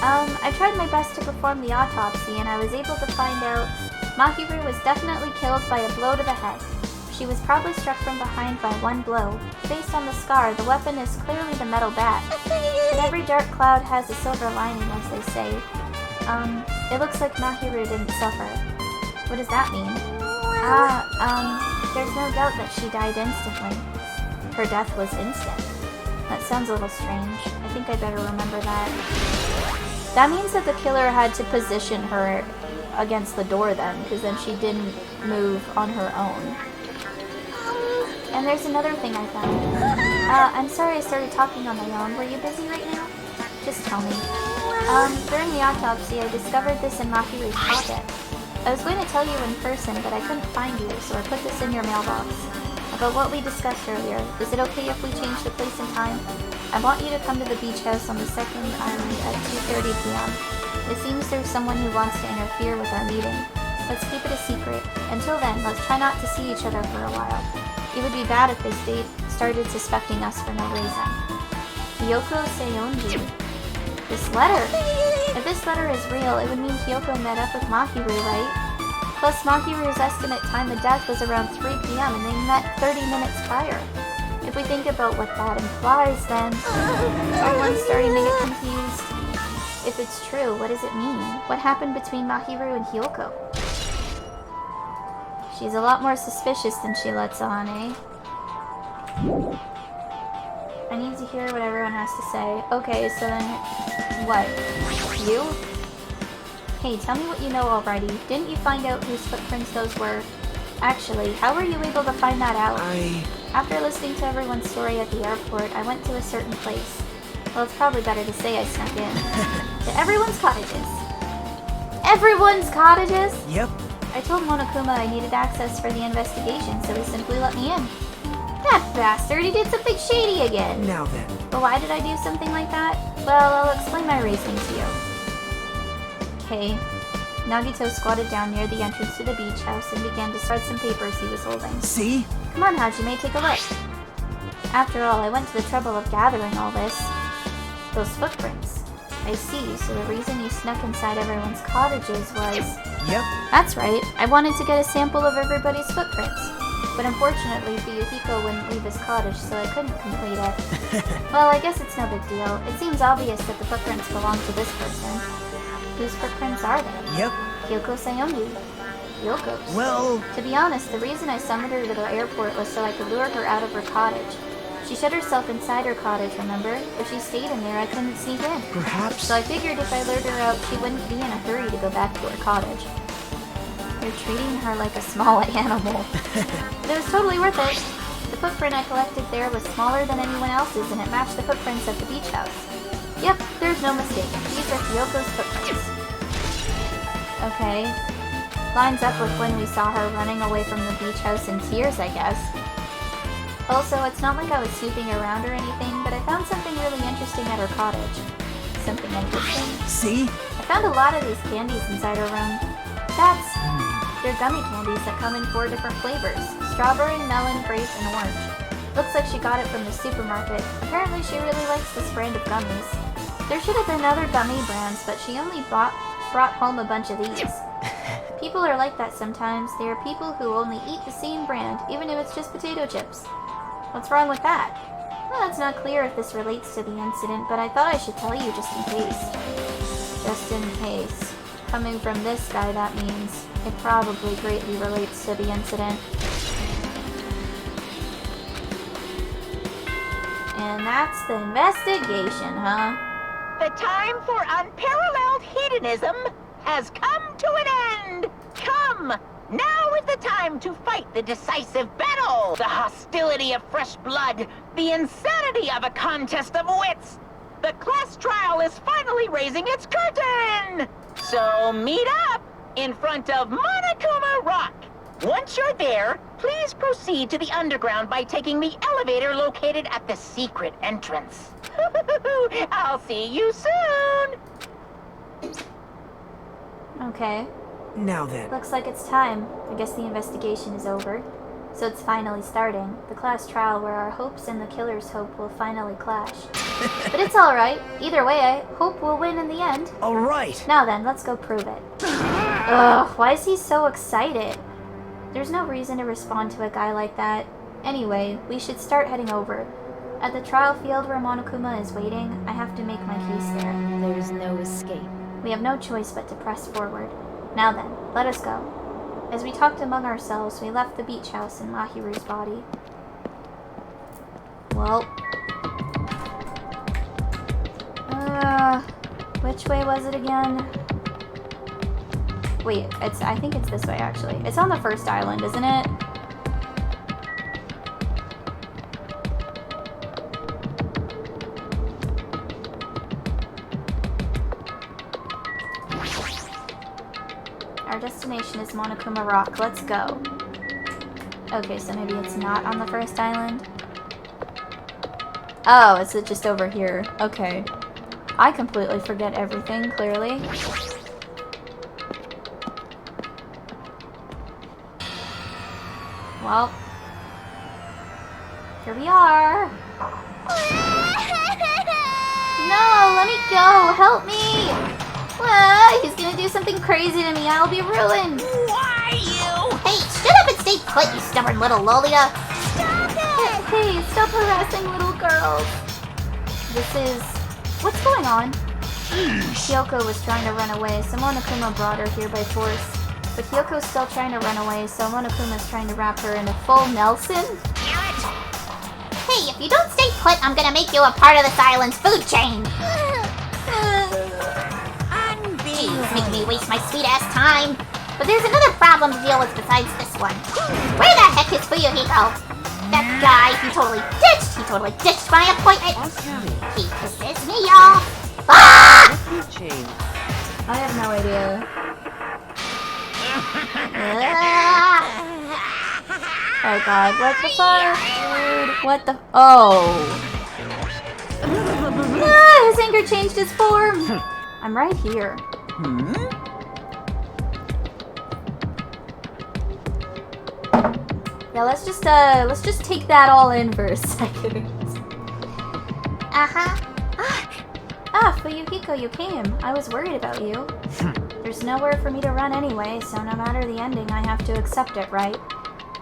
[SPEAKER 3] I tried my best to perform the autopsy, and I was able to find out Mahiru was definitely killed by a blow to the head. She was probably struck from behind by one blow. Based on the scar, the weapon is clearly the metal bat. But every dark cloud has a silver lining, as they say. It looks like Mahiru didn't suffer. What does that mean? There's no doubt that she died instantly. Her death was instant. That sounds a little strange. I think I better remember that. That means that the killer had to position her against the door then, because then she didn't move on her own. And there's another thing I found. I'm sorry I started talking on my own. Were you busy right now? Just tell me. During the autopsy, I discovered this in Mahiru's pocket. I was going to tell you in person, but I couldn't find you, so I put this in your mailbox. About what we discussed earlier, is it okay if we change the place and time? I want you to come to the beach house on the second island at 2:30 p.m. It seems there's someone who wants to interfere with our meeting. Let's keep it a secret. Until then, let's try not to see each other for a while. It would be bad if they started suspecting us for no reason. Kyoko Seiyonji. This letter! If this letter is real, it would mean Kyoko met up with Mahiru, right? Plus, Mahiru's estimate time of death was around 3 p.m. and they met 30 minutes prior. If we think about what that implies, then someone's starting to get confused. If it's true, what does it mean? What happened between Mahiru and Kyoko? She's a lot more suspicious than she lets on, eh? I need to hear what everyone has to say. Okay, so then... what? You? Hey, tell me what you know already. Didn't you find out whose footprints those were? Actually, how were you able to find that out? After listening to everyone's story at the airport, I went to a certain place. Well, it's probably better to say I snuck in. To everyone's cottages. Everyone's cottages?
[SPEAKER 6] Yep.
[SPEAKER 3] I told Monokuma I needed access for the investigation, so he simply let me in. That bastard, he did something shady again.
[SPEAKER 6] Now then.
[SPEAKER 3] But why did I do something like that? Well, I'll explain my reasoning to you. Okay. Nagito squatted down near the entrance to the beach house and began to spread some papers he was holding.
[SPEAKER 6] See?
[SPEAKER 3] Come on, Hajime, take a look. After all, I went to the trouble of gathering all this. Those footprints. I see, so the reason you snuck inside everyone's cottages was...
[SPEAKER 6] Yep.
[SPEAKER 3] That's right, I wanted to get a sample of everybody's footprints. But unfortunately, Fuyuhiko wouldn't leave his cottage, so I couldn't complete it. Well, I guess it's no big deal. It seems obvious that the footprints belong to this person. Whose footprints are they?
[SPEAKER 6] Yep.
[SPEAKER 3] Kyoko Sayumi. Kyoko's.
[SPEAKER 6] Well...
[SPEAKER 3] To be honest, the reason I summoned her to the airport was so I could lure her out of her cottage. She shut herself inside her cottage, remember? If she stayed in there, I couldn't sneak in.
[SPEAKER 6] Perhaps...
[SPEAKER 3] So I figured if I lured her out, she wouldn't be in a hurry to go back to her cottage. You're treating her like a small animal. But it was totally worth it. The footprint I collected there was smaller than anyone else's, and it matched the footprints at the beach house. Yep, there's no mistake. These are Kyoko's footprints. Okay. Lines up with when we saw her running away from the beach house in tears, I guess. Also, it's not like I was snooping around or anything, but I found something really interesting at her cottage. Something interesting?
[SPEAKER 6] See?
[SPEAKER 3] I found a lot of these candies inside her room. They're gummy candies that come in 4 different flavors. Strawberry, melon, grape, and orange. Looks like she got it from the supermarket. Apparently she really likes this brand of gummies. There should have been other gummy brands, but she only brought home a bunch of these. People are like that sometimes. They are people who only eat the same brand, even if it's just potato chips. What's wrong with that? Well, it's not clear if this relates to the incident, but I thought I should tell you just in case. Just in case. Coming from this guy, that means it probably greatly relates to the incident. And that's the investigation, huh?
[SPEAKER 8] The time for unparalleled hedonism has come to an end! Come! Now is the time to fight the decisive battle! The hostility of fresh blood, the insanity of a contest of wits! The class trial is finally raising its curtain! So meet up in front of Monokuma Rock! Once you're there, please proceed to the underground by taking the elevator located at the secret entrance. I'll see you soon!
[SPEAKER 3] Okay.
[SPEAKER 6] Now then.
[SPEAKER 3] Looks like it's time. I guess the investigation is over. So it's finally starting. The class trial where our hopes and the killer's hope will finally clash. But it's alright. Either way, I hope we'll win in the end.
[SPEAKER 6] Alright.
[SPEAKER 3] Now then, let's go prove it. Ugh, why is he so excited? There's no reason to respond to a guy like that. Anyway, we should start heading over. At the trial field where Monokuma is waiting, I have to make my case there.
[SPEAKER 5] There's no escape.
[SPEAKER 3] We have no choice but to press forward. Now then, let us go. As we talked among ourselves, we left the beach house in Mahiru's body. Well... which way was it again? Wait, I think it's this way actually. It's on the first island, isn't it? Our destination is Monokuma Rock. Let's go. Okay, so maybe it's not on the first island. Oh, it's just over here. Okay. I completely forget everything, clearly. Well. Here we are. No, let me go. Help me.
[SPEAKER 9] He's gonna do something crazy to me. I'll be ruined.
[SPEAKER 8] Why you?
[SPEAKER 9] Hey, shut up and stay put, you stubborn little Lolia.
[SPEAKER 7] Stop it!
[SPEAKER 3] Hey, stop harassing little girls. This is... What's going on? Kyoko was trying to run away, so Monokuma brought her here by force. But Kyoko's still trying to run away, so Monokuma's trying to wrap her in a full Nelson?
[SPEAKER 9] Hey, if you don't stay put, I'm gonna make you a part of the Island's food chain. Jeez, make me waste my sweet-ass time. But there's another problem to deal with besides this one. Where the heck is Fuyuhiko? That guy, he totally ditched my appointment. He pisses me off. Ah!
[SPEAKER 1] Food chain.
[SPEAKER 3] I have no idea. Oh god, what the fuck? Dude, what the... Oh. Ah, his anger changed his form. I'm right here. Yeah, let's just take that all in for a second. Fuyuhiko, you came. I was worried about you. There's nowhere for me to run anyway, so no matter the ending, I have to accept it, right?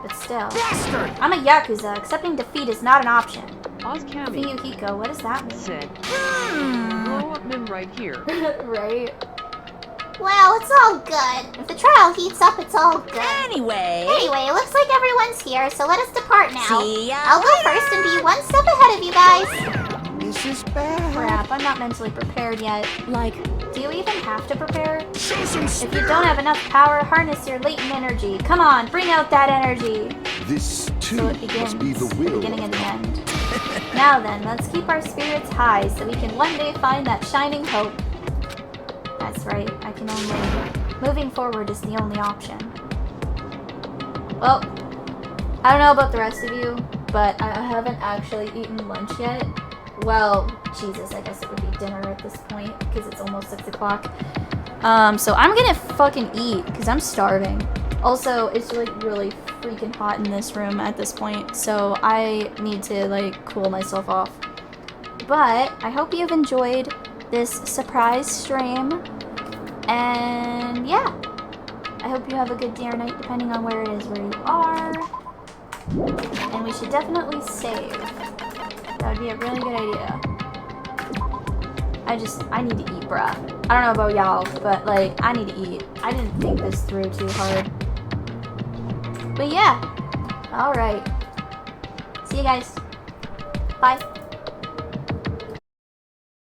[SPEAKER 3] But still.
[SPEAKER 4] Bastard!
[SPEAKER 3] I'm a Yakuza. Accepting defeat is not an option.
[SPEAKER 1] Ozcami
[SPEAKER 3] Fuyuhiko, what does that mean?
[SPEAKER 1] said, blow up men right here.
[SPEAKER 3] Right?
[SPEAKER 9] Well, it's all good. If the trial heats up, it's all good.
[SPEAKER 8] Anyway.
[SPEAKER 9] Anyway, it looks like everyone's here, so let us depart now.
[SPEAKER 8] See ya
[SPEAKER 9] I'll go first and be one step ahead of you guys.
[SPEAKER 4] This is bad.
[SPEAKER 3] Crap, I'm not mentally prepared yet.
[SPEAKER 5] Like,
[SPEAKER 3] Do you even have to prepare?
[SPEAKER 4] Show some
[SPEAKER 3] If you don't have enough power, harness your latent energy. Come on, bring out that energy.
[SPEAKER 10] This too
[SPEAKER 3] So it begins.
[SPEAKER 10] must be the will.
[SPEAKER 3] Beginning and the end. Now then, let's keep our spirits high so we can one day find that shining hope. That's right, I can only... Moving forward is the only option. Well, I don't know about the rest of you, but I haven't actually eaten lunch yet. Well, Jesus, I guess it would be dinner at this point, because it's almost 6 o'clock. So I'm gonna fucking eat, because I'm starving. Also, it's like really freaking hot in this room at this point, so I need to like cool myself off. But I hope you've enjoyed this surprise stream, and yeah, I hope you have a good day or night depending on where it is where you are. And we should definitely save. That would be a really good idea. I need to eat, bruh. I don't know about y'all, but like, I need to eat. I didn't think this through too hard. But yeah, alright. See you guys. Bye.